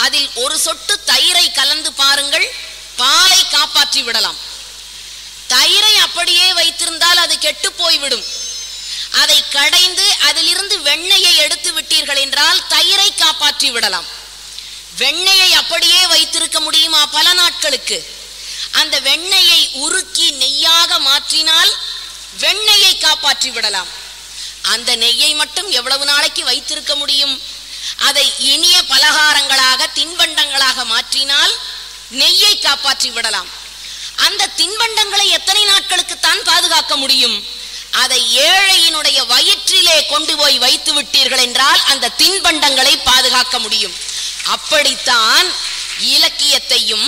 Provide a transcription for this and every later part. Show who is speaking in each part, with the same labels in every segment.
Speaker 1: அதில் ஒரு சொட்டு தயிரை கலந்து பாருங்கள், பாலை காப்பாற்றி விடலாம். தயிரை அப்படியே வைத்திருந்தால் அது கெட்டு போய்விடும். அதை கடைந்து அதிலிருந்து வெண்ணெயை எடுத்து விட்டீர்கள் என்றால் தயிரை காப்பாற்றி விடலாம். வெண்ணெயை அப்படியே வைத்திருக்க முடியுமா பல நாட்களுக்கு? அந்த வெண்ணெயை உருக்கி நெய்யாக மாற்றினால் வெண்ணெயை காப்பாற்றி விடலாம். அந்த நெய்யை மட்டும் எவ்வளவு நாளைக்கு வைத்திருக்க முடியும்? அதை இனிய பலகாரங்களாக தின்பண்டங்களாக மாற்றினால் நெய்யை காப்பாற்றி விடலாம். அந்த தின்பண்டங்களை எத்தனை நாட்களுக்கு தான் பாதுகாக்க முடியும்? அதை ஏழையினுடைய வயிற்றிலே கொண்டு போய் வைத்து விட்டீர்கள் என்றால் அந்த தின்பண்டங்களை பாதுகாக்க முடியும். அப்படித்தான் இலக்கியத்தையும்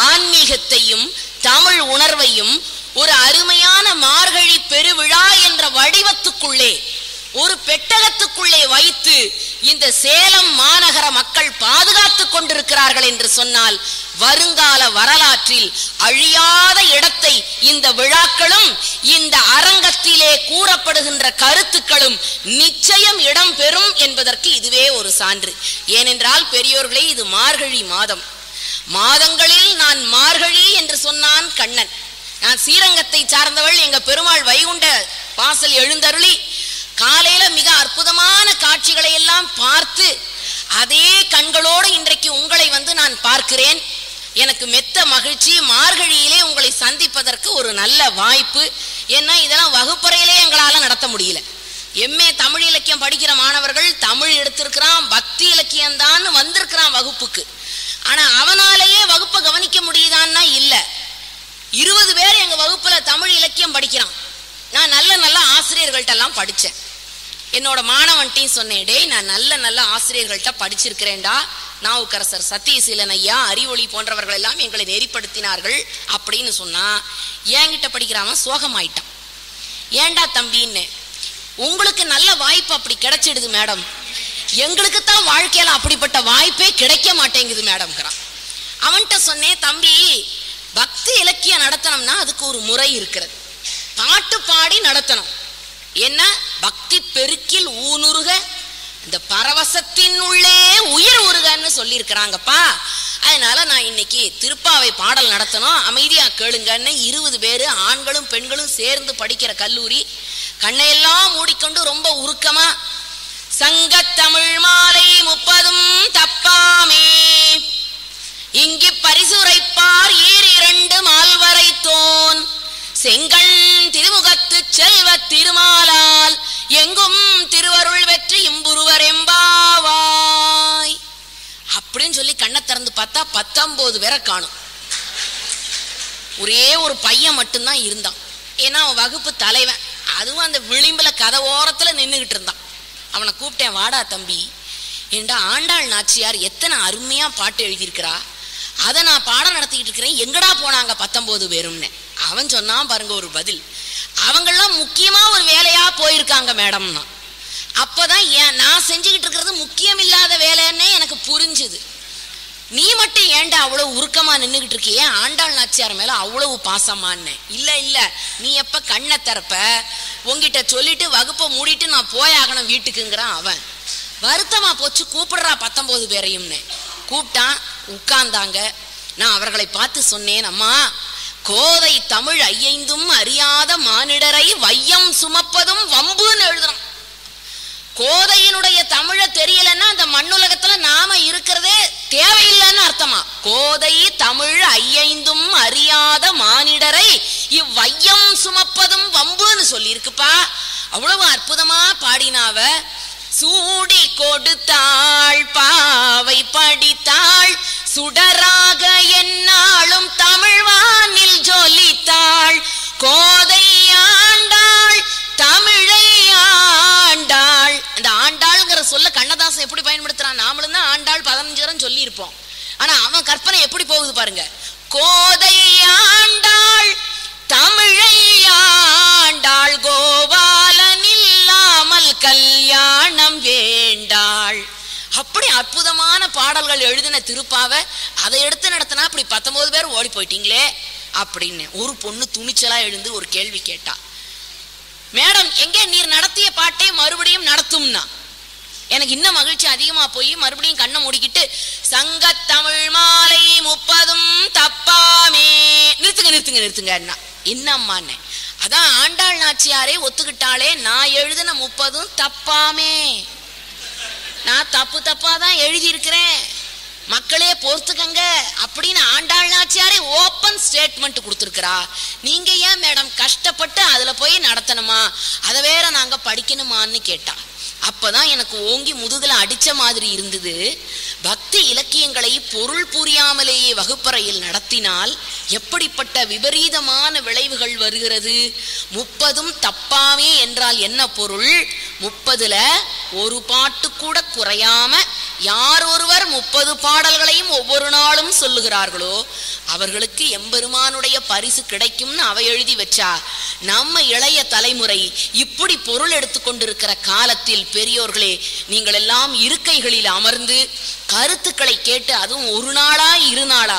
Speaker 1: ஆன்மீகத்தையும் தமிழ் உணர்வையும் ஒரு அருமையான மார்கழி பெருவிழா என்ற வடிவத்துக்குள்ளே, ஒரு பெட்டகத்துக்குள்ளே வைத்து இந்த சேலம் மாநகர மக்கள் பாதுகாத்துக் கொண்டிருக்கிறார்கள் என்று சொன்னால் வருங்கால வரலாற்றில் அழியாத இடத்தை இந்த விழாக்களும் இந்த அரங்கத்திலே கூறப்படுகின்ற கருத்துக்களும் நிச்சயம் இடம் பெறும் என்பதற்கு இதுவே ஒரு சான்று. ஏனென்றால் பெரியோர்களே, இது மார்கழி மாதம். மாதங்களில் நான் மார்கழி என்று சொன்னான் கண்ணன். நான் ஸ்ரீரங்கத்தை சார்ந்தவள். எங்க பெருமாள் வைகுண்ட வாசல் எழுந்தருளி காலையில மிக அற்புதமான காட்சிகளை எல்லாம் பார்த்து அதே கண்களோடு இன்றைக்கு உங்களை நான் பார்க்கிறேன். எனக்கு மெத்த மகிழ்ச்சி. மார்கழியிலே உங்களை சந்திப்பதற்கு ஒரு நல்ல வாய்ப்பு. ஏன்னா இதெல்லாம் வகுப்பறையிலே எங்களால நடத்த முடியல. எம்ஏ தமிழ் இலக்கியம் படிக்கிற மாணவர்கள் தமிழ் எடுத்திருக்கிறான், பக்தி இலக்கியம் தான் வந்திருக்கிறான் வகுப்புக்கு. ஆனா அவனாலேயே வகுப்பை கவனிக்க முடியுதான்னா இல்ல. 20 பேர் எங்க வகுப்புல தமிழ் இலக்கியம் படிக்கிறான். நான் நல்ல நல்ல ஆசிரியர்கள்ட்ட எல்லாம் படிச்சேன். என்னோட மாணவன்ட்டையும் சொன்னேன், டே நான் நல்ல நல்ல ஆசிரியர்கள்ட்ட படிச்சிருக்கிறேன்டா. நாவுக்கரசர், சத்தியசீலன் ஐயா, அறிவொளி போன்றவர்கள் எல்லாம் எங்களை நெறிப்படுத்தினார்கள் அப்படின்னு சொன்னா என்கிட்ட படிக்கிறான் சோகமாயிட்டான். ஏண்டா தம்பின்னு, உங்களுக்கு நல்ல வாய்ப்பு அப்படி கிடைச்சிடுது மேடம், எங்களுக்கு தான் வாழ்க்கையில அப்படிப்பட்ட வாய்ப்பே கிடைக்க மாட்டேங்குது மேடம்ங்கிறான். அவன்கிட்ட சொன்னேன், தம்பி பக்தி இலக்கியம் நடத்தணும்னா அதுக்கு ஒரு முறை இருக்கிறது. பாட்டு பாடி நடத்தணும். என்ன பக்தி பெருக்கில் ஊனுருக இந்த பரவசத்தின் உள்ளே உயிர் உருகன்னு சொல்லி இருக்கிறாங்கப்பா. அதனால நான் இன்னைக்கு திருப்பாவை பாடல் நடத்தணும், அமைதியா கேளுங்கன்னு 20 பேரு ஆண்களும் பெண்களும் சேர்ந்து படிக்கிற கல்லூரி. கண்ணையெல்லாம் மூடிக்கொண்டு ரொம்ப உருக்கமா சங்க தமிழ் மாலை 30 தப்பாமே இங்கு பரிசுரைப்பார் 2 மால்வரை தோன் செங்கண் திருமுகத்து செல்வ திருமாலால் எங்கும் திருவருள் வெற்றி இம்புருவர் எம்பாவாய் அப்படின்னு சொல்லி கண்ணை திறந்து பார்த்தா 19 பேரை காணும். ஒரே ஒரு பையன் மட்டும்தான் இருந்தான். ஏன்னா அவன் வகுப்பு தலைவன். அதுவும் அந்த விளிம்புல கதை ஓரத்துல நின்றுகிட்டு இருந்தான். அவனை கூப்பிட்டேன், வாடா தம்பி, ஏண்டா ஆண்டாள் நாச்சியார் எத்தனை அருமையா பாட்டு எழுதியிருக்கிறா, அதை நான் பாடம் நடத்திக்கிட்டு இருக்கிறேன், எங்கடா போனாங்க 19 பேரும்னு. அவன் சொன்னான் பாருங்க ஒரு பதில், அவங்கெல்லாம் முக்கியமா ஒரு வேலையா போயிருக்காங்க மேடம்னா. அப்பதான் நான் செஞ்சுக்கிட்டு இருக்கிறது முக்கியம் இல்லாத வேலைன்னு எனக்கு புரிஞ்சுது. நீ மட்டும் ஏண்டா அவ்வளவு உருக்கமா நின்றுகிட்டு இருக்கியே, ஆண்டாள் நாச்சியார் மேல அவ்வளவு பாசமான்னு. இல்ல இல்ல, நீ எப்ப கண்ணை திறப்ப, உங்ககிட்ட சொல்லிட்டு வகுப்பை மூடிட்டு நான் போயாகணும் வீட்டுக்குங்கிறான் அவன். வருத்தமா போச்சு, கூப்பிடுறா 19 பேரையும்னு. கூப்பிட்டான், உட்கார்ந்தாங்க. நான் அவர்களை பார்த்து சொன்னேன், அம்மா கோதை தமிழ் 5 அறியாத மானிடரை வையம் சுமப்பதும் வம்புன்னு எழுதுறான். கோதையினுடைய தமிழ தெரியலன்னா அந்த மண்ணுலகத்துல நாம இருக்கிறதே தேவையில்லைன்னு அர்த்தமா. கோதை தமிழ் 5 அறியாத மானிடரை இவ்வையம் சுமப்பதும் வம்புன்னு சொல்லி இருக்குப்பா. அவ்வளவு அற்புதமா பாடினாவ. சூடி கொடுத்தாள் பாவை படித்தாள் சுடராக என்னாலும் தமிழ்வானில் ஜொலித்தாள் கோதை ஆண்டாள் தமிழை ஆண்டாள். அந்த ஆண்டாள்ங்கிற சொல்ல கண்ணதாசன் எப்படி பயன்படுத்துறான், நாமளும் தான் ஆண்டாள் 15 தரம் சொல்லி இருப்போம். ஆனா அவன் கற்பனை எப்படி போகுது பாருங்க. கோதை ஆண்டாள் தமிழை ஆண்டாள் கோபாலன் இல்லாமல் கல்யாணம் வேண்டாள். அப்படி அற்புதமான பாடல்கள் எழுதின திருப்பாவை அதை எடுத்து நடத்தினா அப்படி 19 பேர் ஓடி போயிட்டீங்களே அப்படின்னு. ஒரு பொண்ணு துணிச்சலா எழுந்து ஒரு கேள்வி கேட்டா, மேடம் எங்கே நீர் நடத்திய பாட்டை மறுபடியும் நடத்தும்னா. எனக்கு இன்னும் மகிழ்ச்சி அதிகமா போய் மறுபடியும் கண்ணை மூடிக்கிட்டு சங்கத்தமிழ் மாலை 30 தப்பாமே. நிறுத்துங்க என்னம்மான்னு. அதான் ஆண்டாள் நாச்சியாரே ஒத்துக்கிட்டாலே, நான் எழுதின 30 தப்பாமே, நான் தப்பாதான் எழுதியிருக்கிறேன், மக்களே பொறுத்துக்கங்க அப்படின்னு ஆண்டாள் நாச்சியாரே ஓப்பன் ஸ்டேட்மெண்ட் கொடுத்துருக்கிறா. நீங்க ஏன் மேடம் கஷ்டப்பட்டு அதுல போய் நடத்தணுமா, அதை வேற நாங்க படிக்கணுமான்னு கேட்டா. அப்பதான் எனக்கு ஓங்கி முதுகுல அடிச்ச மாதிரி இருந்தது. பக்தி இலக்கியங்களை பொருள் புரியாமலேயே வகுப்பறையில் நடத்தினால் எப்படிப்பட்ட விபரீதமான விளைவுகள் வருகிறது. 30 தப்பாமே என்றால் என்ன பொருள்? 30ல ஒரு பாட்டு கூட குறையாம யார் ஒருவர் 30 பாடல்களையும் ஒவ்வொரு நாளும் சொல்லுகிறார்களோ அவர்களுக்கு எம்பெருமானுடைய பரிசு கிடைக்கும்னு அவ எழுதி வச்சா. நம்ம இளைய தலைமுறை இப்படி பொருள் எடுத்துக்கொண்டிருக்கிற காலத்தில் பெரியோர்களே, நீங்கள் எல்லாம் இருக்கைகளில் அமர்ந்து கருத்துக்களை கேட்டு, அதுவும் ஒரு நாளா 2 நாளா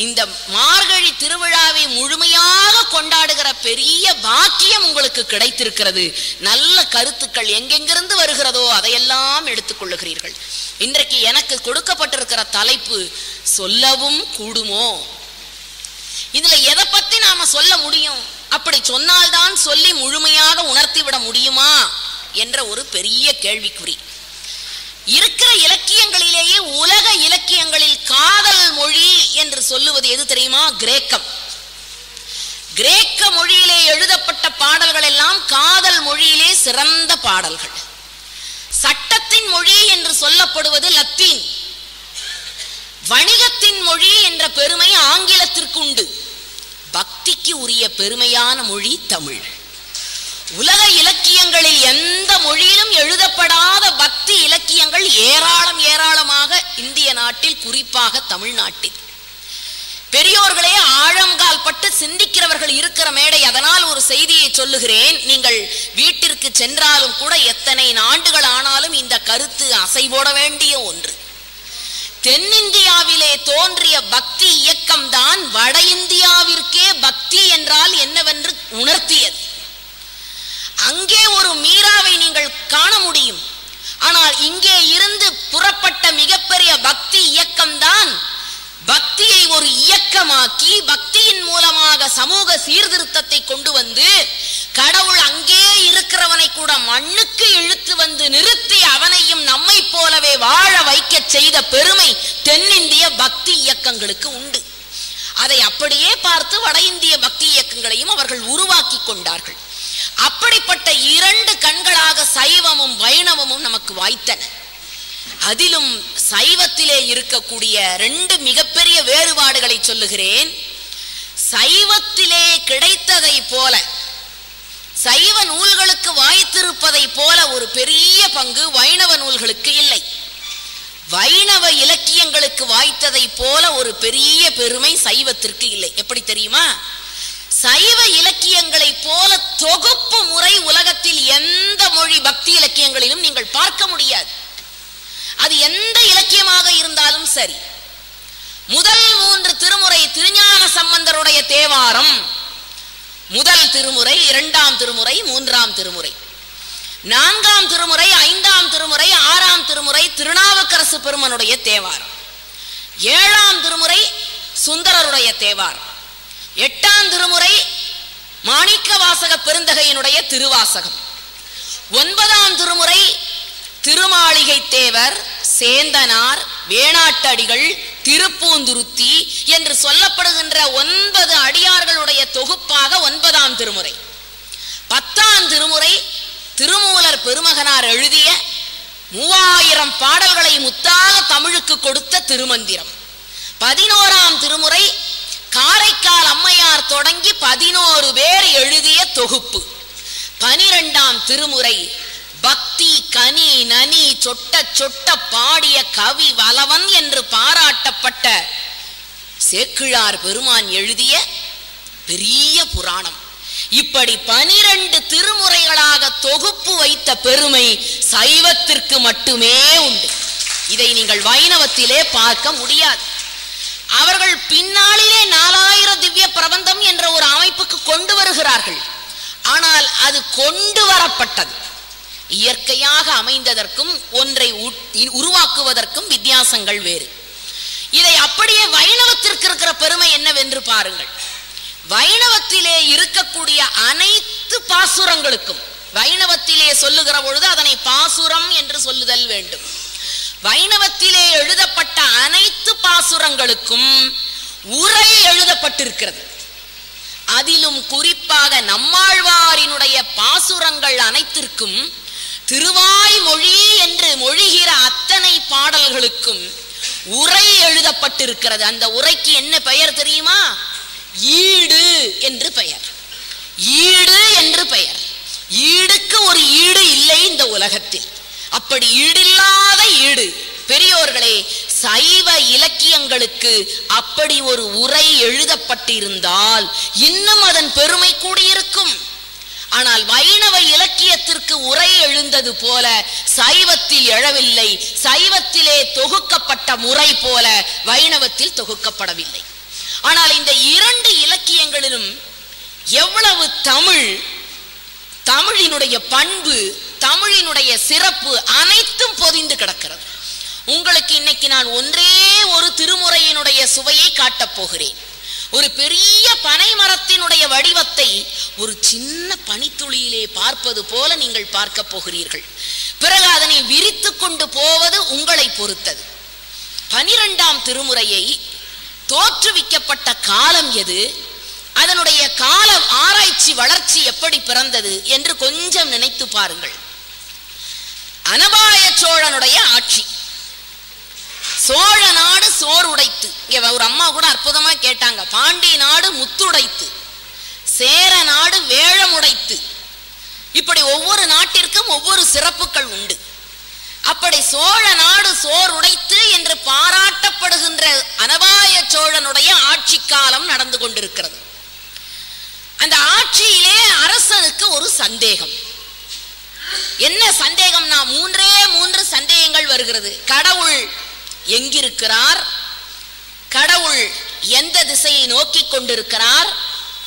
Speaker 1: இந்த மார்கழி திருவிழாவை முழுமையாக கொண்டாடுகிற பெரிய பாக்கியம் உங்களுக்கு கிடைத்திருக்கிறது. நல்ல கருத்துக்கள் எங்கெங்கிருந்து வருகிறதோ அதையெல்லாம் எடுத்துக்கொள்ளுகிறீர்கள். இன்றைக்கு எனக்கு கொடுக்கப்பட்டிருக்கிற தலைப்பு சொல்லவும் கூடுமோ. இதுல எதை பத்தி நாம சொல்ல முடியும்? அப்படி சொன்னால்தான் சொல்லி முழுமையாக உணர்த்தி விட முடியுமா என்ற ஒரு பெரிய கேள்விக்குறி. இருக்கிற இலக்கியங்களிலேயே உலக இலக்கியங்களில் காதல் மொழி என்று சொல்லுவது எது தெரியுமா? கிரேக்கம். கிரேக்க மொழியிலே எழுதப்பட்ட பாடல்கள் எல்லாம் காதல் மொழியிலே சிறந்த பாடல்கள். சட்டத்தின் மொழி என்று சொல்லப்படுவது லத்தீன். வணிகத்தின் மொழி என்ற பெருமை ஆங்கிலத்திற்கு உண்டு. பக்திக்கு உரிய பெருமையான மொழி தமிழ். உலக இலக்கியங்களில் எந்த மொழியிலும் எழுதப்படாத பக்தி இலக்கியங்கள் ஏராளமாக இந்திய நாட்டில், குறிப்பாக தமிழ்நாட்டில். பெரியோர்களே, ஆழங்கால் பட்டு சிந்திக்கிறவர்கள் இருக்கிற மேடை. அதனால் ஒரு செய்தியை சொல்லுகிறேன். நீங்கள் வீட்டிற்கு சென்றாலும் கூட எத்தனை ஆண்டுகள் ஆனாலும் இந்த கருத்து அசைபோட வேண்டிய ஒன்று. தென்னிந்தியாவிலே தோன்றிய பக்தி இயக்கம் தான் வட இந்தியாவிற்கே பக்தி என்றால் என்னவென்று உணர்த்தியது. அங்கே ஒரு மீராவை நீங்கள் காண முடியும். ஆனால் இங்கே இருந்து புறப்பட்ட மிகப்பெரிய பக்தி இயக்கம் தான் பக்தியை ஒரு இயக்கமாக்கி பக்தியின் மூலமாக சமூக சீர்திருத்தத்தை கொண்டு வந்து கடவுள் அங்கே இருக்கிறவனை கூட மண்ணுக்கு இழுத்து வந்து நிறுத்தி அவனையும் நம்மை போலவே வாழ வைக்க செய்த பெருமை தென்னிந்திய பக்தி இயக்கங்களுக்கு உண்டு. அதை அப்படியே பார்த்து வட இந்திய பக்தி இயக்கங்களையும் அவர்கள் உருவாக்கி கொண்டார்கள். அப்படிப்பட்ட 2 கண்களாக சைவமும் வைணவமும் நமக்கு வாய்த்தன. அதிலும் சைவத்திலே இருக்கக்கூடிய 2 மிகப்பெரிய வேறுபாடுகளை சொல்லுகிறேன். சைவத்திலே கிடைத்ததை போல, சைவ நூல்களுக்கு வாய்த்திருப்பதை போல ஒரு பெரிய பங்கு வைணவ நூல்களுக்கு இல்லை. வைணவ இலக்கியங்களுக்கு வாய்த்ததை போல ஒரு பெரிய பெருமை சைவத்திற்கு இல்லை. எப்படி தெரியுமா? சைவ இலக்கியங்களை போல தொகுப்பு முறை உலகத்தில் எந்த மொழி பக்தி இலக்கியங்களிலும் நீங்கள் பார்க்க முடியாது. அது எந்த இலக்கியமாக இருந்தாலும் சரி. முதல் 3 திருமுறை திருஞான சம்பந்தருடைய தேவாரம், முதல் திருமுறை, 2ஆம் திருமுறை, 3ஆம் திருமுறை, 4ஆம் திருமுறை, 5ஆம் திருமுறை, 6ஆம் திருமுறை திருநாவுக்கரசு பெருமனுடைய தேவாரம், 7ஆம் திருமுறை சுந்தரருடைய தேவாரம், 8ஆம் திருமுறை மாணிக்க வாசக பெருந்தகையினுடைய திருவாசகம், 9ஆம் திருமுறை திருமாளிகை தேவர், சேந்தனார், வேணாட்டடிகள், திருப்பூந்துருத்தி என்று சொல்லப்படுகின்ற 9 அடியார்களுடைய தொகுப்பாக 9ஆம் திருமுறை, 10ஆம் திருமுறை திருமூலர் பெருமகனார் எழுதிய 3000 பாடல்களை முத்தாக தமிழுக்கு கொடுத்த திருமந்திரம், 11ஆம் திருமுறை காரைக்கால் அம்மையார் தொடங்கி 11 பேர் எழுதிய தொகுப்பு, 12ஆம் திருமுறை பக்தி கனி நனி சொட்ட சொட்ட பாடிய கவி வலவன் என்று பாராட்டப்பட்ட சேக்கிழார் பெருமான் எழுதிய பெரிய புராணம். இப்படி 12 திருமுறைகளாக தொகுப்பு வைத்த பெருமை சைவத்திற்கு மட்டுமே உண்டு. இதை நீங்கள் வைணவத்திலே பார்க்க முடியாது. அவர்கள் பின்னாளிலே 4000 திவ்ய பிரபந்தம் என்ற ஒரு அமைப்புக்கு கொண்டு வருகிறார்கள். ஆனால் அது கொண்டு வரப்பட்டது இயற்கையாக அமைந்ததற்கும் ஒன்றை உருவாக்குவதற்கும் வித்தியாசங்கள் வேறு. இதை அப்படியே வைணவத்திற்கு இருக்கிற பெருமை என்னவென்று பாருங்கள். வைணவத்திலே இருக்கக்கூடிய அனைத்து பாசுரங்களுக்கும், வைணவத்திலே சொல்லுகிற பொழுது அதனை பாசுரம் என்று சொல்லுதல் வேண்டும். வைணவத்திலே எழுதப்பட்ட அனைத்து பாசுரங்களுக்கும் உரை எழுதப்பட்டிருக்கிறது. அதிலும் குறிப்பாக நம்மாழ்வாரினுடைய பாசுரங்கள் அனைத்திற்கும் திருவாய்மொழி என்று மொழிகிற அத்தனை பாடல்களுக்கும் உரை எழுதப்பட்டிருக்கிறது. அந்த உரைக்கு என்ன பெயர் தெரியுமா? ஈடு என்று பெயர். ஈடு என்று பெயர். ஈடுக்கு ஒரு ஈடு இல்லை இந்த உலகத்தில். அப்படி ஈடில்லாத ஈடு. பெரியோர்களே, சைவ இலக்கியங்களுக்கு அப்படி ஒரு உரை எழுதப்பட்டிருந்தால் இன்னும் அதன் பெருமை கூடியிருக்கும். ஆனால் வைணவ இலக்கியத்திற்கு உரை எழுந்தது போல சைவத்தில் எழவில்லை. சைவத்திலே தொகுக்கப்பட்ட முறை போல வைணவத்தில் தொகுக்கப்படவில்லை. ஆனால் இந்த இரண்டு இலக்கியங்களிலும் எவ்வளவு தமிழ், தமிழினுடைய பண்பு, தமிழினுடைய சிறப்பு அனைத்தும் பொதிந்து கிடக்கிறது. உங்களுக்கு இன்னைக்கு நான் ஒன்றே ஒரு திருமுறையினுடைய சுவையை காட்டப் போகிறேன். ஒரு பெரிய பனை மரத்தினுடைய வடிவத்தை ஒரு சின்ன பனித்துளியிலே பார்ப்பது போல நீங்கள் பார்க்க போகிறீர்கள். பிறகு அதனை விரித்து கொண்டு போவது உங்களை பொறுத்தது. 12ஆம் திருமுறையை தோற்றுவிக்கப்பட்ட காலம் எது, அதனுடைய கால ஆராய்ச்சி வளர்ச்சி எப்படி பிறந்தது என்று கொஞ்சம் நினைத்து பாருங்கள். அனபாய சோழனுடைய ஆட்சி. சோழ நாடு சோர் உடைத்து, இங்க ஒரு அம்மா கூட அற்புதமா கேட்டாங்க, பாண்டி நாடு முத்துடைத்து, சேர நாடு வேழமுடைத்து. இப்படி ஒவ்வொரு நாட்டிற்கும் ஒவ்வொரு சிறப்புகள் உண்டு. அப்படி சோழ நாடு சோர் உடைத்து என்று பாராட்டப்படுகின்ற அனபாய சோழனுடைய ஆட்சி காலம் நடந்து கொண்டிருக்கிறது. அந்த ஆட்சியிலே அரசனுக்கு ஒரு சந்தேகம். என்ன சந்தேகம்னா, மூன்று சந்தேகங்கள் வருகிறது. கடவுள் எங்கிருக்கிறார்? கடவுள் எந்த திசையை நோக்கி கொண்டிருக்கிறார்?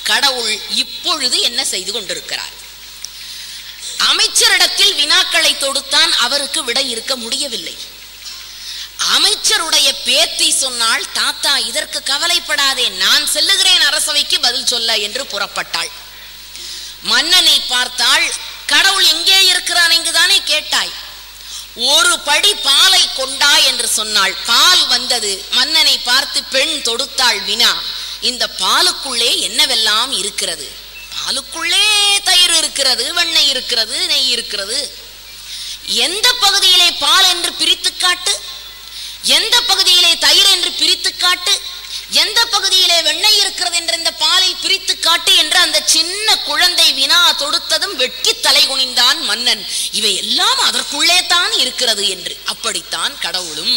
Speaker 1: கடவுள் இப்பொழுது என்ன செய்து கொண்டிருக்கிறார்? அமைச்சரிடத்தில் வினாக்களை தொடுத்தான். அவருக்கு விடை இருக்க முடியவில்லை. அமைச்சருடைய பேத்தி சொன்னாள், தாத்தா இதற்கு கவலைப்படாதே, நான் செல்லுகிறேன் அரசவைக்கு பதில் சொல்ல என்று புறப்பட்டாள். மன்னனை பார்த்தாள். கடவுள் எங்கே இருக்கிறான் இங்குதானே கேட்டாய், ஒரு படி பாலை கொண்டா என்று சொன்னாள். பால் வந்தது. மன்னனை பார்த்து பெண் தொடுத்தாள் வினா, இந்த பாலுக்குள்ளே என்னவெல்லாம் இருக்கிறது? பாலுக்குள்ளே தயிர் இருக்கிறது, வெண்ணெய் இருக்கிறது, நெய் இருக்கிறது. எந்த பகுதியிலே பால் என்று பிரித்து காட்டு, எந்த பகுதியிலே தயிர் என்று பிரித்து காட்டு, எந்த பகுதியிலே வெண்ணெய் இருக்கிறது என்று இந்த பாலில் பிரித்து காட்டு என்று அந்த சின்ன குழந்தை வினா தொடுத்ததும் வெட்கி தலை குனிந்தான் மன்னன். இவை எல்லாம் அதற்குள்ளே தான் இருக்கிறது என்று. அப்படித்தான் கடவுளும்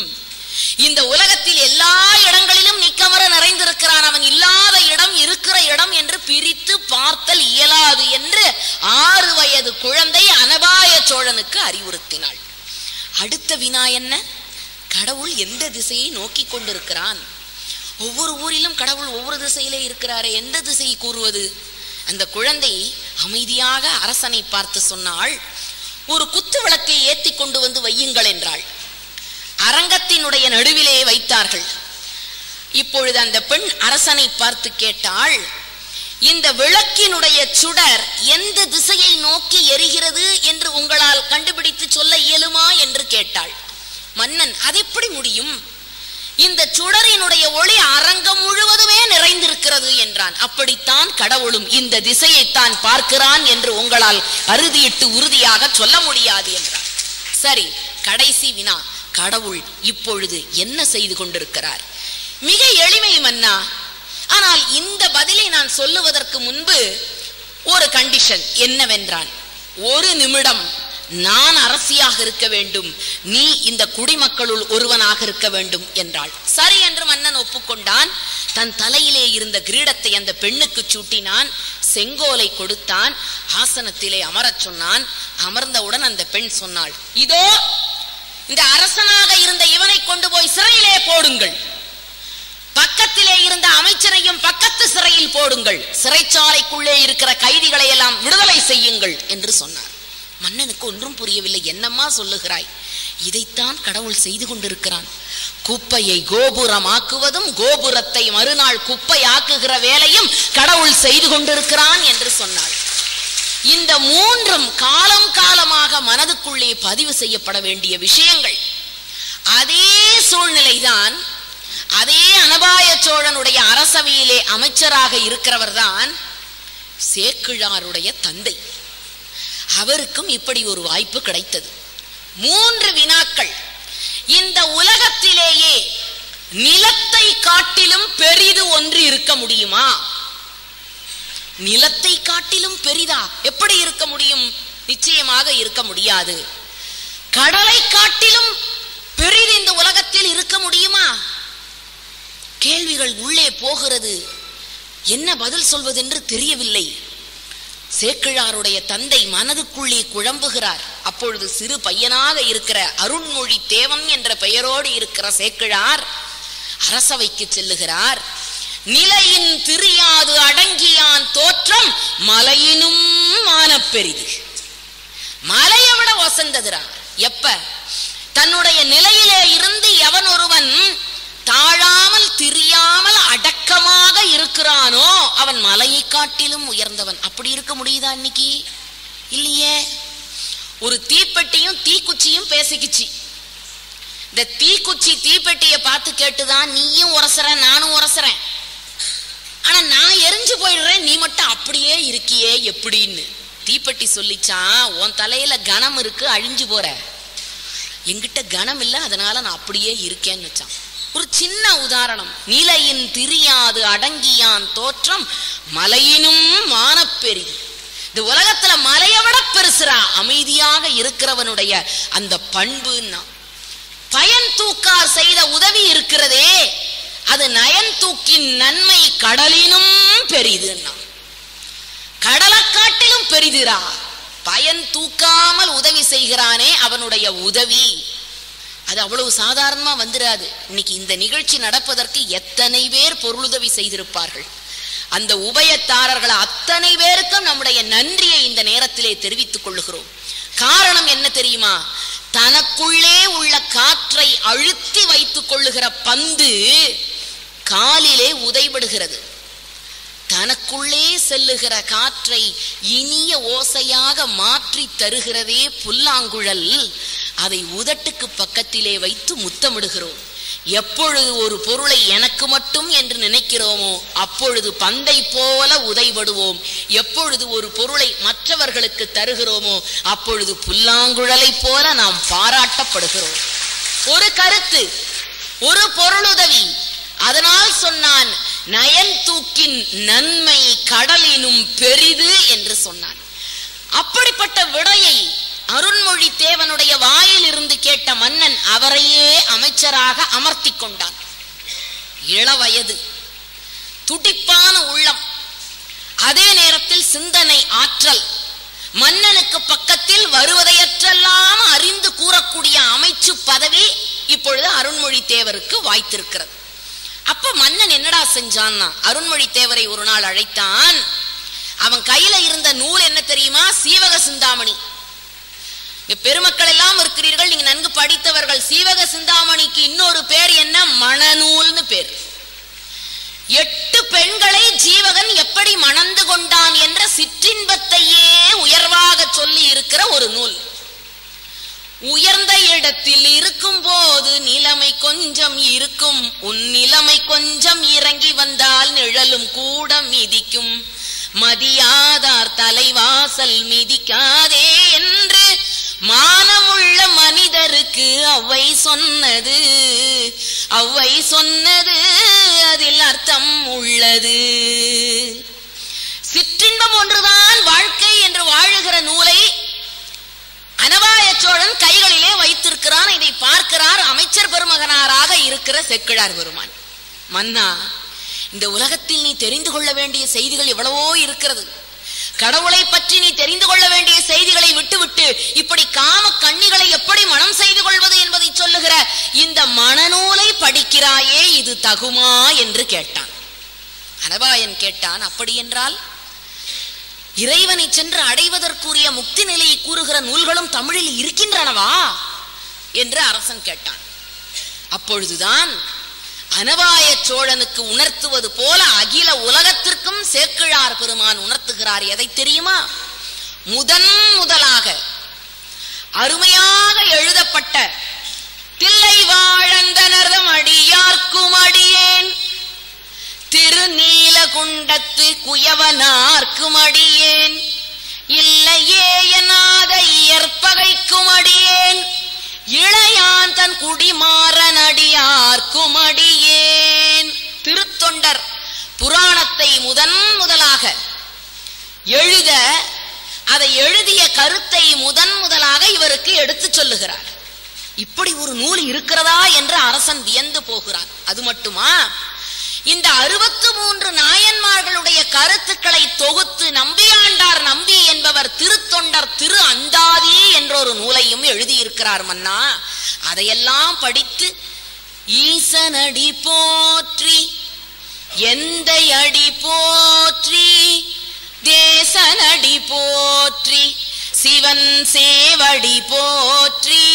Speaker 1: இந்த உலகத்தில் எல்லா இடங்களிலும் நிக்கமர நிறைந்திருக்கிறான். அவன் இல்லாத இடம், இருக்கிற இடம் என்று பிரித்து பார்த்தல் இயலாது என்று 6 வயது குழந்தை அனபாய சோழனுக்கு அறிவுறுத்தினாள். அடுத்த வினா என்ன? கடவுள் எந்த திசையை நோக்கி கொண்டிருக்கிறான்? ஒவ்வொரு ஊரிலும் கடவுள் ஒவ்வொரு திசையிலே இருக்கிறாரே, எந்த திசையை கூறுவது? அந்த குழந்தை அமைதியாக அரசனை பார்த்து சொன்னாள், ஒரு குத்து விளக்கை ஏற்றி கொண்டு வந்து வையுங்கள் என்றாள். அரங்கத்தினுடைய நடுவிலே வைத்தார்கள். இப்பொழுது அந்த பெண் அரசனை பார்த்து கேட்டாள், இந்த விளக்கினுடைய சுடர் எந்த திசையை நோக்கி எரிகிறது என்று உங்களால் கண்டுபிடித்து சொல்ல இயலுமா என்று கேட்டாள். மன்னன், அது எப்படி முடியும்? இந்த சுடரினுடைய ஒளி அரங்கம் முழுவதுமே நிறைந்திருக்கிறது என்றான். அப்படித்தான் கடவுளும் இந்த திசையைத்தான் பார்க்கிறான் என்று உங்களால் அறுதியிட்டு உறுதியாக சொல்ல முடியாது என்றார். சரி, கடைசி வினா, கடவுள் இப்பொழுது என்ன செய்து கொண்டிருக்கிறார்? மிக எளிமை மன்னா. ஆனால் இந்த பதிலை நான் சொல்லுவதற்கு முன்பு ஒரு கண்டிஷன் என்னவென்றான், ஒரு நிமிடம் நான் அரசியாக இருக்க வேண்டும், நீ இந்த குடிமக்களுள் ஒருவனாக இருக்க வேண்டும் என்றாள். சரி என்று மன்னன் ஒப்புக்கொண்டான். தன் தலையிலே இருந்த கிரீடத்தை அந்த பெண்ணுக்கு சூட்டினான். செங்கோலை கொடுத்தான். ஆசனத்திலே அமரச் சொன்னான். அமர்ந்தவுடன் அந்த பெண் சொன்னாள், இதோ இந்த அரசனாக இருந்த இவனை கொண்டு போய் சிறையிலே போடுங்கள், பக்கத்திலே இருந்த அமைச்சரையும் பக்கத்து சிறையில் போடுங்கள், சிறைச்சாலைக்குள்ளே இருக்கிற கைதிகளை எல்லாம் விடுதலை செய்யுங்கள் என்று சொன்னார். மன்னனுக்கு ஒன்றும் புரியவில்லை. என்னம்மா சொல்லுகிறாய்? இதைத்தான் கடவுள் செய்து கொண்டிருக்கிறான். குப்பையை கோபுரமாக்குவதும் கோபுரத்தை மறுநாள் குப்பையாக்குகிற வேலையும் கடவுள் செய்து கொண்டிருக்கிறான் என்று சொன்னார். இந்த மூன்றும் காலம் காலமாக மனதுக்குள்ளே பதிவு செய்யப்பட வேண்டிய விஷயங்கள். அதே சூழ்நிலைதான் அதே அனபாய சோழனுடைய அரசவையிலே அமைச்சராக இருக்கிறவர் தான் சேக்கிழாருடைய தந்தை. அவருக்கும் இப்படி ஒரு வாய்ப்பு கிடைத்தது. 3 வினாக்கள். இந்த உலகத்திலேயே நிலத்தை காட்டிலும் பெரிது ஒன்று இருக்க முடியுமா? நிலத்தை காட்டிலும் பெரிதா? எப்படி இருக்க முடியும்? நிச்சயமாக இருக்க முடியாது. கடலை காட்டிலும் பெரிது இந்த உலகத்தில் இருக்க முடியுமா? கேள்விகள் உள்ளே போகிறது. என்ன பதில் சொல்வதென்று தெரியவில்லை. சேக்கிழாருடைய தந்தை மனதுக்குள்ளே குழம்புகிறார். அப்பொழுது சிறு பையனாக இருக்கிற அருண்மொழி தேவன் என்ற பெயரோடு இருக்கிற சேக்கிழார் அரசவைக்கு செல்லுகிறார். நிலையின் திரியாது அடங்கியான் தோற்றம் மலையினும் மானப்பெரிது. மலையை விட வசந்ததுரா. எப்ப தன்னுடைய நிலையிலே இருந்து எவன் ஒருவன் தாழாமல் திரியாமல் அடக்கமாக இருக்கிறானோ அவன் மலையை காட்டிலும் உயர்ந்தவன். அப்படி இருக்க முடியுதா இன்னைக்கு? இல்லையே. ஒரு தீப்பெட்டியும் தீக்குச்சியும் பேசிக்குச்சு. இந்த தீக்குச்சி தீப்பெட்டியை பார்த்து கேட்டுதான் நீயும் உரசுற நானும் உரசுறேன், ஆனா நான் எரிஞ்சு போயிடுறேன், நீ மட்டும் அப்படியே இருக்கியே எப்படின்னு. தீப்பெட்டி சொல்லிச்சான், உன் தலையில கணம் இருக்கு, அழிஞ்சு போற. என்கிட்ட கணம் இல்லை, அதனால நான் அப்படியே இருக்கேன்னு வச்சான். ஒரு சின்ன உதாரணம். நிலையின் திரியாது அடங்கியான் தோற்றம் மலையினும் மானப்பெரிது. இந்த உலகத்துல மலையை விட பெருசுரா அமைதியாக இருக்கிறவனுடைய அந்த பண்புன்னா. பயன் தூக்கார் செய்த உதவி இருக்கிறதே, அது நயன் தூக்கின் நன்மை கடலினும் பெரிதுன்னா. கடலை காட்டிலும் பெரிதுரா. பயன் தூக்காமல் உதவி செய்கிறானே அவனுடைய உதவி, அது அவ்வளவு சாதாரணமா வந்துடாது. இன்னைக்கு இந்த நிகழ்ச்சி நடப்பதற்கு எத்தனை பேர் பொருளுதவி செய்திருப்பார்கள். அந்த உபயத்தாரர்கள் அத்தனை பேருக்கும் நம்முடைய நன்றியை இந்த நேரத்திலே தெரிவித்துக் கொள்ளுகிறோம். காரணம் என்ன தெரியுமா? தனக்குள்ளே உள்ள காற்றை அழுத்தி வைத்துக் கொள்ளுகிற பந்து காலிலே உதைபடுகிறது. தனக்குள்ளே செல்லுகிற காற்றை இனிய ஓசையாக மாற்றி தருகிறதே புல்லாங்குழல். அதை உதட்டுக்கு பக்கத்திலே வைத்து முத்தமிடுகிறோம். எப்பொழுது ஒரு பொருளை எனக்கு மட்டும் என்று நினைக்கிறோமோ அப்பொழுது பந்தை போல உதைபடுவோம். எப்பொழுது ஒரு பொருளை மற்றவர்களுக்கு தருகிறோமோ அப்பொழுது புல்லாங்குழலை போல நாம் பாராட்டப்படுகிறோம். ஒரு கருத்து, ஒரு பொருளுதவி. அதனால் சொன்னான், நயன் தூக்கின் நன்மை கடலினும் பெரிது என்று சொன்னான். அப்படிப்பட்ட விடையை அருண்மொழி தேவனுடைய வாயில் இருந்து கேட்ட மன்னன் அவரையே அமைச்சராக அமர்த்தி கொண்டான். இளவயது, துடிப்பான உள்ளம், அதே நேரத்தில் சிந்தனை ஆற்றல். மன்னனுக்கு பக்கத்தில் வருவதையற்றெல்லாம் அறிந்து கூறக்கூடிய அமைச்சு பதவி இப்பொழுது அருண்மொழி தேவருக்கு வாய்த்திருக்கிறது. அப்ப மன்னன் என்னடா செஞ்சான்னா, அருண்மொழி தேவரை ஒரு நாள் அழைத்தான். அவன் கையில இருந்த நூல் என்ன தெரியுமா? சீவக சிந்தாமணி. பெருமக்கள் எல்லாம் இருக்கிறீர்கள், நீங்க நன்கு படித்தவர்கள். சீவக சிந்தாமணிக்கு இன்னொரு பேர் என்ன? மணநூல்னு பேர். 8 பெண்களை ஜீவகன் எப்படி மணந்து கொண்டான் என்ற சிற்றின்பத்தையே உயர்வாக சொல்லி இருக்கிற ஒரு நூல். உயர்ந்த இடத்தில் இருக்கும் போது நிலைமை கொஞ்சம் இருக்கும், உன் நிலைமை கொஞ்சம் இறங்கி வந்தால் நிழலும் கூட மிதிக்கும், மதியாதார் தலைவாசல் மிதிக்காதே என்று மானமுள்ள மனிதருக்கு அவ்வை சொன்னது. அவ்வை சொன்னது அதில் அர்த்தம் உள்ளது. சிற்றின்பம் ஒன்றுதான் வாழ்க்கை என்று வாழுகிற நூலை அனபாய சோழன் கைகளிலே வைத்திருக்கிறான். இதை பார்க்கிறார் அமைச்சர் பெருமகனாராக இருக்கிற சேக்கிழார் பெருமான். மன்னா, இந்த உலகத்தில் நீ தெரிந்து கொள்ள வேண்டிய செய்திகள் எவ்வளவோ இருக்கிறது. கடவுளை பற்றி நீ தெரிந்து கொள்ள வேண்டிய செய்திகளை விட்டுவிட்டு இப்படி காம கண்ணிகளை எப்படி மனம் செய்து கொள்வது என்பதை சொல்லுகிற இந்த மனநூலை படிக்கிறாயே, இது தகுமா என்று கேட்டான். அனபாயன் கேட்டான், அப்படி என்றால் இறைவனை சென்று அடைவதற்குரிய முக்தி நிலையை கூறுகிற நூல்களும் தமிழில் இருக்கின்றனவா என்று அரசன் கேட்டான். அப்பொழுதுதான் அனவாய சோழனுக்கு உணர்த்துவது போல அகில உலகத்திற்கும் சேக்கிழார் பெருமான் உணர்த்துகிறார். எதை தெரியுமா? முதலாக அருமையாக எழுதப்பட்ட தில்லை வாழந்தனர்தம் அடியார்க்கும் அடியேன், திருநீலகுண்டத்து குயவனார்க்கும் அடியேன், இல்லையே எனாத இயற்பகைக்கும் அடியேன், இளையான் தன் குடிமாறன் அடியார்க்கும் அடியேன். திருத்தொண்டர் புராணத்தை முதலாக எழுத, அதை எழுதிய கருத்தை முதலாக இவருக்கு எடுத்து சொல்லுகிறார். இப்படி ஒரு நூல் இருக்கிறதா என்று அரசன் வியந்து போகிறான். அது மட்டுமா, இந்த 63 நாயன்மார்களுடைய கருத்துக்களை தொகுத்து நம்பியாண்டார் நம்பி என்பவர் திருத்தொண்டர் திரு அந்தாதி என்றொரு நூலையும் எழுதியிருக்கிறார் மன்னா. அதையெல்லாம் படித்து ஈசனடி போற்றி, எந்தை அடி போற்றி, தேசனடி போற்றி, சிவன் சேவடி போற்றி,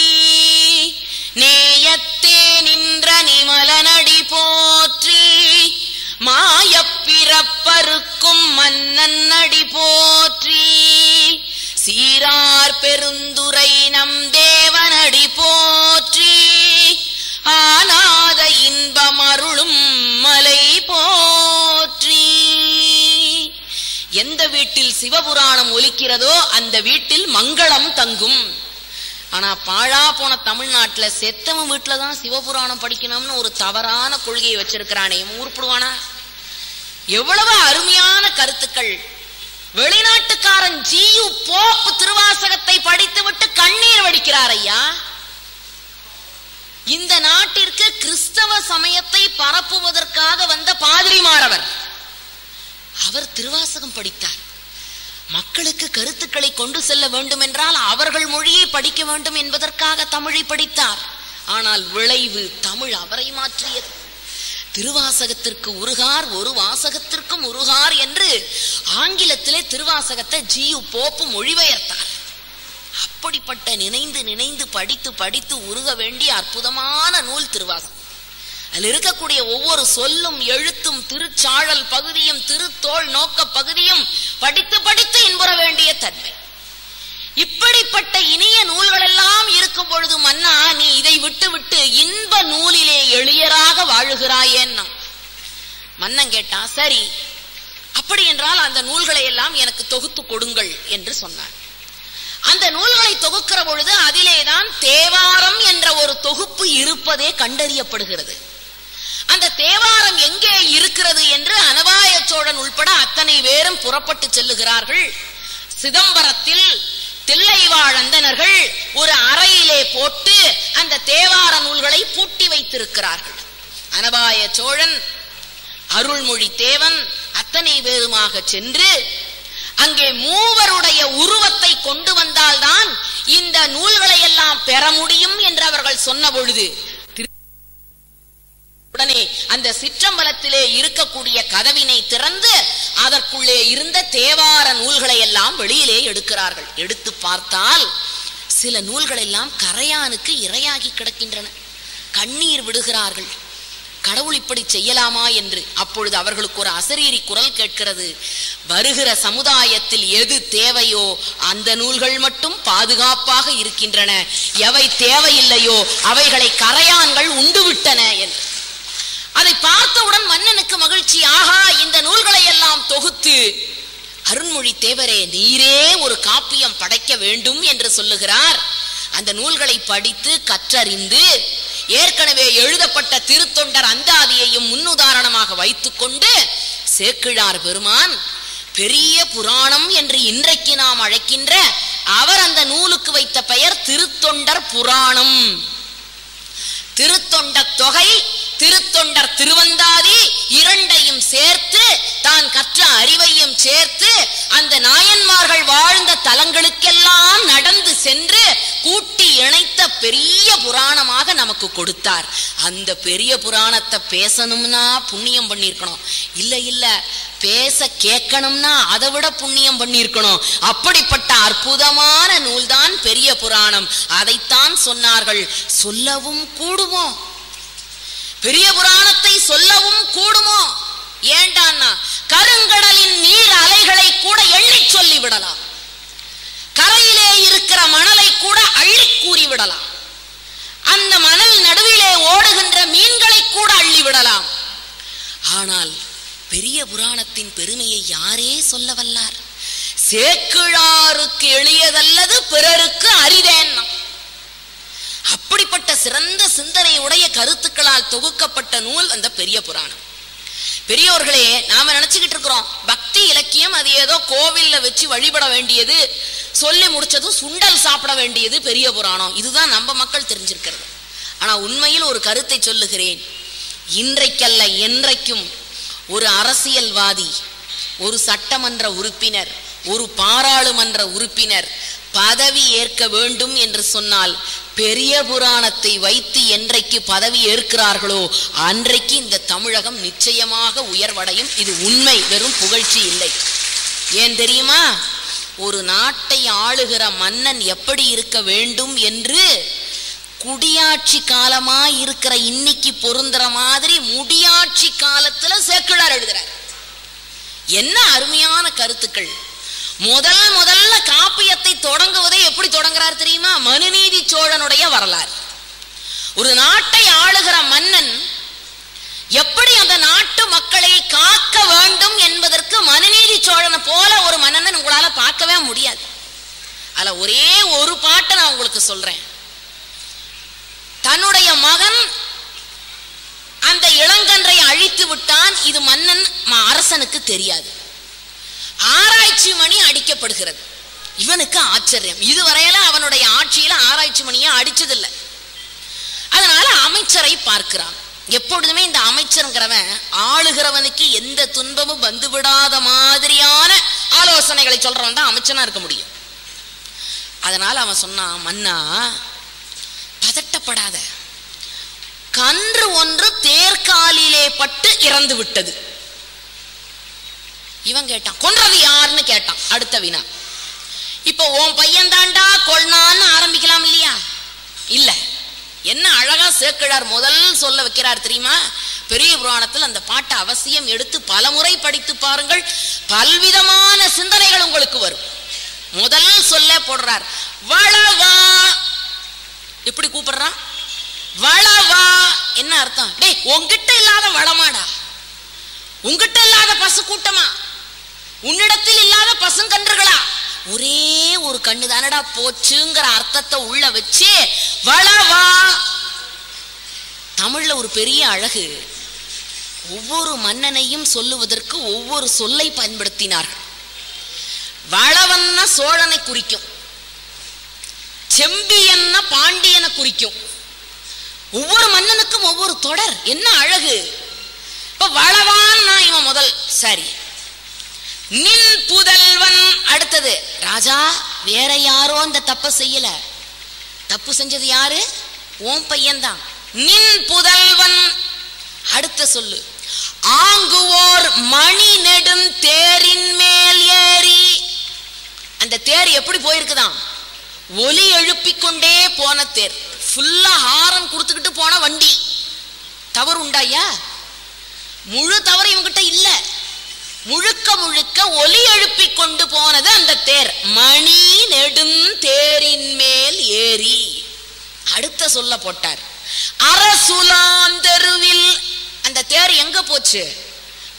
Speaker 1: நேயத்தே நின்ற நிமலனடி போற்றி, மாயப்பிறப்பருக்கும் மன்னன் அடி போற்றி, சீரார் பெருந்துரை நம் தேவனடி போற்றி, ஆனாத இன்பமருளும் மலை போற்றி. எந்த வீட்டில் சிவபுராணம் ஒலிக்கிறதோ அந்த வீட்டில் மங்களம் தங்கும். ஆனா பாழா போன தமிழ்நாட்டுல செத்தவன் வீட்டுலதான் சிவபுராணம் படிக்கணும்னு ஒரு தவறான கொள்கையை வச்சிருக்கிறானே, உருப்பிடுவானா? எவ்வளவு அருமையான கருத்துக்கள்! வெளிநாட்டுக்காரன் ஜியு போப் திருவாசகத்தை படித்து விட்டு கண்ணீர் வடிக்கிறார் ஐயா. இந்த நாட்டிற்கு கிறிஸ்தவ சமயத்தை பரப்புவதற்காக வந்த பாதிரிமாரவர், அவர் திருவாசகம் படித்தார். மக்களுக்கு கருத்துக்களை கொண்டு செல்ல வேண்டும் என்றால் அவர்கள் மொழியை படிக்க வேண்டும் என்பதற்காக தமிழை படித்தார். ஆனால் விளைவு தமிழ் அவரை மாற்றியது. திருவாசகத்திற்கு உருகார், ஒரு வாசகத்திற்கும் உருகார் என்று ஆங்கிலத்திலே திருவாசகத்தை ஜியு போப்பு மொழிபெயர்த்தார். அப்படிப்பட்ட நினைந்து படித்து படித்து உருக வேண்டிய அற்புதமான நூல் திருவாசகம். அதில் இருக்கக்கூடிய ஒவ்வொரு சொல்லும் எழுத்தும் திருச்சாழல் பகுதியும் திருத்தோள் நோக்க பகுதியும் படித்து படித்து இன்புற வேண்டிய தன்மை. இப்படிப்பட்ட இனிய நூல்கள் எல்லாம் இருக்கும் பொழுது மன்னா, நீ இதை விட்டு விட்டு இன்ப நூலிலே எளியராக வாழுகிறாயேன்னா. மன்னன் கேட்டா, சரி அப்படி என்றால் அந்த நூல்களை எல்லாம் எனக்கு தொகுத்து கொடுங்கள் என்று சொன்னார். அந்த நூல்களை தொகுக்கிற பொழுது அதிலேதான் தேவாரம் என்ற ஒரு தொகுப்பு இருப்பதே கண்டறியப்படுகிறது. அந்த தேவாரம் எங்கே இருக்கிறது என்று அனவாய சோழன் உள்பட அத்தனை பேரும் புறப்பட்டு செல்லுகிறார்கள். சிதம்பரத்தில் தில்லைவாழ் அந்தணர்கள் ஒரு அறையிலே போட்டு அந்த தேவார நூல்களை பூட்டி வைத்திருக்கிறார்கள். அனவாய சோழன், அருள்மொழி தேவன் அத்தனை பேருமாக சென்று அங்கே மூவருடைய உருவத்தை கொண்டு வந்தால்தான் இந்த நூல்களை எல்லாம் பெற முடியும் என்று அவர்கள் சொன்ன பொழுது உடனே அந்த சிற்றம்பலத்திலே இருக்கக்கூடிய கதவினை திறந்து அதற்குள்ளே இருந்த தேவார நூல்களை எல்லாம் வெளியிலே எடுக்கிறார்கள். எடுத்து பார்த்தால் சில நூல்கள் எல்லாம் கரையானுக்கு இரையாகி கிடக்கின்றன. கண்ணீர் விடுகிறார்கள், கடவுள் இப்படி செய்யலாமா என்று. அப்பொழுது அவர்களுக்கு ஒரு அசரீரி குரல் கேட்கிறது. வருகிற சமுதாயத்தில் எது தேவையோ அந்த நூல்கள் மட்டும் பாதுகாப்பாக இருக்கின்றன, எவை தேவையில்லையோ அவைகளை கரையான்கள் உண்டுவிட்டன என்று. அதை பார்த்தவுடன் மன்னனுக்கு மகிழ்ச்சி. ஆகா, இந்த நூல்களை எல்லாம் தொகுத்து அருண்மொழி தேவரே நீரே ஒரு காப்பியம் படைக்க வேண்டும் என்று சொல்லுகிறார். அந்த நூல்களை படித்து கற்றறிந்து ஏற்கனவே எழுதப்பட்ட திருத்தொண்டர் அந்தாதியையும் முன்னுதாரணமாக வைத்துக் கொண்டு சேக்கிழார் பெருமான் பெரிய புராணம் என்று இன்றைக்கு நாம் அழைக்கின்ற அவர் அந்த நூலுக்கு வைத்த பெயர் திருத்தொண்டர் புராணம். திருத்தொண்ட தொகை, திருத்தொண்டர் திருவந்தாதி இரண்டையும் சேர்த்து தான் கற்ற அறிவையும் சேர்த்து அந்த நாயன்மார்கள் வாழ்ந்த தலங்களுக்கெல்லாம் நடந்து சென்று கூட்டி இணைத்த பெரிய புராணமாக நமக்கு கொடுத்தார். அந்த பெரிய புராணத்தை பேசணும்னா புண்ணியம் பண்ணிருக்கணும். இல்ல பேச கேட்கணும்னா அதை விட புண்ணியம் பண்ணியிருக்கணும். அப்படிப்பட்ட அற்புதமான நூல்தான் பெரிய புராணம். அதைத்தான் சொன்னார்கள். சொல்லவும் கூடுமோ? பெரிய புராணத்தை சொல்லவும் கூடுமோ? ஏண்டான்னா கருங்கடலின் நீர் அலைகளை கூட எண்ணி சொல்லி விடலாம். கரையிலே இருக்கிற மணலை கூட அள்ளி கூறி விடலாம். அந்த மணல் நடுவிலே ஓடுகின்ற மீன்களை கூட அள்ளி விடலாம். ஆனால் பெரிய புராணத்தின் பெருமையை யாரே சொல்ல வல்லார்? சேக்கிழாருக்கு எளியதல்லது பிறருக்கு அரிதேன்னா. அப்படிப்பட்ட சிறந்த சிந்தனை உடைய கருத்துக்களால் தொகுக்கப்பட்ட நூல் அந்த பெரிய புராணம். பெரியோர்களே, நாம நினைச்சுக்கிட்டு இருக்கிறோம் பக்தி இலக்கியம் அது ஏதோ கோவில்ல வச்சு வழிபட வேண்டியது, சொல்லி முடிச்சதும் சுண்டல் சாப்பிட வேண்டியது பெரிய புராணம். இதுதான் நம்ம மக்கள் தெரிஞ்சிருக்கிறது. ஆனா உண்மையில் ஒரு கருத்தை சொல்லுகிறேன். இன்றைக்கல்ல என்றைக்கும் ஒரு அரசியல்வாதி, ஒரு சட்டமன்ற உறுப்பினர், ஒரு பாராளுமன்ற உறுப்பினர் பதவி ஏற்க வேண்டும் என்று சொன்னால் பெரிய புராணத்தை வைத்து என்றைக்கு பதவி ஏற்கிறார்களோ அன்றைக்கு இந்த தமிழகம் நிச்சயமாக உயர்வடையும். இது உண்மை, வெறும் புகழ்ச்சி இல்லை. ஏன் தெரியுமா? ஒரு நாட்டை ஆளுகிற மன்னன் எப்படி இருக்க வேண்டும் என்று குடியாட்சி காலமா இருக்கிற இன்னைக்கு பொருந்துற மாதிரி முடியாட்சி காலத்துல சேக்கிழார் எழுதுறார். என்ன அருமையான கருத்துக்கள்! முதல்ல காப்பியத்தை தொடங்குவதை எப்படி தொடங்குறார் தெரியுமா? மனுநீதி சோழனுடைய வரலாறு. ஒரு நாட்டை ஆளுகிற மன்னன் எப்படி அந்த நாட்டு மக்களை காக்க வேண்டும் என்பதற்கு மனுநீதி சோழனை போல ஒரு மன்னனை உங்களால பார்க்கவே முடியாது. அதுல ஒரே ஒரு பாட்டை நான் உங்களுக்கு சொல்றேன். தன்னுடைய மகன் அந்த இளங்கன்றை அழித்து விட்டான். இது மன்னன் அரசனுக்கு தெரியாது. ஆராய்ச்சி மணி அடிக்கப்படுகிறது. இவனுக்கு ஆச்சரியம். இதுவரையில அவனுடைய ஆட்சியில ஆராய்ச்சி மணியை அடிச்சதில்லை. அதனால அமைச்சரை பார்க்கிறான். எப்பொழுதுமே இந்த அமைச்சருங்கிறவன் ஆளுகிறவனுக்கு எந்த துன்பமும் வந்துவிடாத மாதிரியான ஆலோசனைகளை சொல்றவன் தான் அமைச்சனா இருக்க முடியும். அதனால அவன் சொன்னான், மன்னா பதட்டப்படாத, கன்று ஒன்று தேர்காலிலே பட்டு இறந்து விட்டது. இவன் கேட்டான், கொன்றது யாருன்னு கேட்டான். அடுத்த வினா, இப்ப உன் பையன் தாண்டா கொள்னான்னு ஆரம்பிக்கலாம் இல்லையா? இல்ல. என்ன அழகா சேக்கிழார் முதல் சொல்ல வைக்கிறார் தெரியுமா? பெரிய புராணத்தில் அந்த பாட்டை அவசியம் எடுத்து பலமுறை படித்து பாருங்கள். பல்விதமான சிந்தனைகள் உங்களுக்கு வரும். முதல் சொல்ல போடுறார், வளவா. எப்படி கூப்பிடுறான்? வளவா. என்ன அர்த்தம்? டேய், உங்ககிட்ட இல்லாத வளமாடா, உங்ககிட்ட இல்லாத பசு கூட்டமா, உன்னிடத்தில் இல்லாத பசுங்கன்றுகளா, ஒரே ஒரு கண்ணு தானடா போச்சுங்கிற அர்த்தத்தை உள்ள வச்சு வளவா. தமிழ்ல ஒரு பெரிய அழகு, ஒவ்வொரு மன்னனையும் சொல்லுவதற்கு ஒவ்வொரு சொல்லை பயன்படுத்தினார்கள். வளவன்னா சோழனை குறிக்கும், செம்பியன்னா பாண்டியனை குறிக்கும். ஒவ்வொரு மன்னனுக்கும் ஒவ்வொரு தொடர். என்ன அழகு! இப்ப வளவான்னா இவன் முதல். சரி, நின் புதல்வன். அடுத்தது, ராஜா வேற யாரோ அந்த தப்ப செய்யல, தப்பு செஞ்சது யாரு? உன் பையன்தான். நின் புதல்வன். அடுத்த சொல்லு, ஆங்குவோர் மணி நெடும் தேரின் மேல் ஏறி. அந்த தேர் எப்படி போயிருக்குதான்? ஒலி எழுப்பிக்கொண்டே போன தேர். ஃபுல்லா ஹாரம் கொடுத்துக்கிட்டு போன வண்டி. தவறு உண்டாயா? முழு தவறு இவங்கிட்ட இல்ல. முழுக்க முழுக்க ஒலி எழுப்பி கொண்டு போனது அந்த தேர். மணி நெடும் தேரின் மேல் ஏறி. அடுத்த சொல்ல போட்டார், அரசுலாந்தெருவில். அந்த தேர் எங்க போச்சு?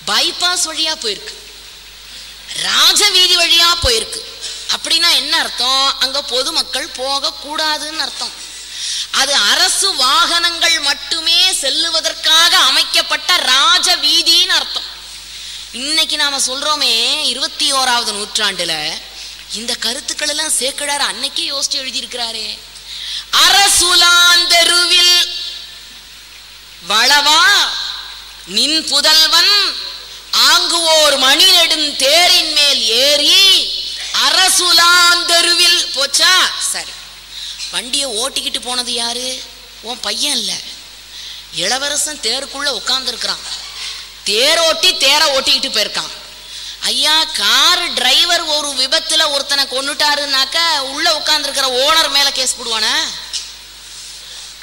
Speaker 1: பைபாஸ் வழியா போயிருக்கு, ராஜவீதி வழியா போயிருக்கு. அப்படின்னா என்ன அர்த்தம்? அங்க பொதுமக்கள் போக கூடாதுன்னு அர்த்தம். அது அரசு வாகனங்கள் மட்டுமே செல்லுவதற்காக அமைக்கப்பட்ட ராஜ வீதின்னு அர்த்தம். இன்னைக்கு நாம சொல்றோமே 21வது நூற்றாண்டுல இந்த கருத்துக்கள் எல்லாம் சேக்கிழார் அன்னைக்கே யோசிச்சு எழுதியிருக்கிறாரே. அரசுலாந்தெருவில் வளவா நின் புதல்வன் ஆங்குவோர் மணி நெடும் தேரின் மேல் ஏறி அரசுலாந்தெருவில் போச்சா? சரி, வண்டியை ஓட்டிக்கிட்டு போனது யாரு? உன் பையன் இல்ல, இளவரசன் தேருக்குள்ள உட்கார்ந்து இருக்கிறான். தேரோட்டி தேரை ஓட்டிக்கிட்டு போயிருக்கான். ஐயா, கார் டிரைவர் ஒரு விபத்துல ஒருத்தனை கொன்னுட்டாருனாக்க உள்ள உட்கார்ந்து இருக்கிற ஓனர் மேல கேஸ் போடுவானே?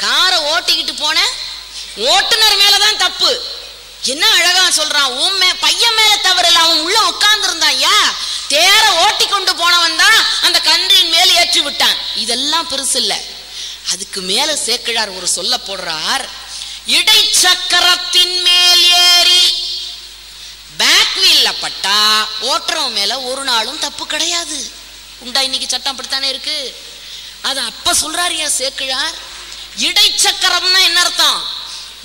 Speaker 1: காரை ஓட்டிக்கிட்டு போன ஓட்டுநர் மேலதான் தப்பு. என்ன அழகா சொல்றான், பையன் மேல தவறு இல்ல, அவன் உள்ள உட்கார்ந்து இருந்தான். ஐயா, தேர ஓட்டி கொண்டு போனவன் தான் அந்த கன்றின் மேல் ஏற்றி விட்டான். இதெல்லாம் பெருசு இல்ல. அதுக்கு மேல சேக்கிழார் ஒரு சொல்ல போடுறார். இடைச்சக்கரத்தின் மேல் ஏறி பேக் வீல்ல பட்டா ஓட்டுறவன் மேல ஒரு நாளும் தப்பு கிடையாது. உண்டா? இன்னைக்கு சட்டம் அப்படித்தானே இருக்கு. அது அப்ப சொல்றாரு சேக்கிழார். இடைச்சக்கரம்னா என்ன அர்த்தம்?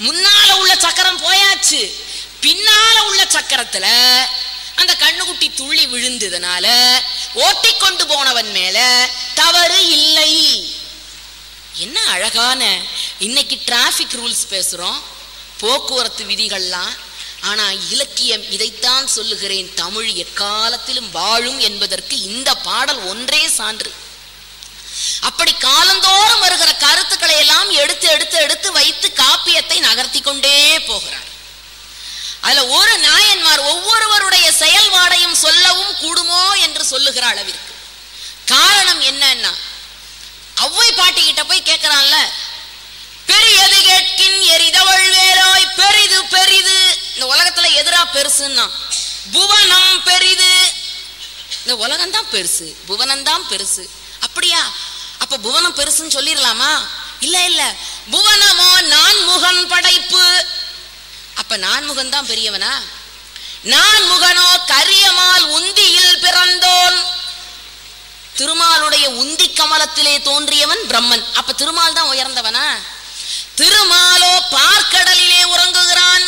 Speaker 1: முன்னால உள்ள சக்கரம் போயாச்சு, பின்னால உள்ள சக்கரத்துல அந்த கண்ணுக்குட்டி துள்ளி விழுந்ததுனால ஓட்டிக்கொண்டு போனவன் மேல தவறு இல்லை. என்ன அழகான இன்னைக்கு டிராபிக் ரூல்ஸ் பேசுறோம், போக்குவரத்து விதிகள்லாம். ஆனா இலக்கியம் இதைத்தான் சொல்லுகிறேன், தமிழ் எக்காலத்திலும் வாழும் என்பதற்கு இந்த பாடல் ஒன்றே சான்று. அப்படி காலந்தோறும் வருகிற கருத்துக்களை எல்லாம் எடுத்து எடுத்து எடுத்து வைத்து காப்பியத்தை நகர்த்தி கொண்டே போகிறார். அதுல ஒரு நாயன்மார் ஒவ்வொருவருடைய செயல்பாடையும் சொல்லவும் கூடுமோ என்று சொல்லுகிற அளவிற்கு. காரணம் என்னன்னா, அவ்வை பாட்டி கிட்ட போய் கேட்கிறான்ல, பெரியது கேட்கின் எரிதவள் வேலாய் பெரிது பெரிது. இந்த உலகத்துல எதிரா பெருசுன்னா புவனம் பெரிது. இந்த உலகம் தான் பெருசு, புவனம் தான் பெருசு. அப்படியா? அப்ப புவனம் பெருசுன்னு சொல்லிடலாமா? இல்ல இல்ல, புவனமோ நான்முகன் படைப்பு. அப்ப நான்முகன் தான் பெரியவனா? நான்முகனோ கரியமால் உந்தியில் பிறந்தோன். திருமாலுடைய உந்தி கமலத்திலே தோன்றியவன் பிரம்மன். அப்ப திருமால் தான் உயர்ந்தவனா? திருமாலோ பார்க்கடலிலே உறங்குகிறான்.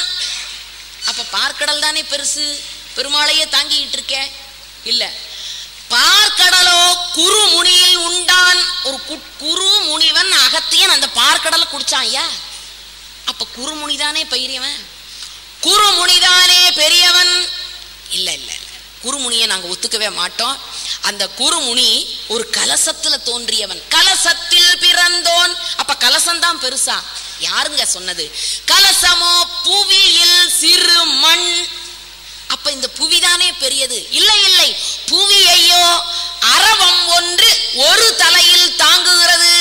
Speaker 1: அப்ப பார்க்கடல் தானே பெருசு, பெருமாளையே தாங்கிட்டு இருக்க? இல்ல, பார்க்கடலோ குறுமுனியில் உண்டான். ஒரு குரு முனிவன் அகத்தியன் அந்த பார்க்கடலை குடிச்சான். ஐயா, அப்ப குறுமுனிதானே பெரியவன்? குறுமுனிதானே பெரியவன்? இல்ல இல்ல, குறுமுனியை நாங்க ஒத்துக்கவே மாட்டோம். அந்த குறுமுனி ஒரு கலசத்துல தோன்றியவன், கலசத்தில் பிறந்தோன். அப்ப கலசம்தான் பெருசா? யாருங்க சொன்னது? கலசமோ புவியில் சிறு மண். அப்ப இந்த புவிதானே பெரியது? இல்லை இல்லை, புவியையோ அரவம் ஒன்று ஒரு தலையில் தாங்குகிறது.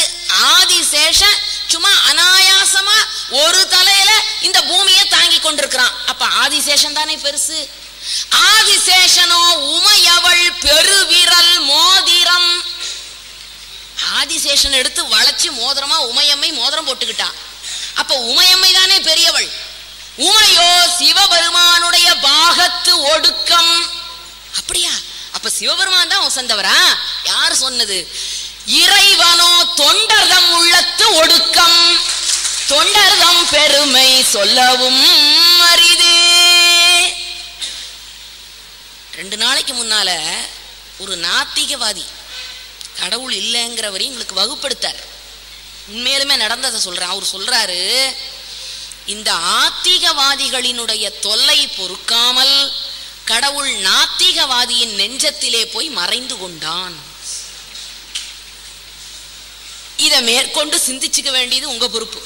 Speaker 1: ஆதிசேஷன் சும்மா அனாயாசமா ஒரு தலையில இந்த பூமியை தாங்கி கொண்டிருக்கிறான். அப்ப ஆதிசேஷன் தானே பெருசு? ஆதிசேஷனோ உமையவள் பெருவிரல் மோதிரம். ஆதிசேஷன் எடுத்து வளைச்சு மோதிரமா உமையம்மை மோதிரம் போட்டுக்கிட்டான். அப்ப உமையம்மை தானே பெரியவள். உமையோ சிவபெருமானுடைய பாகத்து ஒடுக்கம். அப்படியா? அப்ப சிவபெருமான் தான் வசந்தவரா? யார் சொன்னது? இறைவனோ தொண்டர்தம் உள்ளத்து ஒடுக்கம். தொண்டர்தம் பெருமை சொல்லவும் அரிது. 2 நாளைக்கு முன்னால ஒரு நாத்திகவாதி, கடவுள் இல்லைங்கிறவரையும் எங்களுக்கு வகுப்படுத்தார். உண்மையிலுமே நடந்ததை சொல்றேன். அவர் சொல்றாரு, இந்த ஆத்திகவாதிகளினுடைய தொல்லை பொறுக்காமல் கடவுள் நாத்திகவாதியின் நெஞ்சத்திலே போய் மறைந்து கொண்டான். இதை மேற்கொண்டு சிந்திச்சுக்க வேண்டியது உங்க பொறுப்பு.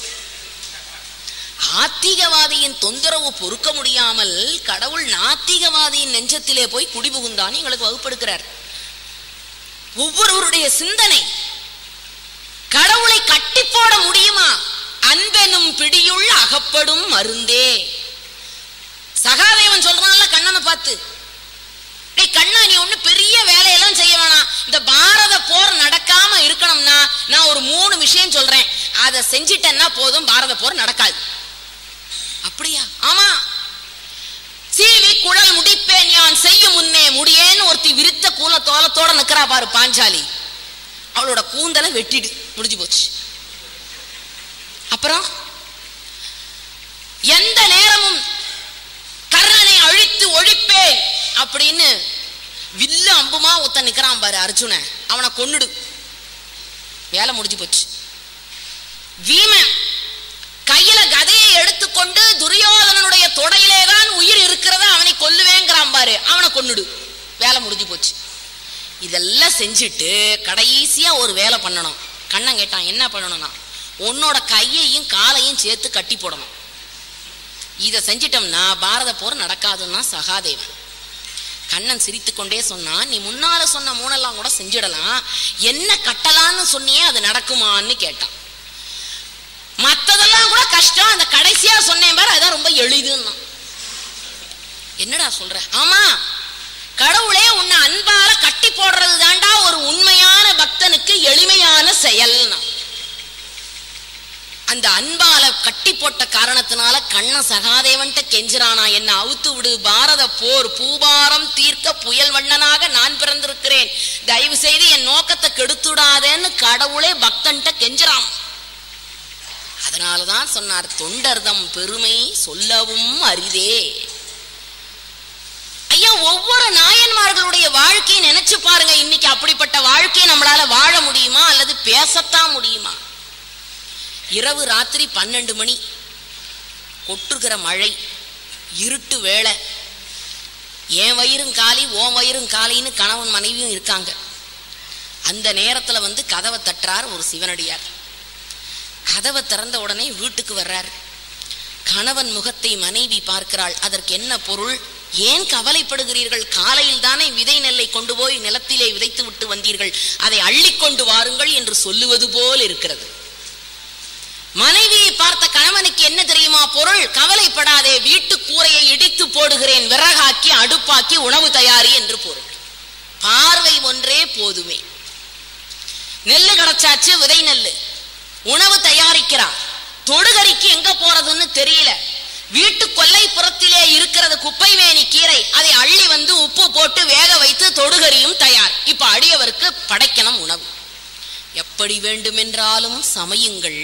Speaker 1: ஆத்திகவாதியின் தொந்தரவு பொறுக்க முடியாமல் கடவுள் நாத்திகவாதியின் நெஞ்சத்திலே போய் குடிபுகுந்தான் எங்களுக்கு வகுப்படுகிறார். ஒவ்வொருவருடைய சிந்தனை, கடவுளை கட்டி போட முடியுமா? அன்பெனும் பிடியுள்ள அகப்படும் மருந்தே. சகாதேவன் சொல்றான்ல கண்ணனை பார்த்து, கண்ணா நீ ஒண்ணு பெரிய வேலையெல்லாம் செய்ய வேணாம், இந்த பாரத போர் நடக்காம இருக்கணும்னா நான் ஒரு 3 விஷயம் சொல்றேன், அதை செஞ்சிட்டேன்னா போதும், பாரத போர் நடக்காது. அப்படியா? ஆமா. சீவி குழல் முடிப்பேன் யான் செய்யும் முன்னே முடியேன்னு ஒருத்தி விரித்த தோலத்தோட நிக்கிறா பாரு பாஞ்சாலி. அவளோட கூந்தலை வெட்டிடு, முடிஞ்சு போச்சு. அப்புறம் எந்த நேரமும் கர்ணனை அழித்து ஒழிப்பேன் அப்படின்னு வில்லு அம்புமா ஒத்த நிக்கிறான் பாரு அர்ஜுன, அவனை கொன்னுடு, வேலை முடிஞ்சு போச்சு. வீமன் கையில கதையை எடுத்துக்கொண்டு துரியோதனனுடைய தொடையிலேதான் உயிர் இருக்கிறத அவனை கொல்லுவேங்கிறான் பாரு, அவனை கொன்னுடு, வேலை முடிஞ்சு போச்சு. இதெல்லாம் செஞ்சுட்டு கடைசியா ஒரு வேலை பண்ணணும். கண்ணன் கேட்டான், என்ன பண்ணணும்னா உன்னோட கையையும் காலையும் சேர்த்து கட்டி போடணும். இதை செஞ்சிட்டோம்னா பாரத போர் நடக்காதுன்னா சகாதேவன். கண்ணன் சிரித்துக்கொண்டே சொன்னான், நீ முன்னால சொன்ன மூணெல்லாம் கூட செஞ்சிடலாம், என்ன கட்டலான்னு சொன்னியே அது நடக்குமான்னு கேட்டான். மத்ததெல்லாம் கூட கஷ்டம், அந்த கடைசியா சொன்னேன் பாரு அதான் ரொம்ப எளிதுன்னா. என்னடா சொல்ற? ஆமா, கடவுளே உன்னை அன்பால கட்டி போடுறது தாண்டா ஒரு உண்மையான பக்தனுக்கு எளிமையான செயல்னா. அந்த அன்பால கட்டி போட்ட காரணத்தினால கண்ணன் சகாதேவன்ட்ட கெஞ்சிரானா, என்ன அவுத்து விடு, பாரத போர் பூபாரம் தீர்க்க புயல் வண்ணனாக நான் பிறந்திருக்கிறேன், தயவு செய்து என் நோக்கத்தை கெடுத்துடாதேன்னு கடவுளே பக்தன்ட்ட கெஞ்சிரான். அதனாலதான் சொன்னார், தொண்டர்தம் பெருமை சொல்லவும் அரிதே. ஐயா, ஒவ்வொரு நாயன்மார்களுடைய வாழ்க்கையை நினைச்சு பாருங்க. இன்னைக்கு அப்படிப்பட்ட வாழ்க்கையை நம்மளால வாழ முடியுமா அல்லது பேசத்தான் முடியுமா? இரவு ராத்திரி 12 மணி, கொட்டுகிற மழை, இருட்டு வேளை, என் வயிறும் காலி ஓன் வயிறும் காலின்னு கணவன் மனைவியும் இருக்காங்க. அந்த நேரத்துல வந்து கதவை தட்டுறார் ஒரு சிவனடியார். கதவை திறந்த உடனே வீட்டுக்கு வர்றார். கணவன் முகத்தை மனைவி பார்க்கிறாள். அதற்கு என்ன பொருள்? ஏன் கவலைப்படுகிறீர்கள்? காலையில் தானே விதை நெல்லை கொண்டு போய் நிலத்திலே விதைத்து விட்டு வந்தீர்கள், அதை அள்ளிக்கொண்டு வாருங்கள் என்று சொல்லுவது போல் இருக்கிறது. மனைவியை பார்த்த கணவனுக்கு என்ன தெரியுமா பொருள்? கவலைப்படாதே, வீட்டு கூரையை இடித்து போடுகிறேன், விறகாக்கி அடுப்பாக்கி உணவு தயாரி என்று பொருள். பார்வை ஒன்றே போதுமே. நெல்லு கிடைச்சாச்சு, விதை நெல்லு, உணவு தயாரிக்கிறார். தொடுகறிக்கு எங்க போறதுன்னு தெரியல. வீட்டு கொல்லைப்புறத்திலே இருக்கிறது குப்பைமேனி கீரை, அதை அள்ளி வந்து உப்பு போட்டு வேக வைத்து தொடுகறியும் தயார். இப்ப அடியவருக்கு படைக்கணும் உணவு. எப்படி வேண்டுமென்றாலும் சமையுங்கள்,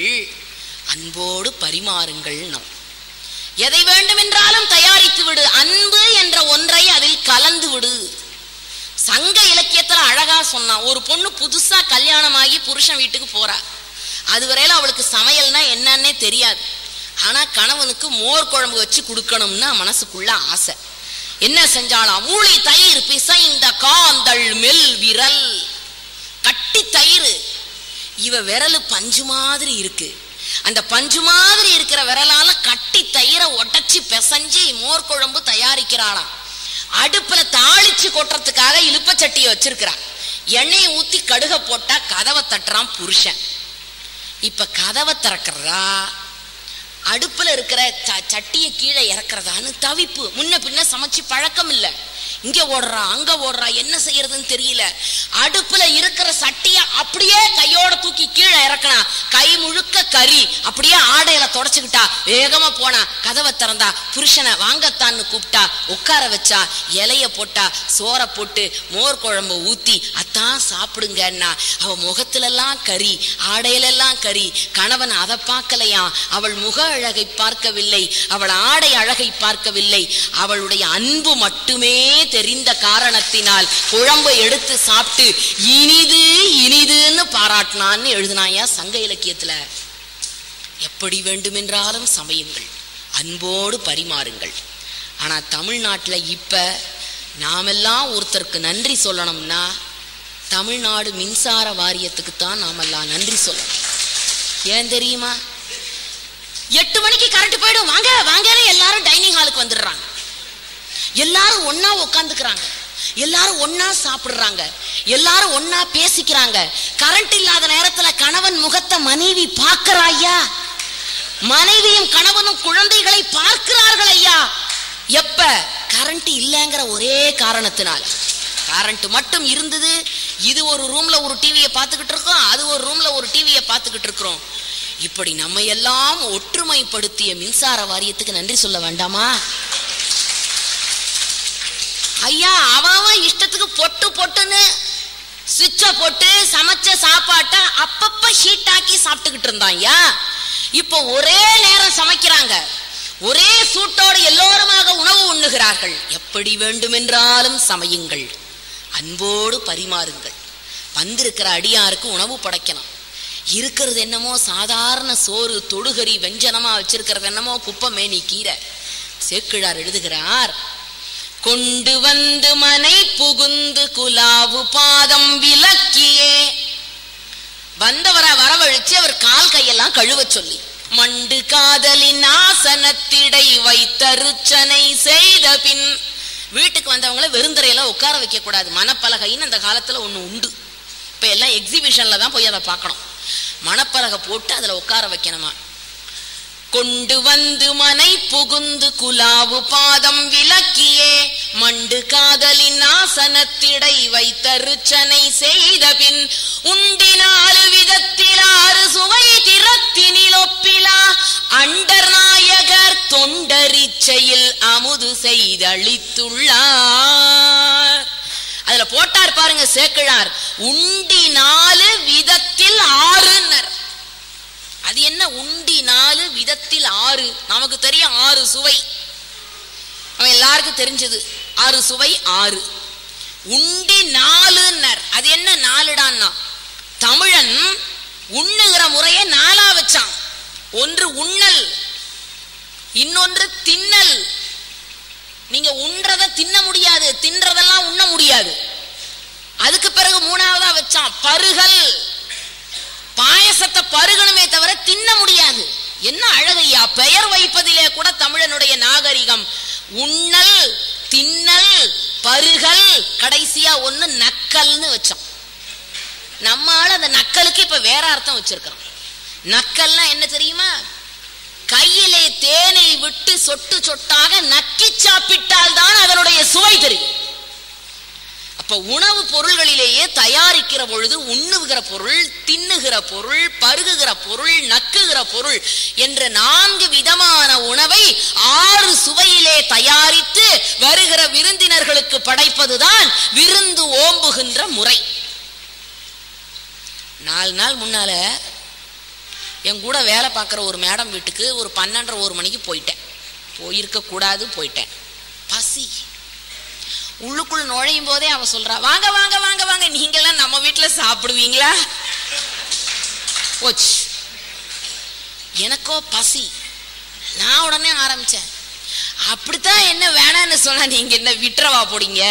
Speaker 1: அன்போடு பரிமாறுங்கள். எதை வேண்டுமென்றாலும் தயாரித்து விடு, அன்பு என்ற ஒன்றை அதில் கலந்து விடு. சங்க இலக்கியத்துல அழகா சொன்னான், ஒரு பொண்ணு புதுசா கல்யாணமாகி புருஷன் வீட்டுக்கு போறா. அதுவரையில அவளுக்கு சமையல்னா என்னன்னே தெரியாது. ஆனா கணவனுக்கு மோர் குழம்பு வச்சு கொடுக்கணும்னா மனசுக்குள்ள ஆசை. என்ன செஞ்சாலாம்? மூளை தயிர் பிசைந்த காந்தள் மெல் விரல், கட்டி தயிர். இவ விரல் பஞ்சு மாதிரி இருக்கு. அந்த பஞ்சு மாதிரி இருக்கிற விரலால கட்டி தயிரை உடைச்சி பிசைஞ்சி மோர் குழம்பு தயாரிக்கிறாளாம். அடுப்புல தாளிச்சு கொட்டுறதுக்காக இலுப்பச்சட்டியை வச்சிருக்கிறா. எண்ணெயை ஊத்தி கடுக போட்டா கதவை தட்டுறான் புருஷன். இப்ப கதவை திறக்கிறதா அடுப்புல இருக்கிற சட்டியை கீழே இறக்குறதான்னு தவிப்பு. முன்ன பின்ன சமைச்சு பழக்கம் இல்லை. இங்க ஓடுறா அங்க ஓடுறா, என்ன செய்யறதுன்னு தெரியல. அடுப்புல இருக்கிற சட்டிய அப்படியே கையோட தூக்கி கீழே இறக்கனா, கை முழுக்க கறி, அப்படியே ஆடையில தொடச்சுக்கிட்டா. வேகமா போனா, கதவை திறந்தா, புருஷனை வாங்கத்தான்னு கூப்பிட்டா, உட்கார வச்சா, இலைய போட்டா, சோற போட்டு மோர் குழம்பு ஊத்தி அத்தான் சாப்பிடுங்கன்னா, அவ முகத்துல எல்லாம் கறி, ஆடையில எல்லாம் கறி. கணவன் அதை பார்க்கலையா, அவள் முக அழகை பார்க்கவில்லை, அவள் ஆடை அழகை பார்க்கவில்லை, அவளுடைய அன்பு மட்டுமே தெரிந்த காரணத்தினால் குழம்பு எடுத்து சாப்பிட்டு இனிது இனிதுன்னு பாராட்டினான்னு எழுதினாயா சங்க இலக்கியத்துல. எப்படி வேண்டுமென்றாலும் சமையுங்கள், அன்போடு பரிமாறுங்கள். ஆனா தமிழ்நாட்டுல இப்ப நாமெல்லாம் ஒருத்தருக்கு நன்றி சொல்லணும்னா தமிழ்நாடு மின்சார வாரியத்துக்கு தான் நாமெல்லாம் நன்றி சொல்லணும். ஏன் தெரியுமா? 8 மணிக்கு கரண்ட் போயிடும், வாங்க வாங்கன்னு எல்லாரும் டைனிங் ஹாலுக்கு வந்துடுறாங்க. எல்லாரும் ஒன்னா உட்காந்துக்கிறாங்க, எல்லாரும் ஒன்னா சாப்பிடுறாங்க, எல்லாரும் ஒன்னா பேசிக்கிறாங்க. கரண்ட் இல்லாத நேரத்துல கணவன் முகத்தை மனைவி பார்க்கிறாயா, மனைவியும் கணவனும் குழந்தைகளை பார்க்கிறார்கள் ஐயா. எப்ப? கரண்ட் இல்லைங்கிற ஒரே காரணத்தினால். கரண்ட் மட்டும் இருந்தது, இது ஒரு ரூம்ல ஒரு டிவியை பார்த்துக்கிட்டு இருக்கோம், அது ஒரு ரூம்ல ஒரு டிவியை பார்த்துக்கிட்டு இருக்கிறோம். இப்படி நம்ம எல்லாம் ஒற்றுமைப்படுத்திய மின்சார வாரியத்துக்கு நன்றி சொல்ல வேண்டாமா ஐயா? அவன் இஷ்டத்துக்கு பொட்டு பொட்டுன்னு சுவிட்ச போட்டு சமைச்ச சாப்பாட்ட அப்பப்ப ஹீட் ஆக்கி சாப்பிட்டுக்கிட்டு இருந்தான் ஐயா. இப்போ ஒரே நேரம் சமைக்கிறாங்க, ஒரே சூட்டோடு எல்லோருமாக உணவு உண்ணுகிறார்கள். எப்படி வேண்டுமென்றாலும் சமையுங்கள், அன்போடு பரிமாறுங்கள். வந்திருக்கிற அடியாருக்கு உணவு படைக்கணும். இருக்கிறது என்னமோ சாதாரண சோறு, தொடுகறி, வெஞ்சனமா வச்சிருக்கிறது என்னமோ குப்பமேனி கீரை. சேக்கிழார் எழுதுகிறார், கொண்டு வந்து மனை புகுந்து குலாவு பாதம் விலக்கியே. வந்தவரை வரவழைச்சு அவர் கால் கையெல்லாம் கழுவ சொல்லி, மண்டு காதலின் ஆசனத்திடை வைத்தருச்சனை செய்த பின் வீட்டுக்கு வந்தவங்கள வெறுந்தரையில உட்கார வைக்க கூடாது, மணப்பலகைன்னு அந்த காலத்துல ஒண்ணு உண்டு. இப்ப எல்லாம் எக்ஸிபிஷன்ல தான் போய் அதை பார்க்கணும். மணப்பலகை போட்டு அதுல உட்கார வைக்கணுமா. கொண்டு வந்து மனை புகுந்து குலாவு பாதம் விலக்கியே மண்டு காதலின் ஆசனத்திடை வைத்தருச்சனை செய்த பின் உண்டினாலு விதத்தில் 6 சுவை திறத்தினில் ஒப்பிலா அண்டர் நாயகர் தொண்டரிச்சையில் அமுது செய்தளித்துள்ளார். அதுல போட்டார் பாருங்க சேக்கிழார், உண்டினாலு விதத்தில் 6. அது என்ன உண்டி 4 விதத்தில் 6? நமக்கு தெரியும் 6 சுவை, அவன் எல்லாருக்கும் தெரிஞ்சது 6 சுவை 6. உண்டி 4. அது என்ன 4டான்னா, தமிழன் உண்ணுகிற முறையை 4ஆ வச்சான். ஒன்று உண்ணல், இன்னொன்று தின்னல். நீங்க உண்றத தின்ன முடியாது, தின்றதெல்லாம் உண்ண முடியாது. அதுக்கு பிறகு 3ஆவதா வச்சான் பருகல். பாயசத்தை பருகணுமே தவிர தின்ன முடியாது. என்ன அழகையா, பெயர் வைப்பதிலே கூட தமிழனுடைய நாகரிகம். உண்ணல், தின்னல், பருகல், கடைசியா ஒண்ணு நக்கல்னு வச்சோம். நம்மால அந்த நக்கலுக்கு இப்ப வேற அர்த்தம் வச்சிருக்கிறோம். நக்கல்னா என்ன தெரியுமா? கையிலே தேனை விட்டு சொட்டு சொட்டாக நக்கி சாப்பிட்டால் தான் அதனுடைய சுவை தெரியும். அப்ப உணவு பொருள்களிலேயே தயாரிக்கிற பொழுது உண்ணுகிற பொருள், தின்னுகிற பொருள், பருகுகிற பொருள், நக்குகிற பொருள் என்ற 4 விதமான உணவை 6 சுவையிலே தயாரித்து வருகிற விருந்தினர்களுக்கு படைப்பதுதான் விருந்து ஓம்புகின்ற முறை. 4 நாள் முன்னால என் கூட வேலை பார்க்குற ஒரு மேடம் வீட்டுக்கு ஒரு 12:30 மணிக்கு போயிட்டேன். போயிருக்க கூடாது, போயிட்டேன். பசி. உள்ளுக்குள் நுழையும் போதே அவ சொல்றா, வாங்க வாங்க வாங்க வாங்க, நீங்கெல்லாம் நம்ம வீட்டுல சாப்பிடுவீங்களா? போச்சு. எனக்கோ பசி. நான் உடனே ஆரம்பிச்சேன், அப்படித்தான் என்ன வேணான்னு சொன்னா நீங்க என்ன விட்டுறவா போறீங்க?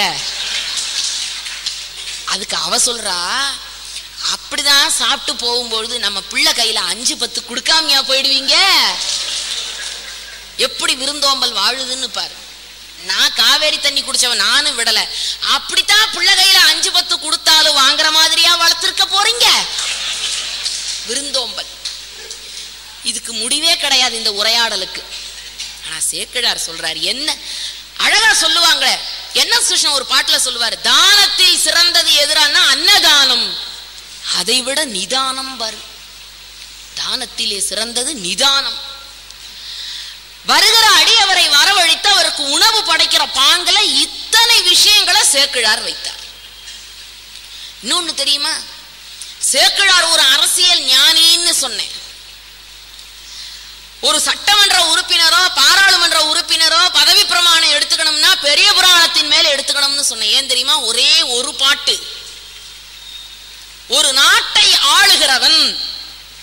Speaker 1: அதுக்கு அவ சொல்றா, அப்படிதான் சாப்பிட்டு போகும்பொழுது நம்ம பிள்ளை கையில 5-10 கொடுக்காமையா போயிடுவீங்க? எப்படி விருந்தோம்பல் வாழுதுன்னு பாரு. நான் காவேரி தண்ணி குடிச்சவன், நானும் விடல. அப்படித்தான் பிள்ளை கையில 5-10 கொடுத்தாலும் வாங்குற மாதிரியா வளர்த்திருக்க போறீங்க? விருந்தோம்பல். இதுக்கு முடிவே கிடையாது இந்த உரையாடலுக்கு. ஆனா சேக்கிழார் சொல்றார், என்ன அழகா சொல்லுவாங்க. என்ன சுஷ்ணன் ஒரு பாட்டுல சொல்லுவாரு, தானத்தில் சிறந்தது எதிரானா அன்னதானம், அதை விட நிதானம் வரும். தானத்திலே சிறந்தது நிதானம். வருகிற அடியவரை வரவழைத்து அவருக்கு உணவு படைக்கிற பாங்கல இத்தனை விஷயங்களை சேக்கிழார் வைத்தார். இன்னொன்னு தெரியுமா, சேக்கிழார் ஒரு அரசியல் ஞானின்னு சொன்னேன். ஒரு சட்டமன்ற உறுப்பினரோ பாராளுமன்ற உறுப்பினரோ பதவி பிரமாணம் எடுத்துக்கணும்னா பெரிய புராணத்தின் மேல எடுத்துக்கணும்னு சொன்னேன். ஏன் தெரியுமா? ஒரே ஒரு பாட்டு. ஒரு நாட்டை ஆளுகிறவன்,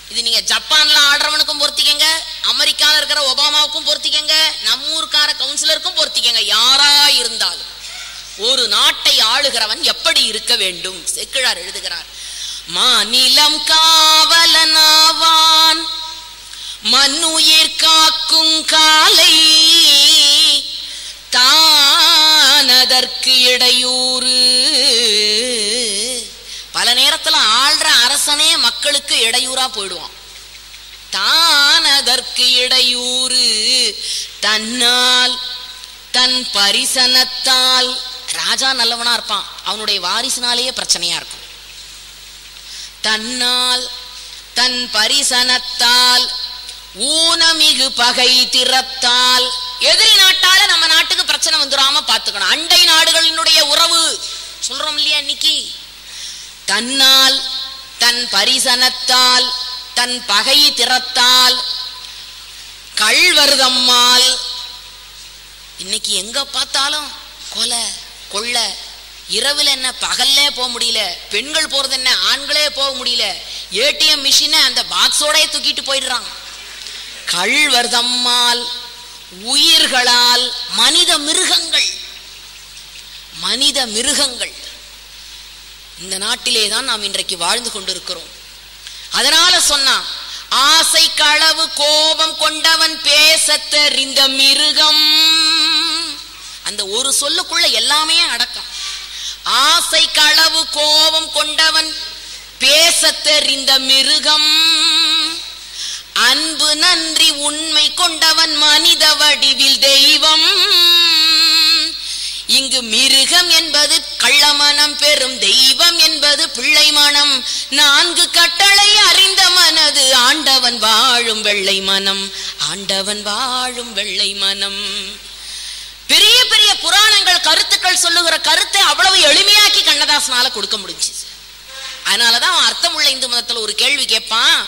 Speaker 1: இது நீங்க ஜப்பான்ல ஆடுறவனுக்கும் பொருத்திக்கங்க, அமெரிக்கால இருக்கிற ஒபாமாவுக்கும் பொருத்திக்கங்க, நம்ம ஊருக்கார கவுன்சிலருக்கும் பொருத்திக்கங்க, யாரா இருந்தாலும் ஒரு நாட்டை ஆளுகிறவன் எப்படி இருக்க வேண்டும்? சேக்கிழார் எழுதுகிறார், மாநிலம் காவலனாவான், மண்ணுயிர் காக்கும் காலை தானதற்கு இடையூறு. பல நேரத்துல ஆள்ற அரசனே மக்களுக்கு இடையூறா போயிடுவான். தான் அதற்கு இடையூறு, தன்னால் தன் பரிசனத்தால். ராஜா நல்லவனா இருப்பான், அவனுடைய வாரிசுனாலேயே பிரச்சனையா இருக்கும். தன்னால் தன் பரிசனத்தால் ஊனமிகு பகை திறத்தால். எதிரி நாட்டால நம்ம நாட்டுக்கு பிரச்சனை வந்துடாம பாத்துக்கணும். அண்டை நாடுகளினுடைய உறவு சொல்றோம் இல்லையா இன்னைக்கு. தன்னால் தன் பரிசனத்தால் தன் பகை திறத்தால் கள்வர்தம்மால். இன்னைக்கு எங்க பார்த்தாலும் கொலை கொள்ளை. இரவுல என்ன பகல்லே போக முடியல, பெண்கள் போறது என்ன ஆண்களே போக முடியல. ஏடிஎம் மிஷினை அந்த பாக்ஸோட தூக்கிட்டு போயிடுறாங்க. கள்வர்தம்மால் உயிர்களால். மனித மிருகங்கள், மனித மிருகங்கள். இந்த நாட்டிலே தான் நாம் இன்றைக்கு வாழ்ந்து கொண்டிருக்கிறோம். அதனால சொன்னா, ஆசை களவு கோபம் கொண்டவன் பேச தெரிந்த மிருகம். அந்த ஒரு சொல்லுக்குள்ள எல்லாமே அடக்கம். ஆசை களவு கோபம் கொண்டவன் பேச தெரிந்த மிருகம், அன்பு நன்றி உண்மை கொண்டவன் மனித வடிவில் தெய்வம். இங்கு மிருகம் என்பது கள்ளமனம் பெறும், தெய்வம் என்பது பிள்ளை மனம். 4 கட்டளை அறிந்த மனது ஆண்டவன் வாழும் வெள்ளை மனம், ஆண்டவன் வாழும் வெள்ளை மனம். பெரிய பெரிய புராணங்கள் கருத்துக்கள் சொல்லுகிற கருத்தை அவ்வளவு எளிமையாக்கி கண்ணதாசனால கொடுக்க முடிஞ்சு. அதனாலதான் அவன் அர்த்தமுள்ள இந்து மதத்துல ஒரு கேள்வி கேட்பான்.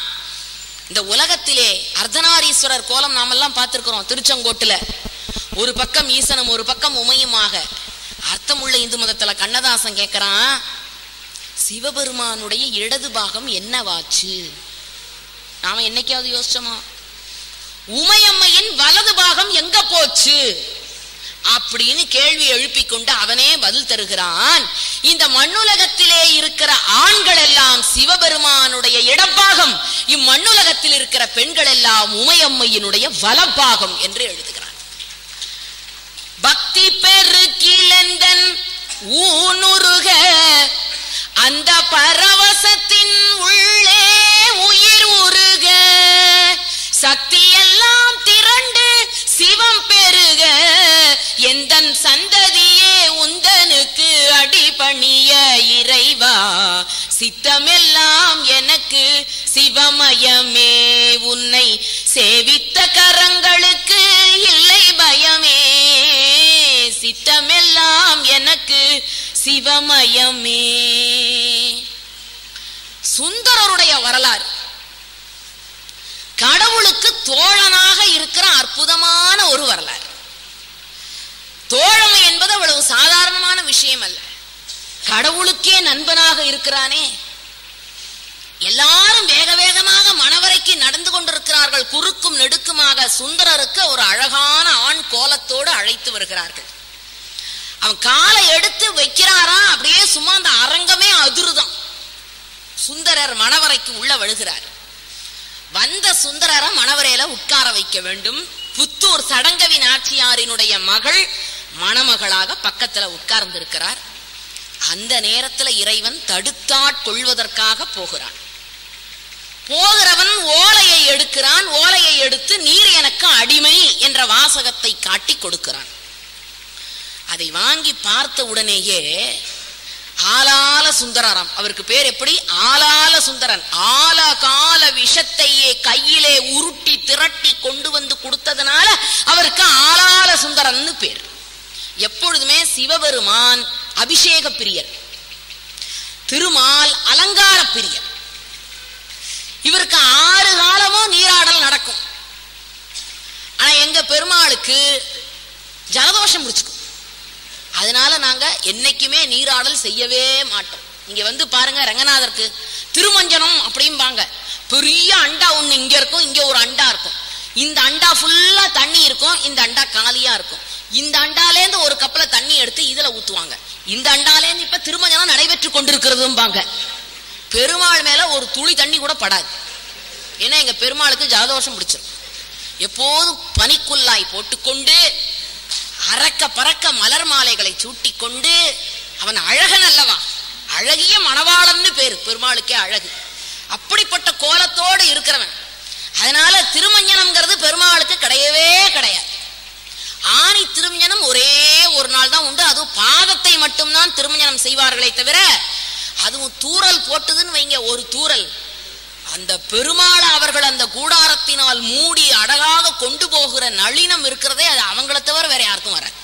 Speaker 1: இந்த உலகத்திலே அர்த்தநாரீஸ்வரர் கோலம் நாமெல்லாம் பார்த்திருக்கிறோம் திருச்செங்கோட்டுல. ஒரு பக்கம் ஈசனும் ஒரு பக்கம் உமையுமாக. அர்த்தமுள்ள இந்து மதத்துல கண்ணதாசன் கேட்கிறான், சிவபெருமானுடைய இடது பாகம் என்னவாச்சு? நாம என்னைக்காவது யோசிச்சோமா? உமையம்மையின் வலது பாகம் எங்க போச்சு அப்படின்னு கேள்வி எழுப்பி கொண்டு அவனே பதில் தருகிறான். இந்த மண்ணுலகத்திலே இருக்கிற ஆண்கள் எல்லாம் சிவபெருமானுடைய இடப்பாகம், இம்மண்ணுலகத்தில் இருக்கிற பெண்கள் எல்லாம் உமையம்மையினுடைய வலப்பாகம் என்று எழுதுகிறான். பக்தி பெருக்கிலந்தன் ஊனுருக அந்த பரவசத்தின் உள்ளே உயிர் உருக, சக்தி எல்லாம் திரண்டு சிவம் பெருக, எந்தன் சந்ததியே உந்தனுக்கு அடிபணிய இறைவா, சித்தமெல்லாம் எனக்கு சிவமயமே, உன்னை சேவித்த கரங்களுக்கு இல்லை பயமே, சித்தமெல்லாம் எனக்கு சிவமயமே. சுந்தரருடைய வரலாறு கடவுளுக்கு தோழனாக இருக்கிற அற்புதமான ஒரு வரலாறு. தோழமை என்பது அவ்வளவு சாதாரணமான விஷயம் அல்ல. கடவுளுக்கே நண்பனாக இருக்கிறானே. எல்லாரும் வேக வேகமாக மணவரைக்கு நடந்து கொண்டிருக்கிறார்கள். குறுக்கும் நெடுக்குமாக சுந்தரருக்கு ஒரு அழகான ஆண் கோலத்தோடு அழைத்து வருகிறார்கள். அவன் காலை எடுத்து வைக்கிறாரா, அப்படியே சும்மா அந்த அரங்கமே அதிருதான். சுந்தரர் மணவரைக்கு உள்ள விழுகிறார். வந்த சுந்தரரை மணவரையில உட்கார வைக்க வேண்டும். புத்தூர் சடங்கவி நாச்சியாரினுடைய மகள் மணமகளாக பக்கத்துல உட்கார்ந்து இருக்கிறார். அந்த நேரத்துல இறைவன் தடுத்தாட்கொள்வதற்காக போகிறான். போகிறவன் ஓலையை எடுக்கிறான். ஓலையை எடுத்து நீர் எனக்கு அடிமை என்ற வாசகத்தை காட்டி கொடுக்கிறான். அதை வாங்கி பார்த்த உடனேயே ஆலால சுந்தரராம், அவருக்கு பேர் எப்படி? ஆலால சுந்தரன். ஆல கால விஷத்தையே கையிலே உருட்டி திரட்டி கொண்டு வந்து கொடுத்ததுனால அவருக்கு ஆலால சுந்தரன் பேர். எப்பொழுதுமே சிவபெருமான் அபிஷேக பிரியர், திருமால் அலங்கார பிரியர். இவருக்கு 6 காலமும் நீராடல் நடக்கும். ஆனா எங்க பெருமாளுக்கு ஜலதோஷம் முடிச்சுக்கும். அதனால நாங்க என்னைக்குமே நீராடல் செய்யவே மாட்டோம். இங்க வந்து பாருங்க, ரங்கநாதருக்கு திருமஞ்சனம் அப்படிம்பாங்க. பெரிய அண்டா ஒண்ணு இங்க இருக்கும், இங்க ஒரு அண்டா இருக்கும். இந்த அண்டா ஃபுல்லா தண்ணி இருக்கும், இந்த அண்டா காலியா இருக்கும். இந்த அண்டாலேந்து ஒரு கப்பல தண்ணி எடுத்து இதுல ஊத்துவாங்க. இந்த அண்டாலேந்து இப்ப திருமஞ்சனம் நடைபெற்று கொண்டிருக்கிறதும்பாங்க. பெருமாள் மேல ஒரு துளி தண்ணி கூட படாது. ஏன்னா எங்க பெருமாளுக்கு ஜலதோஷம் பிடிச்சிடும். எப்போதும் பனிக்குள்ளாய் போட்டுக்கொண்டு அரக்க பறக்க மலர் மாலைகளை சூட்டி கொண்டு, அவன் அழகன் அல்லவா, அழகிய மணவாளன்னு பேரு, பெருமாளுக்கே அழகு. அப்படிப்பட்ட கோலத்தோடு இருக்கிறவன். அதனால திருமஞ்சனம்ங்கிறது பெருமாளுக்கு கிடையவே கிடையாது. ஆணி திருமஞ்சனம் ஒரே ஒரு நாள் தான் உண்டு. அதுவும் பாதத்தை மட்டும்தான் திருமஞ்சனம் செய்வார்களே தவிர, அதுவும் தூறல் போட்டுதுன்னு வைங்க, ஒரு தூறல், அந்த பெருமாளை அவர்கள் அந்த கூடாரத்தினால் மூடி அழகாக கொண்டு போகிற நளினம் இருக்கிறதே, அது அவங்கள தவிர வேற யாருக்கும் வராது.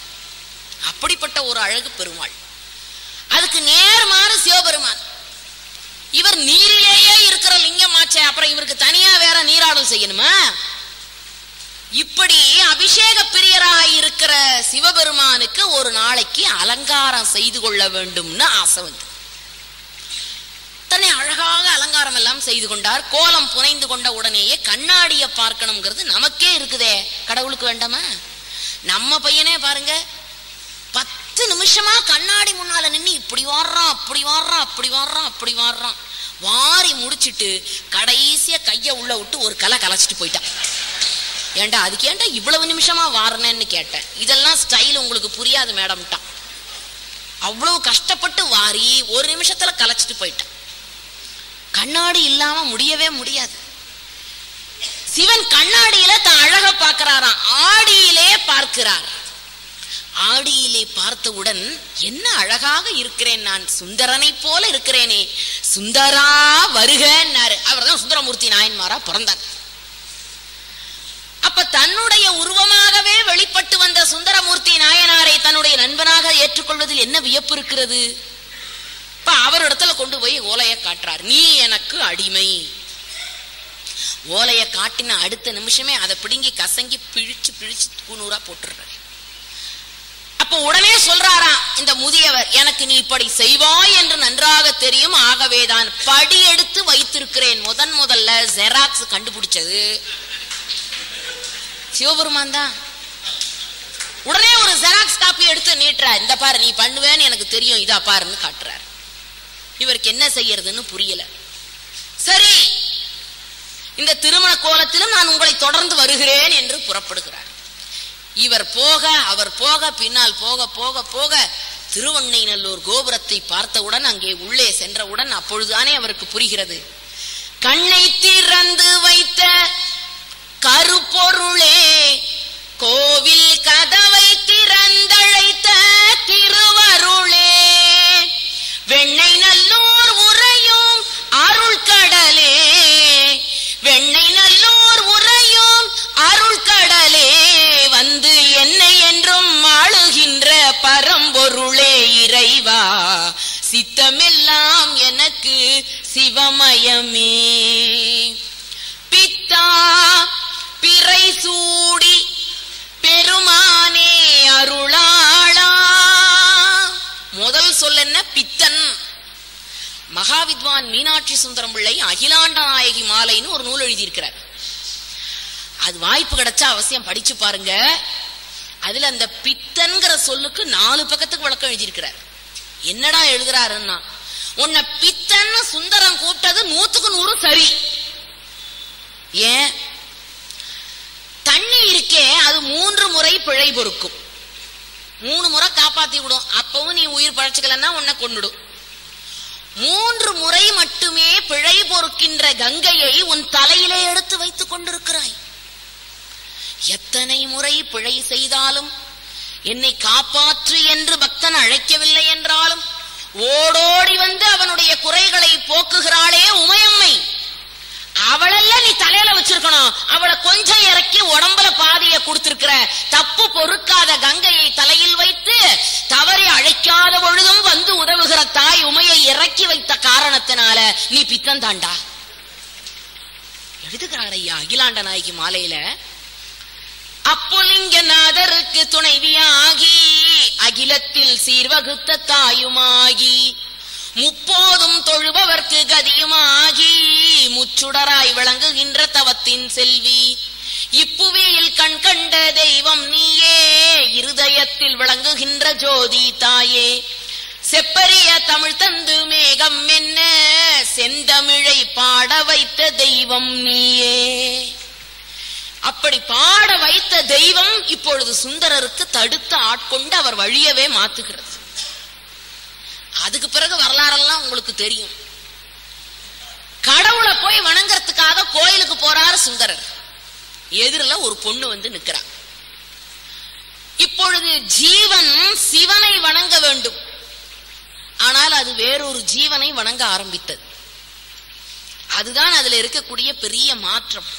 Speaker 1: அப்படிப்பட்ட ஒரு அழகு பெருமாள். அதுக்கு நேர்மாறு சிவபெருமான். இவர் நீரிலேயே இருக்கிற லிங்கமாச்சே, அப்புறம் இவருக்கு தனியா வேற நீராடல் செய்யணுமா? இப்படி அபிஷேக பிரியராக இருக்கிற சிவபெருமானுக்கு ஒரு நாளைக்கு அலங்காரம் செய்து கொள்ள வேண்டும்னு ஆசை வந்து தன்னை அழகாக அலங்காரம் எல்லாம் செய்து கொண்டார். கோலம் புனைந்து கொண்ட உடனேயே கண்ணாடியை பார்க்கணுங்கிறது நமக்கே இருக்குதே, கடவுளுக்கு வேண்டாமா? நம்ம பையனே பாருங்க, 10 நிமிஷமா கண்ணாடி முன்னால நின்று இப்படி வாடுறான், அப்படி வாடுறான், அப்படி வாடுறான், அப்படி வாடுறான். வாரி முடிச்சிட்டு கடைசியா கைய உள்ள விட்டு ஒரு கலை கலைச்சிட்டு போயிட்டான். ஏண்டா அதுக்கு ஏன்டா இவ்வளவு நிமிஷமா வாரணேன்னு கேட்டேன். இதெல்லாம் ஸ்டைல் உங்களுக்கு புரியாது மேடம்ட்டான். அவ்வளவு கஷ்டப்பட்டு வாரி ஒரு நிமிஷத்துல கலைச்சிட்டு போயிட்டான். கண்ணாடி இல்லாம முடியவே முடியாது. சிவன் கண்ணாடியில தான் அழக பார்க்கிறாராம், ஆடியிலே பார்க்கிறார். ஆடியிலே பார்த்தவுடன் என்ன அழகாக இருக்கிறேன், நான் சுந்தரனை போல இருக்கிறேனே, சுந்தரா வருகன்னாரு. அவர் தான் சுந்தரமூர்த்தி நாயன்மாரா பிறந்தார். அப்ப தன்னுடைய உருவமாகவே வெளிப்பட்டு வந்த சுந்தரமூர்த்தி நாயனாரை தன்னுடைய நண்பனாக ஏற்றுக்கொள்வதில் என்ன வியப்பு இருக்கிறது? இப்ப அவரிடத்துல கொண்டு போய் ஓலைய காட்டுறார். நீ எனக்கு அடிமை. ஓலைய காட்டின அடுத்த நிமிஷமே அதை பிடுங்கி கசங்கி பிழிச்சு பிழிச்சு கூனூரா போட்டுறார். அப்ப உடனே சொல்றாராம் இந்த முதியவர், எனக்கு நீ இப்படி செய்வாய் என்று நன்றாக தெரியும், ஆகவேதான் படி எடுத்து வைத்திருக்கிறேன். முதல்ல ஜெராக்ஸ் கண்டுபிடிச்சது சிவபெருமான் தான். உடனே ஒரு ஜெராக்ஸ் காப்பி எடுத்து நீட்டுறார். இந்த பாரு நீ பண்ணுவேன்னு எனக்கு தெரியும், இதா பாருன்னு காட்டுறார். இவருக்கு என்ன செய்யறதுன்னு புரியல. சரி, இந்த திருமண கோலத்திலும் நான் உங்களை தொடர்ந்து வருகிறேன் என்று புறப்படுகிறார். இவர் போக அவர் போக பின்னால் போக போக போக திருவண்ணைநல்லூர் கோபுரத்தை பார்த்தவுடன், அங்கே உள்ளே சென்றவுடன் அப்பொழுதுதானே அவருக்கு புரிகிறது, கண்ணை திறந்து வைத்த கருப்பொருளே, கோவில் கதவை திறந்தழைத்த திருவருளே, வெண்ணை நல்லூர் உறையும் அருள் கடலே, வெண்ணை நல்லூர் உறையும் அருள் கடலே, வந்து என்னை என்றும் ஆளுகின்ற பரம்பொருளே இறைவா, சித்தமெல்லாம் எனக்கு சிவமயமே, பித்தா பிறை சூடி பெருமானே அருளாளா. முதல் சொல்ல என்ன? பித்தன். மகாவித்வான் மீனாட்சி சுந்தரம் பிள்ளை அகிலாண்ட நாயகி மாலைன்னு ஒரு நூல் எழுதியிருக்கிறார். அது வாய்ப்பு கிடைச்சா அவசியம் படிச்சு பாருங்க. அதுல அந்த பித்தன்கிற சொல்லுக்கு 4 பக்கத்துக்கு விளக்கம் எழுதியிருக்கிறார். என்னடா எழுதுறாருன்னா, உன்னை பித்தன் சுந்தரம் கூப்பிட்டது 100க்கு 100 சரி. ஏன்? தண்ணி இருக்கே அது 3 முறை பிழை பொறுக்கும், 3 முறை காப்பாத்தி விடும். அப்பவும் நீ உயிர் பழச்சுக்கலன்னா உன்னை கொன்னுடும். 3 முறை மட்டுமே பிழை பொறுக்கின்ற கங்கையை உன் தலையிலே எடுத்து வைத்துக் கொண்டிருக்கிறாய். எத்தனை முறை பிழை செய்தாலும், என்னை காப்பாற்று என்று பக்தன் அழைக்கவில்லை என்றாலும் ஓடோடி வந்து அவனுடைய குறைகளை போக்குகிறாளே உமையம்மை, அவளெல்லாம் நீ தலையில வச்சிருக்கணும். அவளை கொஞ்சம் இறக்கி உடம்புல பாதிய கொடுத்திருக்கிற. தப்பு பொறுக்காத கங்கையை தலையில் வைத்து தவறி அழைக்காத பொழுதும் வந்து உதவுகிற தாய் உமையை இறக்கி வைத்த காரணத்தினால நீ பித்தன் தாண்டா. எழுதுகிறார் ஐயா அகிலாண்ட நாயகி மாலையில. அப்பொலிங்கநாதருக்கு துணைவியாகி அகிலத்தில் சீர்வகுத்த தாயுமாகி முப்போதும் தொழுபவர்க்கு கதியுமாகி முச்சுடராய் விளங்குகின்ற தவத்தின் செல்வி, இப்புவியில் கண் கண்ட தெய்வம் நீயே, இருதயத்தில் விளங்குகின்ற ஜோதி தாயே, செப்பரிய தமிழ் தந்து மேகம் என்ன செந்தமிழை பாட வைத்த தெய்வம் நீயே. அப்படி பாட வைத்த தெய்வம் இப்பொழுது சுந்தரருக்கு தடுத்து ஆட்கொண்டு அவர் வழியவே மாத்துகிறது. அதுக்கு பிறகு வரலாறெல்லாம் உங்களுக்கு தெரியும். கடவுளை போய் வணங்கறதுக்காக கோயிலுக்கு போறாரு சுந்தரர். எதிரில் ஒரு பொண்ணு வந்து நிற்கிறார். இப்பொழுது ஜீவன் சிவனை வணங்க வேண்டும், ஆனால் அது வேறொரு ஜீவனை வணங்க ஆரம்பித்தது. அதுதான் அதுல இருக்கக்கூடிய பெரிய மாற்றம்.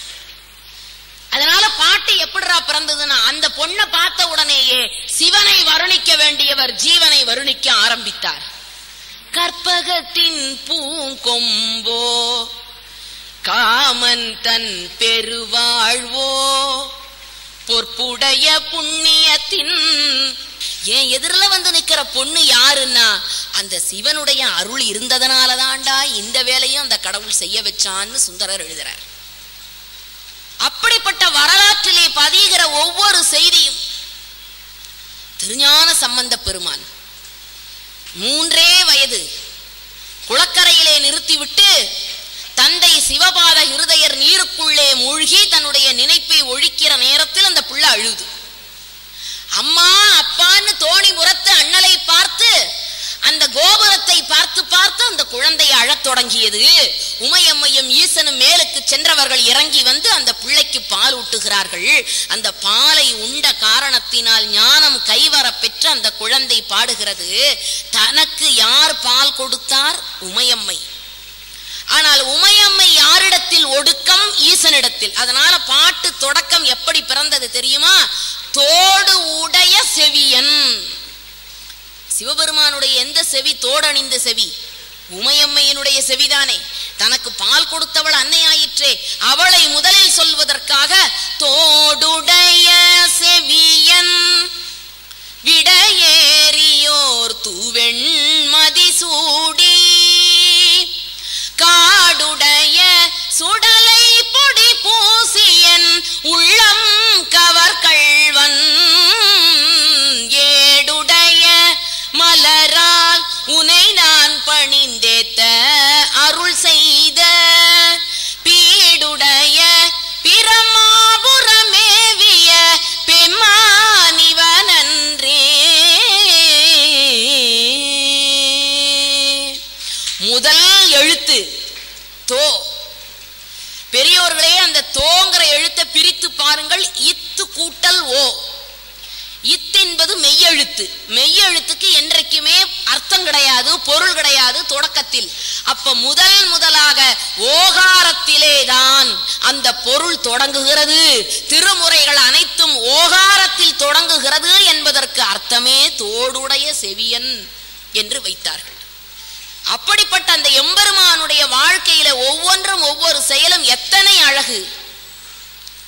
Speaker 1: அதனால பாட்டு எப்படிரா பிறந்ததுன்னா, அந்த பொண்ணை பார்த்த உடனேயே சிவனை வருணிக்க வேண்டியவர் ஜீவனை வருணிக்க ஆரம்பித்தார். கற்பகத்தின் பூங்கொம்போ காமன் தன் பெருவாழ்வோ பொற்புடைய புண்ணியத்தின். ஏன் எதிரில வந்து நிக்கிற பொண்ணு யாருன்னா, அந்த சிவனுடைய அருள் இருந்ததனாலதான்டா இந்த வேலையும் அந்த கடவுள் செய்ய வச்சான்னு சுந்தரர் எழுதுறார். அப்படிப்பட்ட வரலாற்றிலே பதிகிற ஒவ்வொரு செய்தியும் திருஞான சம்பந்த பெருமான் 3 வயது குளக்கரையிலே நிறுத்திவிட்டு தந்தை சிவபாத ஹிருதயர் நீருக்குள்ளே மூழ்கி தன்னுடைய நினைப்பை ஒழிக்கிற நேரத்தில் அந்த பிள்ளை அழுது. அம்மா அப்பான்னு தோணி புறத்து அண்ணலை பார்த்து அந்த கோபுரத்தை பார்த்து பார்த்து அந்த குழந்தை அழத் தொடங்கியது. உமையம்மையும் ஈசனும் மேலுக்கு சென்றவர்கள் இறங்கி வந்து அந்த பிள்ளைக்கு பால் ஊட்டுகிறார்கள். அந்த பாலை உண்ட காரணத்தினால் ஞானம் கைவர பெற்ற அந்த குழந்தை பாடுகிறது, தனக்கு யார் பால் கொடுத்தார்? உமையம்மை. ஆனால் உமையம்மை யாரிடத்தில் ஒடுக்கம்? ஈசனிடத்தில். அதனால பாட்டு தொடக்கம் எப்படி பிறந்தது தெரியுமா? தோடு உடைய செவியன். சிவபெருமானுடைய எந்த செவி? தோடணிந்த செவி. உமையம்மையினுடைய செவிதானே. தனக்கு பால் கொடுத்தவள் அன்னையாயிற்றே, அவளை முதலில் சொல்வதற்காக தோடுடைய செவியன் விடையேறியோர் தூவெண் மதிசூடி காடுடைய சுடலை பொடி பூசியன் உள்ளம் கவர்கள்வன் ஏடுடைய மலரால் உனை நான் பணிந்தேத்த அருள் செய்த பீடுடைய பிரமாபுரமேவிய பெம்மானிவனன்றே. முதல் எழுத்து தோ. பெரியோர்களே, அந்த தோங்கிற எழுத்தை பிரித்து பாருங்கள். இத்து கூட்டல் ஓ. இத் என்பது மெய்யெழுத்து. மெய்யெழுத்துக்கு என்றைக்குமே அர்த்தம் கிடையாது, பொருள் கிடையாது தொடக்கத்தில். அப்ப முதலாக ஓகாரத்திலேதான் அந்த பொருள் தொடங்குகிறது. திருமுறைகள் அனைத்தும் ஓகாரத்தில் தொடங்குகிறது என்பதற்கு அர்த்தமே தோடுடைய செவியன் என்று வைத்தார்கள். அப்படிப்பட்ட அந்த எம்பெருமானுடைய வாழ்க்கையில ஒவ்வொன்றும் ஒவ்வொரு செயலும் எத்தனை அழகு!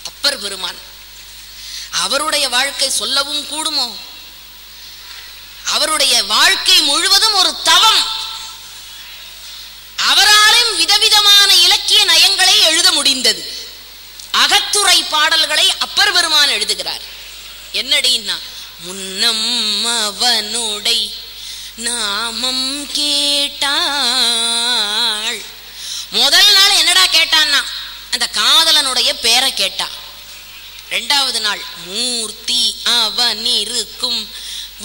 Speaker 1: அப்பர் பெருமான் அவருடைய வாழ்க்கை சொல்லவும் கூடுமோ? அவருடைய வாழ்க்கை முழுவதும் ஒரு தவம். அவராலும் விதவிதமான இலக்கிய நயங்களை எழுத முடிந்தது. அகத்துறை பாடல்களை அப்பர் பெருமான் எழுதுகிறார். என்னடின்னா, முன்னம் அவனுடை நாமம் கேட்டாள். முதல் நாள் என்னடா கேட்டான்னா அந்த காதலனுடைய பேரை கேட்டா. இரண்டாவது நாள் மூர்த்தி அவன் இருக்கும்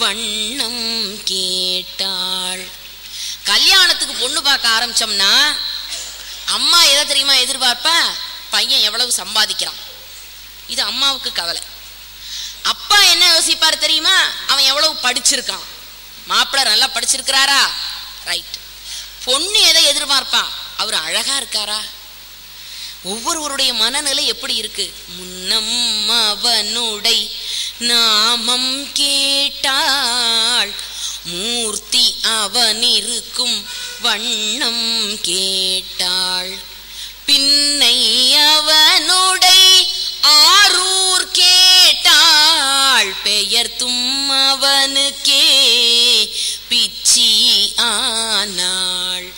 Speaker 1: வண்ணம் கேட்டாள். கல்யாணத்துக்கு பொண்ணு பார்க்க ஆரம்பிச்சோம்னா அம்மா எதை தெரியுமா எதிர்பார்ப்பா? பையன் எவ்வளவு சம்பாதிக்கிறான், இது அம்மாவுக்கு கவலை. அப்பா என்ன யோசிப்பார் தெரியுமா? அவன் எவ்வளவு படிச்சிருக்கான், மாப்பிள்ளை நல்லா படிச்சிருக்கிறாரா, ரைட். பொண்ணு எதை எதிர்பார்ப்பா? அவர் அழகா இருக்காரா. ஒவ்வொருவருடைய மனநிலை எப்படி இருக்கு? முன்னம் அவனுடை நாமம் கேட்டாள், மூர்த்தி அவன் இருக்கும் வண்ணம் கேட்டாள், பின்னை அவனுடை ஆரூர் கேட்டாள், பெயர்த்தும் அவனுக்கே பிச்சி ஆனாள்,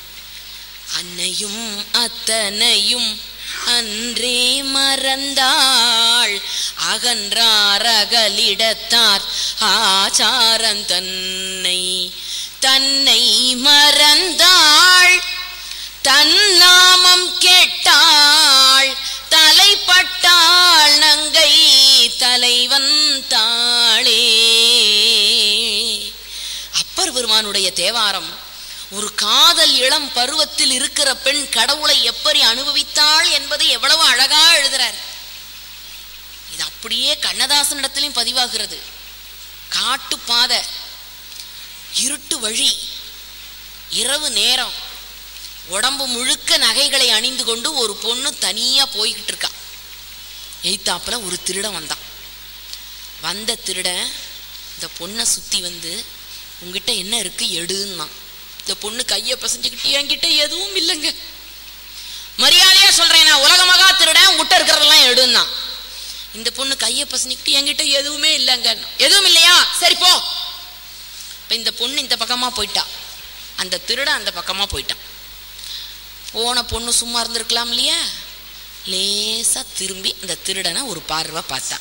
Speaker 1: அன்னையும் அத்தனையும் அன்றே மறந்தாள், அகன்றார் அகலிடத்தார் ஆச்சாரன் தன்னை தன்னை மறந்தாள், தன்னாமம் கேட்டாள், தலைப்பட்டாள் நங்கை தலைவன் தாளே. அப்பர் பெருமானுடைய தேவாரம் ஒரு காதல் இளம் பருவத்தில் இருக்கிற பெண் கடவுளை எப்படி அனுபவித்தாள் என்பதை எவ்வளவு அழகா எழுதுறார். இது அப்படியே கண்ணதாசனிடத்திலும் பதிவாகிறது. காட்டு பாதை, இருட்டு வழி, இரவு நேரம், உடம்பு முழுக்க நகைகளை அணிந்து கொண்டு ஒரு பொண்ணு தனியா போய்கிட்டு இருக்கா. எய்தாப்புல ஒரு திருடன் வந்தான். வந்த திருடன் இந்த பொண்ணை சுத்தி வந்து, உங்ககிட்ட என்ன இருக்கு எடுன்னா. இந்த பொண்ணு கையை பசஞ்சுக்கிட்டு, என்கிட்ட எதுவும் இல்லைங்க, மரியாதையா சொல்றேன், நான் உலக மகா திருடன், உங்ககிட்ட இருக்கிறதெல்லாம் எடுன்னா. இந்த பொண்ணு கையை பசஞ்சுக்கிட்டு, என்கிட்ட எதுவுமே இல்லைங்க. எதுவும் இல்லையா, சரி போ. இப்ப இந்த பொண்ணு இந்த பக்கமா போயிட்டா, அந்த திருடன் அந்த பக்கமா போயிட்டான். போன பொண்ணு சும்மா இருந்திருக்கலாம் இல்லையா? லேசா திரும்பி அந்த திருடனை ஒரு பார்வை பார்த்தா.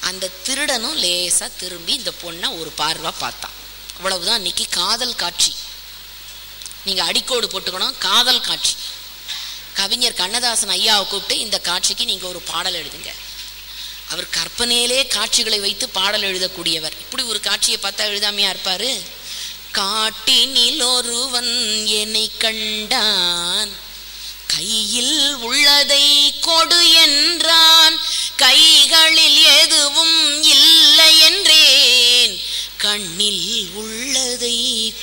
Speaker 1: அந்த திருடனும் லேசா திரும்பி இந்த பொண்ணை ஒரு பார்வை பார்த்தான். அவ்வளவுதான். இன்னைக்கு காதல் காட்சி. நீங்க அடிக்கோடு போட்டுக்கணும், காதல் காட்சி. கவிஞர் கண்ணதாசன் ஐயாவை கூப்பிட்டு இந்த காட்சிக்கு நீங்க ஒரு பாடல் எழுதுங்க. அவர் கற்பனையிலே காட்சிகளை வைத்து பாடல் எழுதக்கூடியவர். இப்படி ஒரு காட்சியை பார்த்தா எழுதாமையா இருப்பாரு? காட்டினில் ஒருவன் என்னை கண்டான், கையில் உள்ளதை கொடு என்றான், கைகளில் எதுவும் இல்லை என்றேன், கண்ணில் உள்ளதை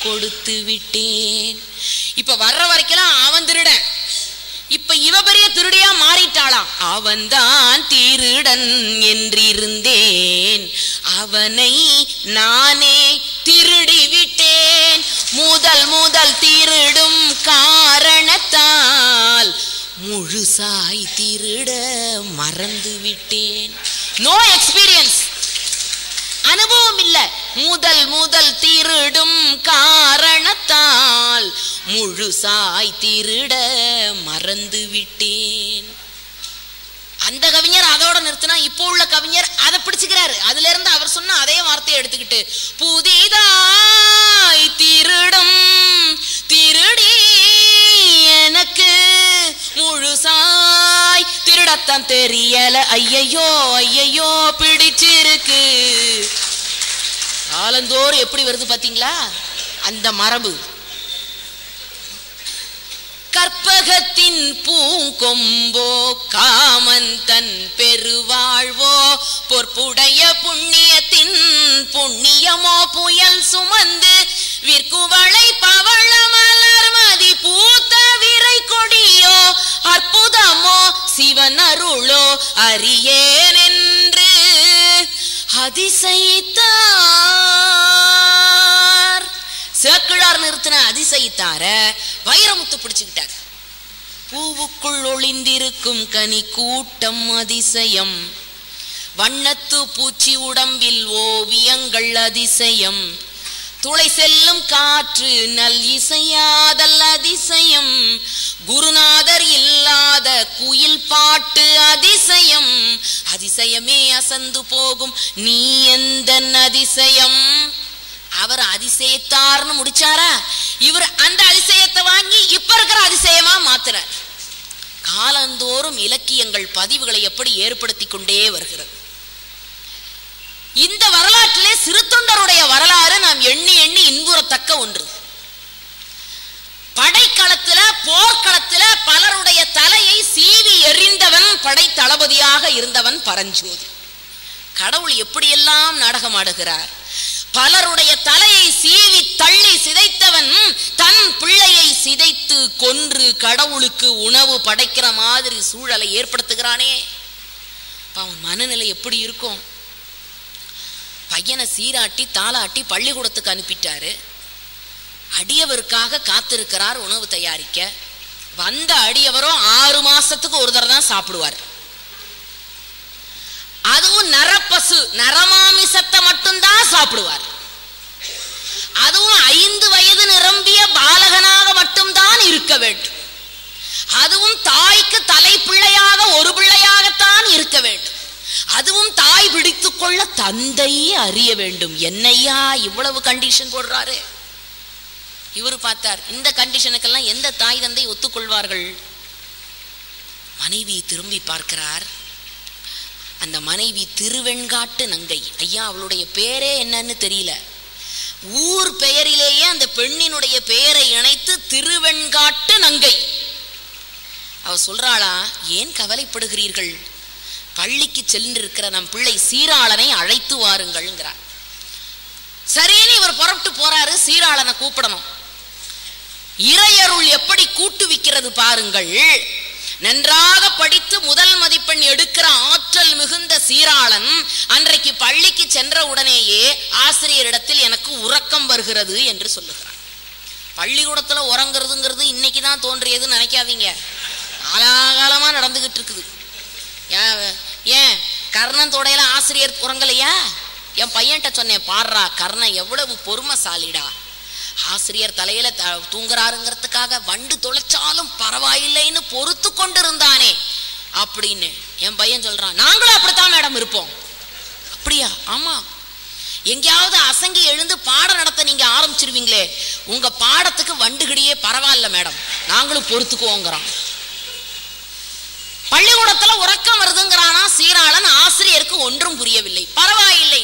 Speaker 1: கொடுத்து விட்டேன். இப்ப வர்ற வரைக்கும் அவன் திருடன், இப்ப இவ பெரிய திருடியா மாறிட்டாளாம். அவன்தான் திருடன் என்றிருந்தேன், அவனை நானே திருடி விட்டேன். முதல் திருடும் காரணத்தால் முழுசாய் திருட மறந்து விட்டேன். நோ எக்ஸ்பீரியன்ஸ், அனுபவம் இல்ல. முதல் திருடும் காரணத்தால் முழுசாய் திருட மறந்து விட்டேன். அந்த கவிஞர் அதோட நிறுத்தினா, இப்போ உள்ள கவிஞர் அதை பிடிச்சுக்கிறாரு. அதுல இருந்து அவர் சொன்ன அதே வார்த்தையை எடுத்துக்கிட்டு புதிதாய் திருடும் திருடி எனக்கு முழுசாய் திருடத்தான் தெரியல, ஐயையோ ஐயையோ பிடிச்சிருக்கு. காலந்தோறும் எப்படி வருது பாத்தீங்களா அந்த மரபு. கற்பகத்தின் பூங்கொம்போ காமன் தன் பெருவாழ்வோ, பொற்புடைய புண்ணியத்தின் புண்ணியமோ, புயல் சுமந்து விற்குவளை பவள மலர் மதி பூத்த விரை கொடியோ, அற்புதமோ சிவன் அருளோ அறியேன் என்று அதிசயித்தார். சேக்கிழார் நிறுத்தின அதிசயித்தார வைரமுத்து பிடிச்சுக்கிட்டார். பூவுக்குள் ஒளிந்திருக்கும் கனி கூட்டம் அதிசயம், வண்ணத்து பூச்சி உடம்பில் ஓவியங்கள் அதிசயம், துளை செல்லும் காற்று நல் இசையாதல் அதிசயம், குருநாதர் இல்லாத குயில் பாட்டு அதிசயம், அதிசயமே அசந்து போகும் நீ எந்த அதிசயம். அவர் அதிசயத்தார்னு முடிச்சாரா, இவர் அந்த அதிசயத்தை வாங்கி இப்ப இருக்கிற அதிசயமா மாத்துறார். காலந்தோறும் இலக்கியங்கள் பதிவுகளை எப்படி ஏற்படுத்தி கொண்டே வருகிறது. இந்த வரலாற்றிலே சிறு தொண்டருடைய வரலாறு நாம் எண்ணி எண்ணி இன்புறத்தக்க ஒன்று. படைக்களத்துல போர்க்களத்துல பலருடைய தலையை சீவி எறிந்தவன் படை தளபதியாக இருந்தவன் பரஞ்சோதி. கடவுள் எப்படியெல்லாம் நாடகம் ஆடுகிறார். பலருடைய தலையை சீவி தள்ளி சிதைத்தவன் தன் பிள்ளையை சிதைத்து கொன்று கடவுளுக்கு உணவு படைக்கிற மாதிரி சூழலை ஏற்படுத்துகிறானே. அவன் மனநிலை எப்படி இருக்கும்? பையனை சீராட்டி தாளாட்டி பள்ளிக்கூடத்துக்கு அனுப்பிட்டாரு. அடியவருக்காக காத்திருக்கிறார் உணவு தயாரிக்க. வந்த அடியவரும் 6 மாசத்துக்கு ஒரு தடவை தான் சாப்பிடுவார். அதுவும் நரப்பசு நரமாமிசத்தை மட்டும்தான் சாப்பிடுவார். அதுவும் 5 வயது நிரம்பிய பாலகனாக மட்டும்தான் இருக்க வேண்டும். அதுவும் தாய்க்கு தலை பிள்ளையாக ஒரு பிள்ளையாகத்தான் இருக்க வேண்டும். அதுவும் தாய் பிடித்துக் கொள்ள தந்தை அறிய வேண்டும். என்னையா இவ்வளவு கண்டிஷன் போடுறாரு? இவரு பார்த்தார், இந்த கண்டிஷனுக்கெல்லாம் எந்த தாய் தந்தை ஒத்துக்கொள்வார்கள்? மனைவி திரும்பி பார்க்கிறார். அந்த மனைவி திருவெண்காட்டு நங்கை. ஐயா அவளுடைய பேரே என்னன்னு தெரியல. ஊர் பெயரிலேயே அந்த பெண்ணினுடைய பெயரை இணைத்து திருவெண்காட்டு நங்கை. அவ சொல்றாளா, ஏன் கவலைப்படுகிறீர்கள்? பள்ளிக்கு சென்றிருக்கிற நம் பிள்ளை சீராளனை அழைத்து வாருங்கள்ங்கிறார். சரின்னு இவர் புறப்பட்டு போறாரு. சீராளனை கூப்பிடணும். இறையருள் எப்படி கூட்டுவிக்கிறது பாருங்கள். நன்றாக படித்து முதல் மதிப்பெண் எடுக்கிற ஆற்றல் மிகுந்த சீராளன் அன்றைக்கு பள்ளிக்கு சென்ற உடனேயே ஆசிரியரிடத்தில் எனக்கு உறக்கம் வருகிறது என்று சொல்லுகிறான். பள்ளிக்கூடத்துல உறங்குறதுங்கிறது இன்னைக்குதான் தோன்றியதுன்னு நினைக்காதீங்க. காலாகாலமா நடந்துகிட்டு இருக்குது. ஏன் கர்ணன் தொடையில ஆசிரியர் உறங்கலையா? என் பையன்கிட்ட சொன்னேன், பாடுறா கர்ணன் எவ்வளவு பொறுமைசாலிடா. ஆசிரியர் தலையில தூங்குறாருங்கிறதுக்காக வண்டு தொலைச்சாலும் பரவாயில்லைன்னு பொறுத்து கொண்டு இருந்தானே அப்படின்னு. என் பையன் சொல்றான், நாங்களும் அப்படித்தான் மேடம் இருப்போம். அப்படியா? ஆமா. எங்கேயாவது அசங்கி எழுந்து பாடம் நடத்த நீங்க ஆரம்பிச்சிருவீங்களே, உங்க பாடத்துக்கு வண்டுகிடியே பரவாயில்ல மேடம், நாங்களும் பொறுத்துக்குவோங்கிறான். பள்ளிக்கூடத்துல உறக்கம் வருதுங்கிறானா சீராளன். ஆசிரியருக்கு ஒன்றும் புரியவில்லை. பரவாயில்லை,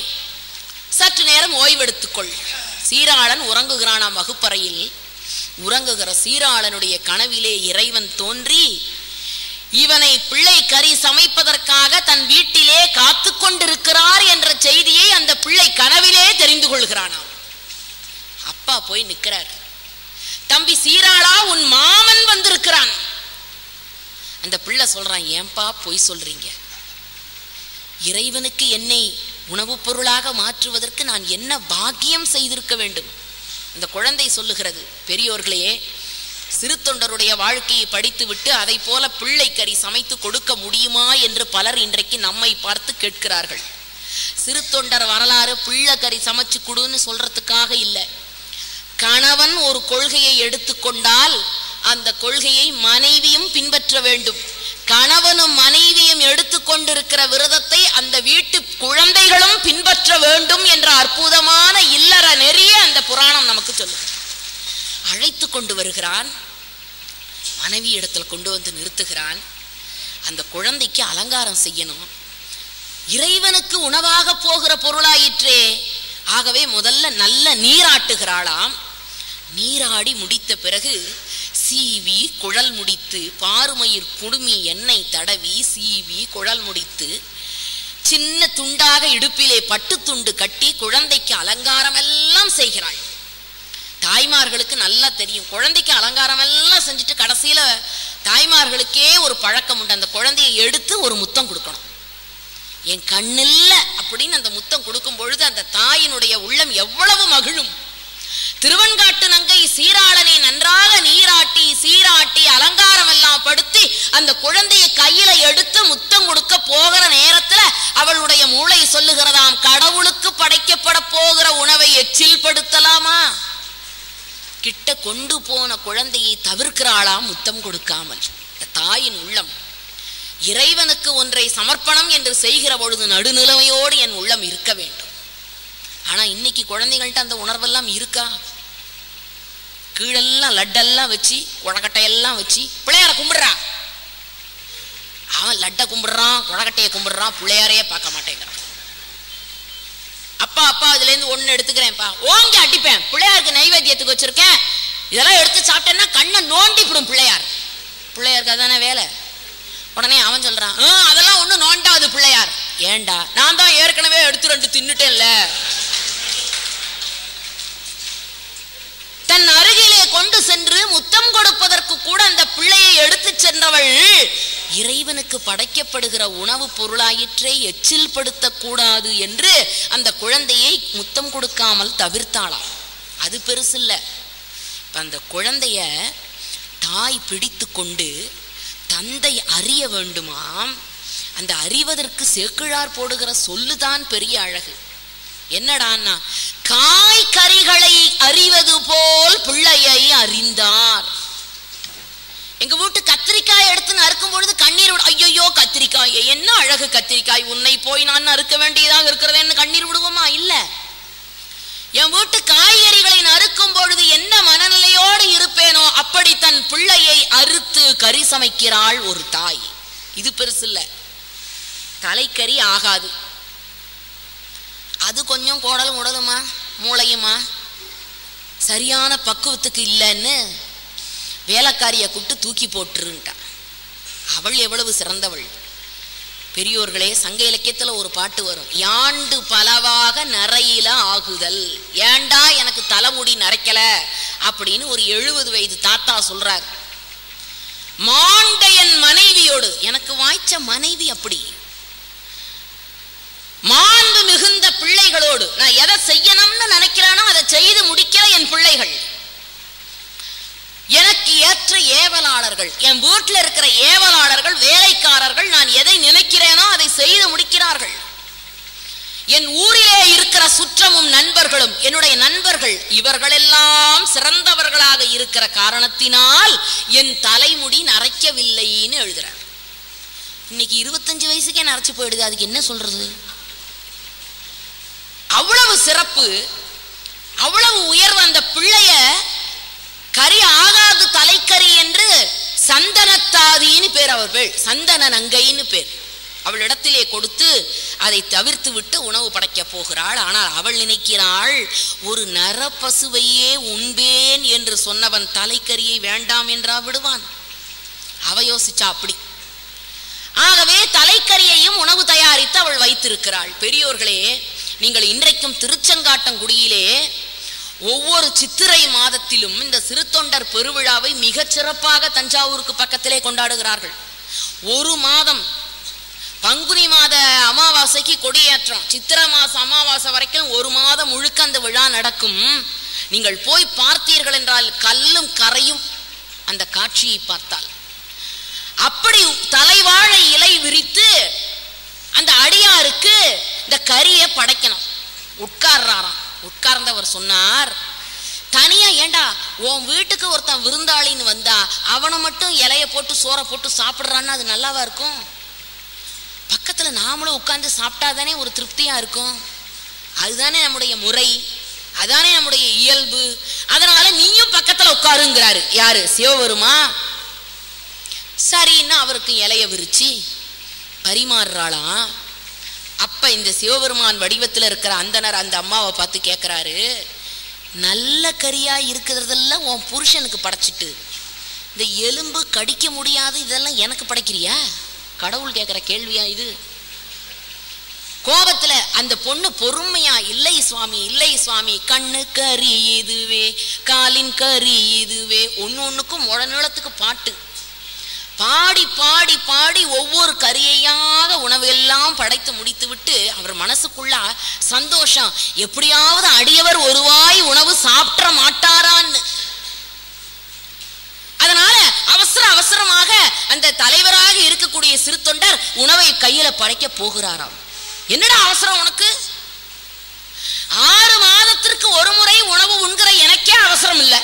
Speaker 1: சற்று நேரம் ஓய்வெடுத்துக்கொள். சீராளன் உறங்குகிறானாம் வகுப்பறையில். உறங்குகிற சீராளனுடைய கனவிலே இறைவன் தோன்றி இவனை பிள்ளை கறி சமைப்பதற்காக தன் வீட்டிலே காத்து கொண்டிருக்கிறார் என்ற செய்தியை அந்த பிள்ளை கனவிலே தெரிந்து கொள்கிறானாம். அப்பா போய் நிற்கிறார். தம்பி சீராளா, உன் மாமன் வந்திருக்கிறான். அந்த பிள்ளை சொல்றான், ஏன்பா பொய் சொல்றீங்க? இறைவனுக்கு என்னை உணவுப் பொருளாக மாற்றுவதற்கு நான் என்ன பாக்கியம் செய்திருக்க வேண்டும்? அந்த குழந்தை சொல்லுகிறது, பெரியோர்களே, சிறு தொண்டருடைய வாழ்க்கையை படித்துவிட்டு அதை போல பிள்ளை கறி சமைத்து கொடுக்க முடியுமா என்று பலர் இன்றைக்கு நம்மை பார்த்து கேட்கிறார்கள். சிறு தொண்டர் வரலாறு பிள்ளை கறி சமைச்சு கொடுன்னு சொல்றதுக்காக இல்லை. கணவன் ஒரு கொள்கையை எடுத்துக்கொண்டால் அந்த கொள்கையை மனைவியும் பின்பற்ற வேண்டும். கணவனும் மனைவியும் எடுத்துக்கொண்டிருக்கிற விரதத்தை அந்த வீட்டு குழந்தைகளும் பின்பற்ற வேண்டும் என்ற அற்புதமான இல்லற நெறிய அந்த புராணம் நமக்கு சொல்லும். அழைத்து கொண்டு வருகிறான், மனைவி இடத்துல கொண்டு வந்து நிறுத்துகிறான். அந்த குழந்தைக்கு அலங்காரம் செய்யணும். இறைவனுக்கு உணவாக போகிற பொருளாயிற்றே. ஆகவே முதல்ல நல்ல நீராட்டுகிறாளாம். நீராடி முடித்த பிறகு சீவி குழல் முடித்து, பாருமயிர் குடுமி எண்ணெய் தடவி சீவி குழல் முடித்து, சின்ன துண்டாக இடுப்பிலே பட்டு துண்டு கட்டி குழந்தைக்கு அலங்காரம் எல்லாம் செய்கிறாள். தாய்மார்களுக்கு நல்லா தெரியும், குழந்தைக்கு அலங்காரம் எல்லாம் செஞ்சுட்டு கடைசியில தாய்மார்களுக்கே ஒரு பழக்கம் உண்டு. அந்த குழந்தையை எடுத்து ஒரு முத்தம் கொடுக்கணும். என் கண்ணில்ல அப்படின்னு அந்த முத்தம் கொடுக்கும் பொழுது அந்த தாயினுடைய உள்ளம் எவ்வளவு மகிழும். திருவெண்காட்டு நங்கை சீராளனை நன்றாக நீராட்டி சீராட்டி அலங்காரம் எல்லாம் படுத்தி அந்த குழந்தையை கையில எடுத்து முத்தம் கொடுக்க போகிற நேரத்துல அவளுடைய மூளை சொல்லுகிறதாம், கடவுளுக்கு படைக்கப்பட போகிற உணவை எச்சில் படுத்தலாமா? கிட்ட கொண்டு போன குழந்தையை தவிர்க்கிறாளாம் முத்தம் கொடுக்காமல். தாயின் உள்ளம் இறைவனுக்கு ஒன்றை சமர்ப்பணம் என்று செய்கிற பொழுது நடுநிலைமையோடு என் உள்ளம் இருக்க வேண்டும். ஆனா இன்னைக்கு குழந்தைகள்கிட்ட அந்த உணர்வெல்லாம் இருக்கா? கீழெல்லாம் லட்டெல்லாம் வச்சு குழக்கட்டையெல்லாம் வச்சு பிள்ளையார கும்பிடுறான். அவன் லட்டை கும்பிடுறான், குழக்கட்டையை கும்பிடுறான், பிள்ளையாரையே பார்க்க மாட்டேங்கிறான். அப்பா அப்பா இதுல இருந்து ஒண்ணு எடுத்துக்கிறேன்ப்பா, ஓங்கி அடிப்பேன், பிள்ளையாருக்கு நைவேத்தியத்துக்கு வச்சிருக்கேன், இதெல்லாம் எடுத்து சாப்பிட்டேன்னா கண்ணை நோண்டிவிடும் பிள்ளையார். பிள்ளையாருக்கு அதானே வேலை. உடனே அவன் சொல்றான், அதெல்லாம் ஒண்ணு நோண்டாது பிள்ளையார். ஏண்டா, நான் தான் ஏற்கனவே எடுத்து 2 தின்னுட்டேன்ல. தன் அருகிலே கொண்டு சென்று முத்தம் கொடுப்பதற்கு கூட அந்த பிள்ளையை எடுத்து சென்றவள் இறைவனுக்கு படைக்கப்படுகிற உணவு பொருளாயிற்றே எச்சில் படுத்தக்கூடாது என்று அந்த குழந்தையை முத்தம் கொடுக்காமல் தவிர்த்தாளாம். அது பெருசு இல்லை. அந்த குழந்தைய தாய் பிடித்து கொண்டு தந்தை அறிய வேண்டுமாம். அந்த அறிவதற்கு சேக்கிழார் போடுகிற சொல்லுதான் பெரிய அழகு. என்னடான்னா, காய்கறிகளை அறிவது போல் பிள்ளையை அறிந்தார். எங்க வீட்டு கத்திரிக்காய் எடுத்து நறுக்கும் பொழுது கண்ணீர் விட, ஐயோ கத்திரிக்காய், என்ன அழகு கத்திரிக்காய், உன்னை போய் நான் நறுக்க வேண்டியதாக இருக்கிறதேன்னு கண்ணீர் விடுவோமா? இல்ல. என் வீட்டு காய்கறிகளை நறுக்கும் பொழுது என்ன மனநிலையோடு இருப்பேனோ அப்படி தன் பிள்ளையை அறுத்து கறி சமைக்கிறாள் ஒரு தாய். இது பெருசு இல்ல. தலைக்கறி ஆகாது, அது கொஞ்சம் குடலும் உடலுமா மூளையுமா சரியான பக்குவத்துக்கு இல்லைன்னு வேலைக்காரியை கூப்பிட்டு தூக்கி போட்டுருன்ட்டா. அவள் எவ்வளவு சிறந்தவள்! பெரியோர்களே, சங்க இலக்கியத்துல ஒரு பாட்டு வரும், யாண்டு பலவாக நரையில ஆகுதல். ஏண்டா எனக்கு தலைமுடி நரைக்கல அப்படின்னு ஒரு 70 வயது தாத்தா சொல்றார். மாண்டையன் மனைவியோடு, எனக்கு வாய்ச்ச மனைவி அப்படி, மாண்பு மிகுந்த பிள்ளைகளோடு நான் எதை செய்யணும்னு நினைக்கிறேனோ அதை செய்து முடிக்கிற என் பிள்ளைகள், எனக்கு ஏற்ற ஏவலாளர்கள், என் வீட்டில் இருக்கிற ஏவலாளர்கள் வேலைக்காரர்கள், நான் எதை நினைக்கிறேனோ அதை செய்து முடிக்கிறார்கள். என் ஊரிலே இருக்கிற சுற்றமும் நண்பர்களும் என்னுடைய நண்பர்கள், இவர்களெல்லாம் சிறந்தவர்களாக இருக்கிற காரணத்தினால் என் தலைமுடி நரைக்கவில்லைன்னு எழுதுறார். இன்னைக்கு 25 வயசுக்கே நரைச்சு போயிடுது. அதுக்கு என்ன சொல்றது? அவ்வளவு சிறப்பு, அவ்வளவு உயர்வு. அந்த பிள்ளைய கறி ஆகாது தலைக்கறி என்று சந்தன சந்தனத்தாதின்னு பேர், அவர் பேர் சந்தன நங்கைன்னு பேர். அவளிடத்திலே கொடுத்து அதை தவிர்த்து விட்டு உணவு படைக்க போகிறாள். ஆனால் அவள் நினைக்கிறாள், ஒரு நரப்பசுவையே உண்பேன் என்று சொன்னவன் தலைக்கறியை வேண்டாம் என்றா விடுவான்? அவ யோசிச்சா அப்படி. ஆகவே தலைக்கறியையும் உணவு தயாரித்து அவள் வைத்திருக்கிறாள். பெரியோர்களே, நீங்கள் இன்றைக்கும் திருச்செங்காட்டங்குடியிலே ஒவ்வொரு சித்திரை மாதத்திலும் இந்த சிறுத்தொண்டர் பெருவிழாவை மிகச் சிறப்பாக தஞ்சாவூருக்கு பக்கத்திலே கொண்டாடுகிறார்கள். ஒரு மாதம் பங்குனி மாத அமாவாசைக்கு கொடியேற்றம், சித்திரை மாசம் அமாவாசை வரைக்கும் ஒரு மாதம் முழுக்க அந்த விழா நடக்கும். நீங்கள் போய் பார்த்தீர்கள் என்றால் கல்லும் கரையும் அந்த காட்சியை பார்த்தால். அப்படி தலைவாழை இலை விரித்து அந்த அடியாருக்கு இந்த கறியை படைக்கணும். உட்கார்றாராம். உட்கார்ந்தவர் சொன்னார், தனியா ஏண்டா உன் வீட்டுக்கு ஒருத்தன் விருந்தாளின்னு வந்தா அவனை மட்டும் இலைய போட்டு சோறை போட்டு சாப்பிடுறான்னு அது நல்லாவா இருக்கும்? பக்கத்துல நாமளும் உட்கார்ந்து சாப்பிட்டாதானே ஒரு திருப்தியா இருக்கும். அதுதானே நம்முடைய முறை, அதானே நம்முடைய இயல்பு. அதனால நீயும் பக்கத்துல உட்காருங்கிறாரு. யாரு? சிவபெருமா. சரின்னா அவருக்கு இலைய விரிச்சு பரிமாறுறாளாம். அப்ப இந்த சிவபெருமான் வடிவத்தில் இருக்கிற அந்தனர் அந்த அம்மாவை பார்த்து கேட்கிறாரு, நல்ல கறியா இருக்கிறதெல்லாம் உன் புருஷனுக்கு படைச்சிட்டு இந்த எலும்பு கடிக்க முடியாது இதெல்லாம் எனக்கு படைக்கிறியா? கடவுள் கேட்கிற கேள்வியா இது? கோபத்துல அந்த பொண்ணு பொறுமையா, இல்லை சுவாமி இல்லை சுவாமி, கண்ணு கறி இதுவே காலின் கறி இதுவே, ஒன்னொன்னுக்கும் முழநீளத்துக்கு பாட்டு பாடி பாடி பாடி ஒவ்வொரு கறியையாக உணவு எல்லாம் படைத்து முடித்து விட்டு அவர் மனசுக்குள்ள சந்தோஷம், எப்படியாவது அடியவர் ஒருவாய் உணவு சாப்பிட மாட்டாரான்னு. அதனால அவசர அவசரமாக அந்த தலைவராக இருக்கக்கூடிய சிறு தொண்டர் உணவை கையில படைக்க போகிறாராம். என்னடா அவசரம் உனக்கு? 6 மாதத்திற்கு ஒரு முறை உணவு உண்கிற எனக்கே அவசரம் இல்லை,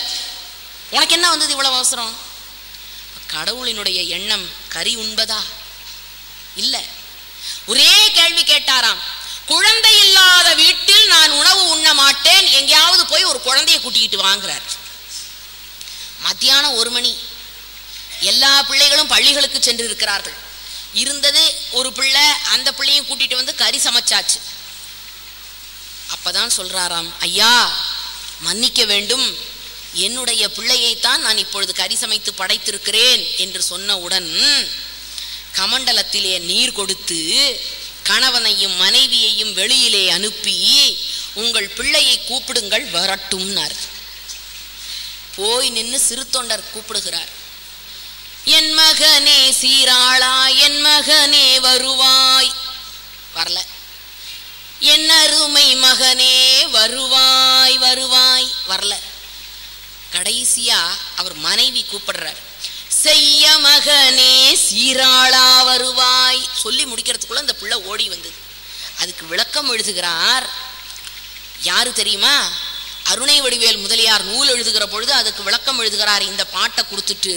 Speaker 1: உனக்கு என்ன வந்தது இவ்வளவு அவசரம்? கடவுளினுடைய எண்ணம் கறி உண்பதா? இல்ல. ஒரே கேள்வி கேட்டாராம், குழந்தை இல்லாத வீட்டில் நான் உணவு உண்ண மாட்டேன், எங்கேயாவது போய் ஒரு குழந்தைய கூட்டிக்கிட்டு வாங்குறார். மத்தியானம் 1 மணி, எல்லா பிள்ளைகளும் பள்ளிகளுக்கு சென்று இருக்கிறார்கள். இருந்தது ஒரு பிள்ளை, அந்த பிள்ளையும் கூட்டிட்டு வந்து கறி சமைச்சாச்சு. அப்பதான் சொல்றாராம், ஐயா மன்னிக்க வேண்டும், என்னுடைய பிள்ளையைத்தான் நான் இப்பொழுது கறி சமைத்து படைத்திருக்கிறேன் என்று சொன்னவுடன் கமண்டலத்திலே நீர் கொடுத்து கணவனையும் மனைவியையும் வெளியிலே அனுப்பி உங்கள் பிள்ளையை கூப்பிடுங்கள் வரட்டும்னார். போய் நின்று சிறு தொண்டர் கூப்பிடுகிறார், என் மகனே சீராளா, என் மகனே வருவாய். வரல. என் அருமை மகனே வருவாய் வருவாய், வரல. கடைசியா அவர் மனைவி கூப்பிடுறார், செய்ய மகனே சீராளா வருவாய். சொல்லி முடிக்கிறதுக்குள்ள அந்த பிள்ளை ஓடி வந்தது. அதுக்கு விளக்கம் எழுதுகிறார் யாரு தெரியுமா? அருணை வடிவேல் முதலியார் நூல் எழுதுகிற பொழுது அதுக்கு விளக்கம் எழுதுகிறார். இந்த பாட்டை கொடுத்துட்டு,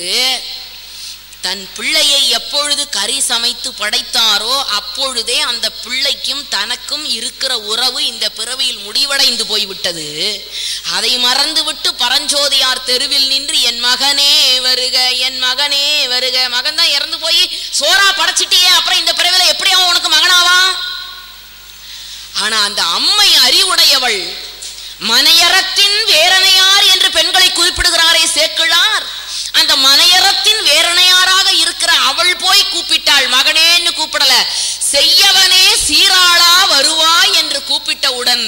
Speaker 1: தன் பிள்ளையை எப்பொழுது கறி சமைத்து படைத்தாரோ அப்பொழுதே அந்த பிள்ளைக்கும் தனக்கும் இருக்கிற உறவு இந்த பிறவியில் முடிவடைந்து போய்விட்டது. அதை மறந்துவிட்டு பரஞ்சோதியார் தெருவில் நின்று என் மகனே வருக, என் மகனே வருக, மகன் தான் இறந்து போய் சோறா படைச்சிட்டியே, அப்புறம் இந்த பிறவில எப்படி அவன் உனக்கு மகனாவா? ஆனா அந்த அம்மை அறிவுடையவள், மனையறத்தின் வேரணையார் என்று பெண்களை குறிப்பிடுகிறாரே சேக்கிழார். அந்த மனையறத்தின் வேரணையாராக இருக்கிற அவள் போய் கூப்பிட்டாள், மகனேன்னு கூப்பிடல, செய்யவனே சீராளா வருவாய் என்று கூப்பிட்டவுடன்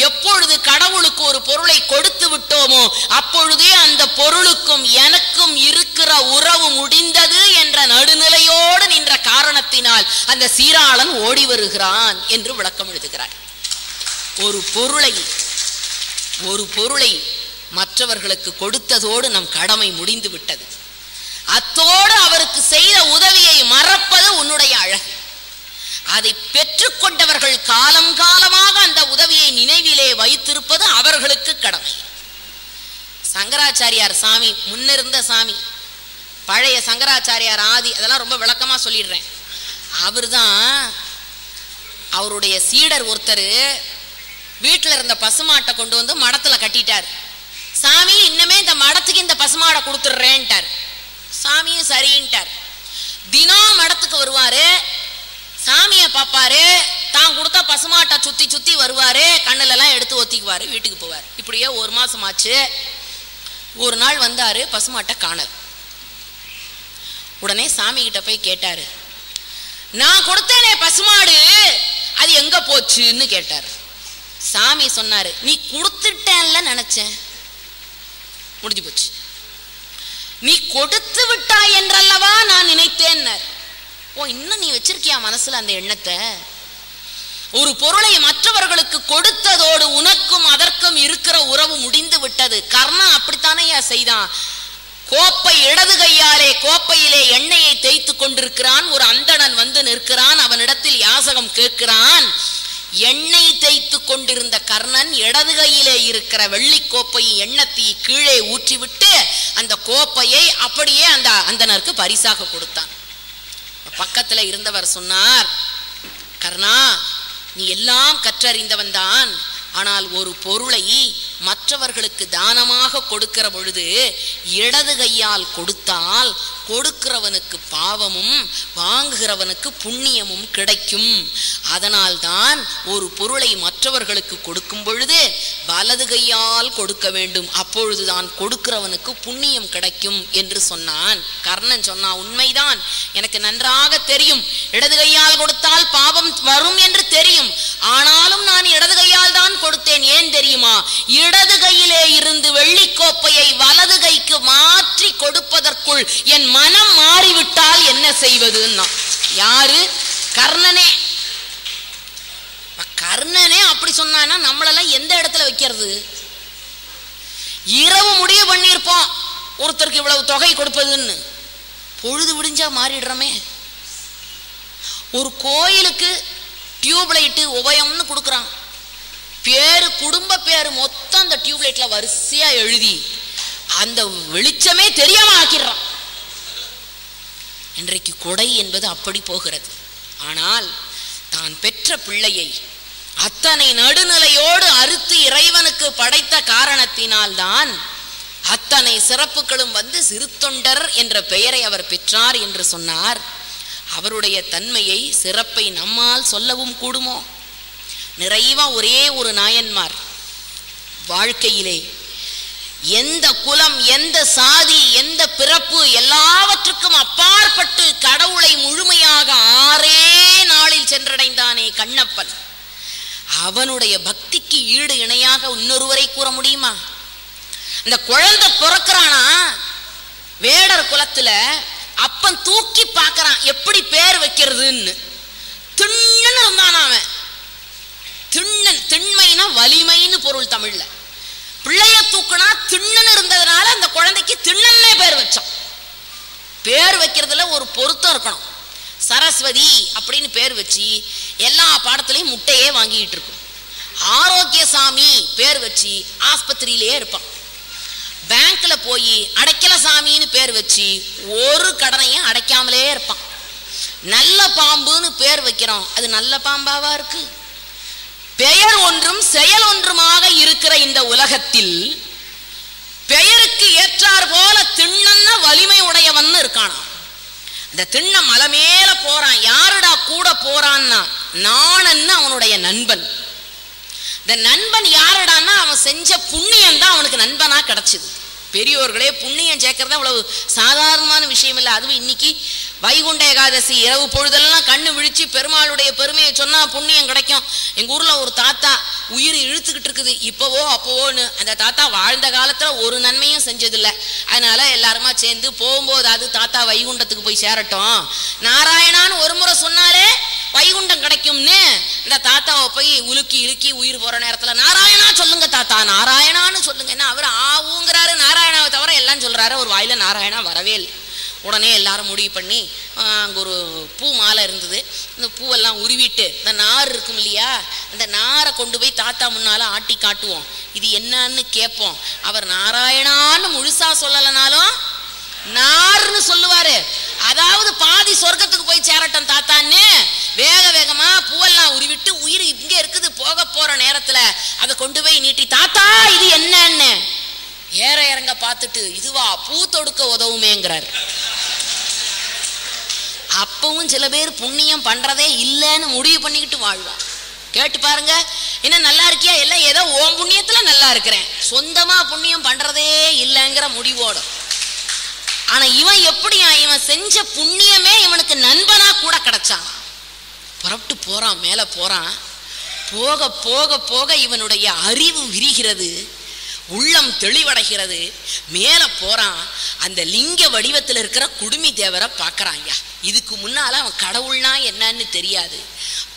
Speaker 1: எப்பொழுது கடவுளுக்கு ஒரு பொருளை கொடுத்து விட்டோமோ அப்பொழுதே அந்த பொருளுக்கும் எனக்கும் இருக்கிற உறவு முடிந்தது என்ற நடுநிலையோடு நின்ற காரணத்தினால் அந்த சீராளன் ஓடி வருகிறான் என்று விளக்கம் எழுதுகிறார். ஒரு பொருளை மற்றவர்களுக்கு கொடுத்ததோடு நம் கடமை முடிந்து விட்டது. அத்தோடு அவருக்கு செய்த உதவியை மறப்பது உன்னுடைய அழகு. அதை பெற்றுக்கொண்டவர்கள் காலம் காலமாக அந்த உதவியை நினைவிலே வைத்திருப்பது அவர்களுக்கு கடமை. சங்கராச்சாரியார் சாமி, முன்னிருந்த சாமி, பழைய சங்கராச்சாரியார் ஆதி, அதெல்லாம் ரொம்ப விளக்கமா சொல்லிடுறேன். அவர்தான் அவருடைய சீடர் ஒருத்தர் வீட்டில் இருந்த பசுமாட்டை கொண்டு வந்து மடத்துல கட்டிட்டார். சாமி இன்னமே இந்த மடத்துக்கு இந்த பசுமாடை கொடுத்துடுறேன்ட்டார். சாமியும் சரின்ட்டார். தினம் மடத்துக்கு வருவாரு, சாமியை பார்ப்பாரு, தான் கொடுத்த பசுமாட்டை சுத்தி சுத்தி வருவாரு, கண்ணுல எல்லாம் எடுத்து ஒத்திக்குவாரு, வீட்டுக்கு போவார். இப்படியே 1 மாசம் ஆச்சு. ஒரு நாள் வந்தாரு, பசுமாட்டை காணல். உடனே சாமி கிட்ட போய் கேட்டாரு, நான் கொடுத்தேனே பசுமாடு அது எங்க போச்சுன்னு கேட்டார். சாமி சொன்னாரு, நீ கொடுத்துட்டேன்ல நினைச்சேன், முடிஞ்சு போச்சு. நீ கொடுத்து விட்டாய் என்றல்லவா நான் நினைத்தேன். ஓ, இன்னும் நீ வச்சிருக்கியா மனசுல அந்த எண்ணத்தை? ஒரு பொருளை மற்றவர்களுக்கு கொடுத்ததோடு உனக்கும் அதற்கும் இருக்கிற உறவு முடிந்து விட்டது. கர்ணன் அப்படித்தானே செய்தான். கோப்பை இடது கையாலே கோப்பையிலே எண்ணெயை தேய்த்து கொண்டிருக்கிறான். ஒரு அந்தணன் வந்து நிற்கிறான், அவனிடத்தில் யாசகம் கேட்கிறான். எண்ணெய் தேய்த்து கொண்டிருந்த கர்ணன் இடது கையிலே இருக்கிற வெள்ளி கோப்பையை எண்ணத்தை கீழே ஊற்றிவிட்டு அந்த கோப்பையை அப்படியே அந்த அந்தணருக்கு பரிசாக கொடுத்தான். பக்கத்துல இருந்தவர் சொன்னார், கர்ணா, நீ எல்லாம் கற்றறிந்தவன் தான், ஆனால் ஒரு பொருளை மற்றவர்களுக்கு தானமாக கொடுக்கிற பொழுது இடது கையால் கொடுத்தால் கொடுக்கிறவனுக்கு பாவமும் வாங்குகிறவனுக்கு புண்ணியமும் கிடைக்கும். அதனால் தான் ஒரு பொருளை மற்றவர்களுக்கு கொடுக்கும் பொழுது வலது கையால் கொடுக்க வேண்டும், அப்பொழுதுதான் கொடுக்கிறவனுக்கு புண்ணியம் கிடைக்கும் என்று சொன்னான். கர்ணன் சொன்னான், உண்மைதான், எனக்கு நன்றாக தெரியும், இடது கையால் கொடுத்தால் பாவம் வரும் என்று தெரியும், ஆனாலும் நான் இடது கையால் தான் கொடுத்தேன். ஏன் தெரியுமா? இடது கையிலே இருந்து வெள்ளிக்கோப்பையை வலது கைக்கு மாற்றி கொடுப்பதற்குள் என் மனம் மாறிவிட்டால் என்ன செய்வதுன்னா. யாரு? கர்ணனே. கர்ணனே அப்படி சொன்னான்னா நம்மளெல்லாம் எந்த இடத்துல வைக்கிறது? இரவு முடிவு பண்ணியிருப்போம் ஒருத்தருக்கு இவ்வளவு தொகை கொடுப்பதுன்னு, பொழுது விடிஞ்சா மாறிடுறோமே. ஒரு கோயிலுக்கு டியூப்லைட்டு உபயம்னு கொடுக்குறான், பேரு குடும்ப பேரு மொத்தம் அந்த டியூப்லைட்ல வரிசையா எழுதி அந்த வெளிச்சமே தெரியாம ஆக்கிடுறான். இன்றைக்கு கொடை என்பது அப்படி போகிறது. ஆனால் தான் பெற்ற பிள்ளையை அத்தனை நடுநிலையோடு அறுத்து இறைவனுக்கு படைத்த காரணத்தினால்தான் அத்தனை சிறப்புகளும் வந்து சிறுத்தொண்டர் என்ற பெயரை அவர் பெற்றார் என்று சொன்னார். அவருடைய தன்மையை சிறப்பை நம்மால் சொல்லவும் கூடுமோ? நிறைவா ஒரே ஒரு நாயன்மார் வாழ்க்கையிலே எந்த குலம், எந்த சாதி, எந்த பிறப்பு எல்லாவற்றுக்கும் அப்பாற்பட்டு கடவுளை முழுமையாக 6 நாளில் சென்றடைந்தானே கண்ணப்பன். அவனுடைய பக்திக்கு ஈடு இணையாக இன்னொருவரை கூற முடியுமா? இந்த குழந்தை பிறக்கிறானா, வேடர் குலத்துல அப்பன் தூக்கி பார்க்கறான் எப்படி பேர் வைக்கிறதுன்னு. திண்ணன் இருந்தான் அவன். திண்ணன், திண்மைனா வலிமைன்னு பொருள் தமிழ்ல. பிள்ளைய தூக்குனா திண்ணன் இருந்ததுனால அந்த குழந்தைக்கு திண்ணன்னே பேர் வச்சான். பேர் வைக்கிறதுல ஒரு பொருத்தம் இருக்கணும். சரஸ்வதி அப்படின்னு பேர் வச்சு எல்லா பாடத்திலையும் முட்டையே வாங்கிட்டு இருக்கும். ஆரோக்கியசாமி பேர் வச்சு ஆஸ்பத்திரியிலேயே இருப்பான். பேங்க்ல போய் அடைக்கல சாமின்னு பேர் வச்சு ஒரு கடனையும் அடைக்காமலே இருப்பான். நல்ல பாம்புன்னு பேர் வைக்கிறோம், அது நல்ல பாம்பாவா இருக்கு? பெயர் ஒன்றும் செயல் ஒன்றுமாக இருக்கிற இந்த உலகத்தில் பெயருக்கு ஏற்றார் போல திண்ணன்ன வலிமை உடையவன் இருக்கானா. இந்த திண்ண மலை மேல போறான், யாருடா கூட போறான்னா நாணன்னு அவனுடைய நண்பன். இந்த நண்பன் யாருடான்னா அவன் செஞ்ச புண்ணியம் தான் அவனுக்கு நண்பனா கிடைச்சது. பெரியோர்களே, புண்ணியம் சேர்க்கறது அவ்வளவு சாதாரணமான விஷயம் இல்லை. அதுவும் இன்னைக்கு வைகுண்ட ஏகாதசி இரவு பொழுதெல்லாம் கண்ணு விழிச்சு பெருமாளுடைய பெருமையை சொன்னா புண்ணியம் கிடைக்கும். எங்க ஊர்ல ஒரு தாத்தா உயிர் இழுத்துக்கிட்டு இருக்குது, இப்பவோ அப்போன்னு. அந்த தாத்தா வாழ்ந்த காலத்துல ஒரு நன்மையும் செஞ்சதில்லை. அதனால எல்லாருமா சேர்ந்து போகும்போது அது தாத்தா வைகுண்டத்துக்கு போய் சேரட்டும், நாராயணான்னு ஒரு முறை சொன்னாலே வைகுண்டம் கிடைக்கும்னு இந்த தாத்தாவை போய் உலுக்கி இழுக்கி உயிர் போற நேரத்துல நாராயணா சொல்லுங்க தாத்தா, நாராயணான்னு சொல்லுங்க. என்ன அவர் ஆவுங்கிறாரு, நாராயணாவை தவிர எல்லாம் சொல்றாரு, ஒரு வாயில நாராயணா வரவே இல்லை. உடனே எல்லாரும் முடிவு பண்ணி அங்கே ஒரு பூ மாலை இருந்தது, இந்த பூவெல்லாம் உருவிட்டு இந்த நார் இருக்கும் இல்லையா, அந்த நாரை கொண்டு போய் தாத்தா முன்னால ஆட்டி காட்டுவோம், இது என்னன்னு கேட்போம். அவர் நாராயணான்னு முழுசா சொல்லலைனாலும் நார்னு சொல்லுவாரு. அதாவது பாதி சொர்க்கத்துக்கு போய் சேரட்டும் தாத்தான்னு வேக வேகமா பூவெல்லாம் உருவிட்டு உயிர் இங்க இருக்குது போக போற நேரத்துல அதை கொண்டு போய் நீட்டி, தாத்தா இது என்னன்னு. ஏற இறங்க பார்த்துட்டு இதுவா பூ தொடுக்க உதவுமேங்கிறார். அப்பவும் சில பேர் புண்ணியம் பண்றதே இல்லைன்னு முடிவு பண்ணிக்கிட்டு வாழ்வான். கேட்டு பாருங்க, என்ன நல்லா இருக்கியா? எல்லாம் ஏதோ ஓம் புண்ணியத்துல நல்லா இருக்கிறேன், சொந்தமா புண்ணியம் பண்றதே இல்லைங்கிற முடிவோட. ஆனா இவன் எப்படியா, இவன் செஞ்ச புண்ணியமே இவனுக்கு நண்பனா கூட கிடைச்சான். புறப்பட்டு போறான், மேல போறான். போக போக போக இவனுடைய அறிவு விரிகிறது, உள்ளம் தெளிவடைகிறது. மேல போறான், அந்த லிங்க வடிவத்தில் இருக்கிற குடுமி தேவரை பார்க்கறான். ஐயா, இதுக்கு முன்னால அவன் கடவுள்னா என்னன்னு தெரியாது,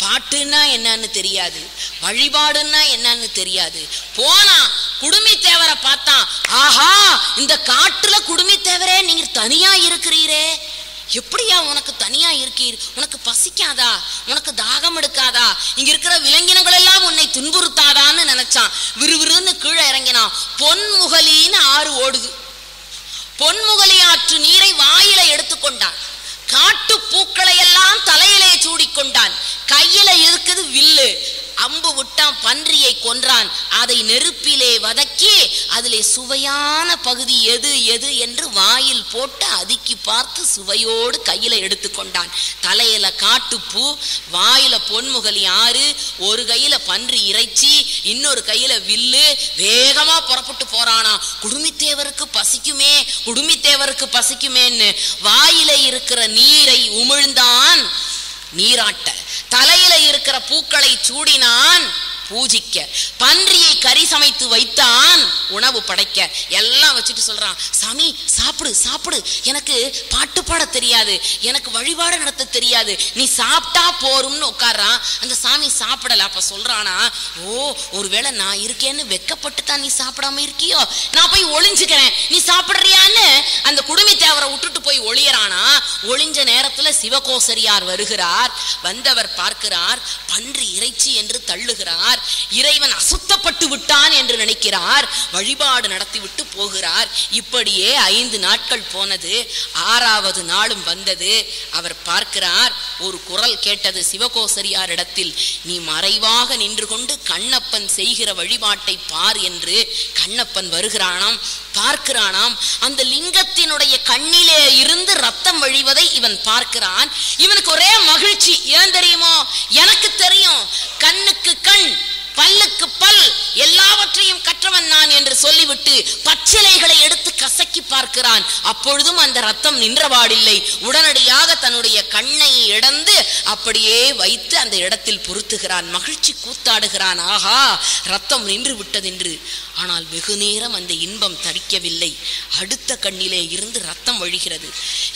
Speaker 1: பாட்டுன்னா என்னன்னு தெரியாது, வழிபாடுன்னா என்னன்னு தெரியாது. போனா குடுமி தேவரை பார்த்தான். ஆஹா, இந்த காட்டுல குடுமி தேவரே நீங்க தனியா இருக்கிறீரே, எப்படியா உனக்கு தனியா இருக்கீர்? உனக்கு பசிக்காதா? உனக்கு தாகம் எடுக்காதா? இங்க இருக்கிற விலங்கினங்கள் எல்லாம் உன்னை துன்புறுத்தாதான்னு நினைச்சான். விறுவிறுன்னு கீழே இறங்கினான். பொன்முகலின்னு ஆறு ஓடுது. பொன்முகலி ஆற்று நீரை வாயில எடுத்துக்கொண்டான். காட்டு பூக்களை எல்லாம் தலையிலே சூடிக்கொண்டான். கையில இருக்குது வில்லு. அம்பு விட்டான், பன்றியை கொன்றான். அதை நெருப்பிலே வதக்கி அதிலே சுவையான பகுதி எது எது என்று வாயில் போட்டு அதுக்கி பார்த்து சுவையோடு கையில எடுத்துக்கொண்டான். தலையில காட்டுப்பூ, வாயில பொன்முகலி ஆறு, ஒரு கையில பன்றி இறைச்சி, இன்னொரு கையில வில்லு. வேகமா புறப்பட்டு போறானா. குடுமித்தேவருக்கு பசிக்குமே, குடுமித்தேவருக்கு பசிக்குமேன்னு வாயில இருக்கிற நீரை உமிழ்ந்தான் நீராட்ட, தலையில இருக்கிற பூக்களை சூடினான் பூஜிக்க, பன்றியை கறி சமைத்து வைத்தான் உணவு படைக்க. எல்லாம் வச்சுட்டு சொல்றான், சாமி சாப்பிடு சாப்பிடு, எனக்கு பாட்டு பாட தெரியாது, எனக்கு வழிபாடு நடத்த தெரியாது, நீ சாப்பிட்டா போரும்னு உட்கார்றான். அந்த சாமி சாப்பிடல. அப்ப சொல்றானா, ஓ ஒருவேளை நான் இருக்கேன்னு வெக்கப்பட்டு தான் நீ சாப்பிடாம இருக்கியோ, நான் போய் ஒளிஞ்சுக்கிறேன், நீ சாப்பிடுறியான்னு அந்த குடுமி தேவரை விட்டுட்டு போய் ஒளியறானா. ஒளிஞ்ச நேரத்துல சிவகோசரியார் வருகிறார். வந்தவர் பார்க்கிறார், பன்றி இறைச்சி என்று தள்ளுகிறார். இறைவன் அசுத்தப்பட்டு விட்டான் என்று நினைக்கிறார். வழிபாடு நடத்தி விட்டு போகிறார். இப்படியே 5 நாட்கள் போனது. 6வது நாளும் வந்தது. அவர் பார்க்கிறார், ஒரு குரல் கேட்டது சிவகோசரியார் இடத்தில், நீ மறைவாக நின்று கொண்டு கண்ணப்பன் செய்கிற வழிபாட்டை பார் என்று. கண்ணப்பன் வருகிறானாம், பார்க்கிறானாம். அந்த லிங்கத்தினுடைய கண்ணிலே இருந்து ரத்தம் வழிவதை இவன் பார்க்கிறான். இவனுக்கு ஒரே மகிழ்ச்சி. ஏன் தெரியுமோ? எனக்கு தெரியும், கண்ணுக்கு கண் பல்லுக்கு பல் எல்லாவற்றையும் கற்றவன் நான் என்று சொல்லிவிட்டு பச்சிலைகளை எடுத்து கசக்கி பார்க்கிறான். அப்பொழுதும் அந்த ரத்தம் நின்றபாடில்லை. உடனடியாக தன்னுடைய கண்ணை இடந்து அப்படியே வைத்து அந்த இடத்தில் பொருத்துகிறான். மகிழ்ச்சி கூத்தாடுகிறான், ஆஹா ரத்தம் நின்று விட்டதென்று. ஆனால் வெகு நேரம் அந்த இன்பம் தரிக்கவில்லை. அடுத்த கண்ணிலே இருந்து ரத்தம் வழிகிறது.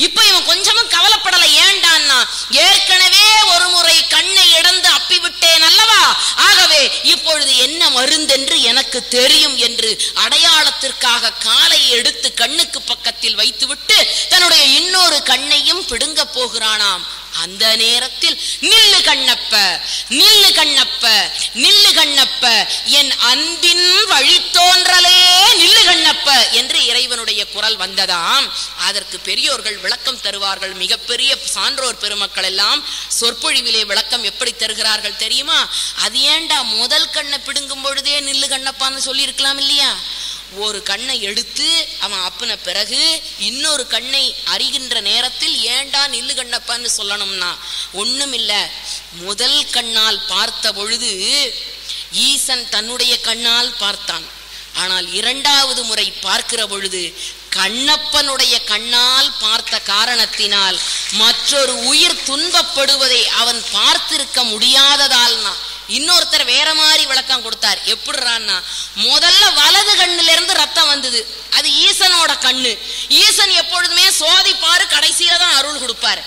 Speaker 1: இப்ப இவன் கொஞ்சமும் கவலைப்படலை. ஏண்டான்னா, ஏற்கனவே ஒரு முறை கண்ணை இடந்து அப்பிவிட்டேன் அல்லவா, ஆகவே இப்பொழுது என்ன மருந்தென்று எனக்கு தெரியும் என்று அடையாளத்திற்காக காலை எடுத்து கண்ணுக்கு பக்கத்தில் வைத்துவிட்டு தன்னுடைய இன்னொரு கண்ணையும் பிடுங்க போகிறானாம். அந்த நேரத்தில் நில்லு கண்ணப்ப, நில்லு கண்ணப்ப, நில்லு கண்ணப்ப, என் அன்பின் வழித்தோன்றலே நில்லு கண்ணப்ப என்று இறைவனுடைய குரல் வந்ததாம். அதற்கு பெரியோர்கள் விளக்கம் தருவார்கள். மிகப்பெரிய சான்றோர் பெருமக்கள் எல்லாம் சொற்பொழிவிலே விளக்கம் எப்படி தருகிறார்கள் தெரியுமா? அது ஏண்டா முதல் கண்ணை பிடுங்கும் பொழுதே நில்லு கண்ணப்பான்னு சொல்லி இருக்கலாம் இல்லையா? ஒரு கண்ணை எடுத்து அவன் அப்புன பிறகு இன்னொரு கண்ணை அறிகின்ற நேரத்தில் ஏண்டா நில்லு கண்ணப்பான்னு சொல்லணும்னா, ஒண்ணும் இல்ல. முதல் கண்ணால் பார்த்த பொழுது ஈசன் தன்னுடைய கண்ணால் பார்த்தான். ஆனால் 2வது முறை பார்க்கிற பொழுது கண்ணப்பனுடைய கண்ணால் பார்த்த காரணத்தினால் மற்றொரு உயிர் துன்பப்படுவதை அவன் பார்த்திருக்க முடியாததால்னா இன்னொருத்தர் வேற மாதிரி விளக்கம் கொடுத்தார். எப்படிறான்னா, முதல்ல வலது கண்ணுல இருந்து ரத்தம் வந்தது, அது ஈசனோட கண்ணு. ஈசன் எப்பொழுதுமே சோதிப்பாரு, கடைசியில தான் அருள் கொடுப்பாரு.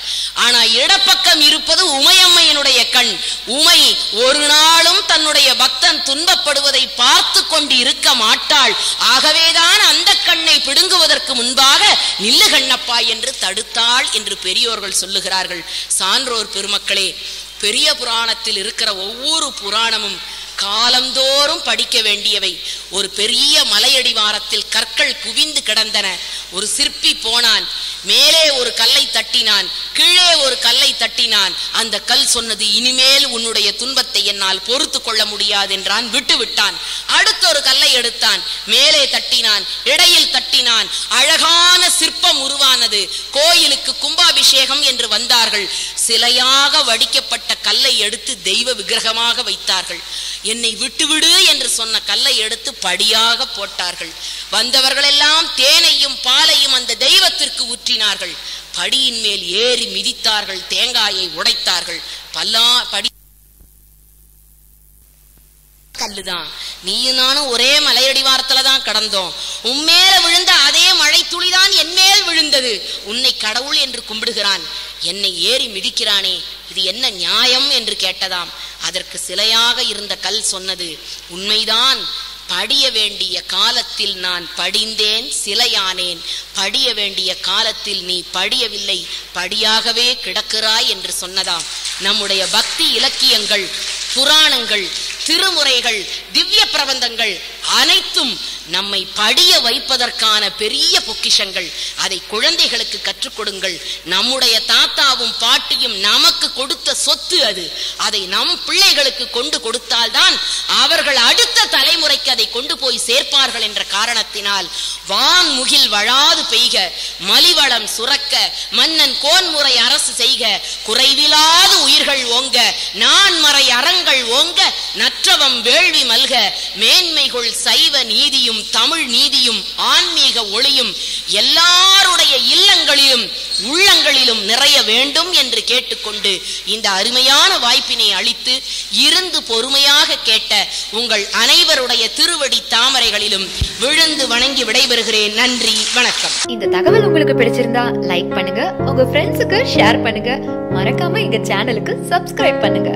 Speaker 1: ஆனா இடப்பக்கம் இருப்பது உமையம்மையினுடைய கண். உமை ஒரு நாளும் தன்னுடைய பக்தன் துன்பப்படுவதை பார்த்து கொண்டு இருக்க மாட்டாள். ஆகவேதான் அந்த கண்ணை பிடுங்குவதற்கு முன்பாக நில்லு கண்ணப்பா என்று தடுத்தாள் என்று பெரியோர்கள் சொல்லுகிறார்கள். சான்றோர் பெருமக்களே, பெரிய புராணத்தில் இருக்கிற ஒவ்வொரு புராணமும் காலந்தோறும் படிக்க வேண்டியவை. ஒரு பெரிய மலையடிவாரத்தில் கற்கள் குவிந்து கிடந்தன. ஒரு சிற்பி போனான். மேலே ஒரு கல்லை தட்டினான், கீழே ஒரு கல்லை தட்டினான். அந்த கல் சொன்னது, இனிமேல் உன்னுடைய துன்பத்தை என்னால் பொறுத்து கொள்ள முடியாது என்றான். விட்டு விட்டான். அடுத்த ஒரு கல்லை எடுத்தான், மேலே தட்டினான், இடையில் தட்டினான். அழகான சிற்பம் உருவானது. கோயிலுக்கு கும்பாபிஷேகம் என்று வந்தார்கள். சிலையாக வடிக்கப்பட்ட கல்லை எடுத்து தெய்வ விக்கிரகமாக வைத்தார்கள். என்னை விட்டுவிடு என்று சொன்ன கல்லை எடுத்து படியாக போட்டார்கள். வந்தவர்கள் எல்லாம் தேனையும் பாலையும் அந்த தெய்வத்திற்கு ஊற்றினார்கள். படியின் மேல் ஏறி மிதித்தார்கள், தேங்காயை உடைத்தார்கள். படி கல்லுதான். நீயும் நானும் ஒரே மலையடிவாரத்துல தான் கடந்தோம். உன்மேல விழுந்த அதே மழை துளிதான் என் மேல் விழுந்தது. உன்னை கடவுள் என்று கும்பிடுகிறான், என்னை ஏறி மிதிக்கிறானே, இது என்ன நியாயம் என்று கேட்டதாம். அதற்கு சிலையாக இருந்த கல் சொன்னது, உண்மைதான், படிய வேண்டிய காலத்தில் நான் படிந்தேன், சிலையானேன். படிய வேண்டிய காலத்தில் நீ படியவில்லை, படியாகவே கிடக்கிறாய் என்று சொன்னதாம். நம்முடைய பக்தி இலக்கியங்கள், புராணங்கள், திருமுறைகள், திவ்ய பிரபந்தங்கள் அனைத்தும் நம்மை படிய வைப்பதற்கான பெரிய பொக்கிஷங்கள். அதை குழந்தைகளுக்கு கற்றுக் கொடுங்கள். நம்முடைய தாத்தாவும் பாட்டியும் நமக்கு கொடுத்த சொத்து அது. அதை நம் பிள்ளைகளுக்கு கொண்டு கொடுத்தால்தான் அவர்கள் அடுத்த தலைமுறைக்கு அதை கொண்டு போய் சேர்ப்பார்கள் என்ற காரணத்தினால் வான் முகில் வழாது பெய்க, மலிவளம் சுரக்க, மன்னன் கோன்முறை அரசு செய்க, குறைவிலாது உயிர்கள் ஓங்க, நான்மறை அறங்கள் ஓங்க, நற்றவம் வேள்வி மல்க, மேன்மைகள் சைவ நீதியும் தமிழ் நீதியும் ஆன்மீக ஒளியும் எல்லாருடைய இல்லங்களிலும் உள்ளங்களிலும் நிறைய வேண்டும் என்று கேட்டுக்கொண்டு இந்த அருமையான வாய்ப்பினை அளித்து இருந்து பொறுமையாக கேட்ட உங்கள் அனைவருடைய திருவடி தாமரைகளிலும் விழுந்து வணங்கி விடைபெறுகிறேன். நன்றி, வணக்கம்.
Speaker 2: இந்த தகவல் உங்களுக்கு பிடிச்சிருந்தா லைக் பண்ணுங்க, உங்க ஃப்ரெண்ட்ஸுக்கு ஷேர் பண்ணுங்க, மறக்காம எங்க சேனலுக்கு சப்ஸ்கிரைப் பண்ணுங்க.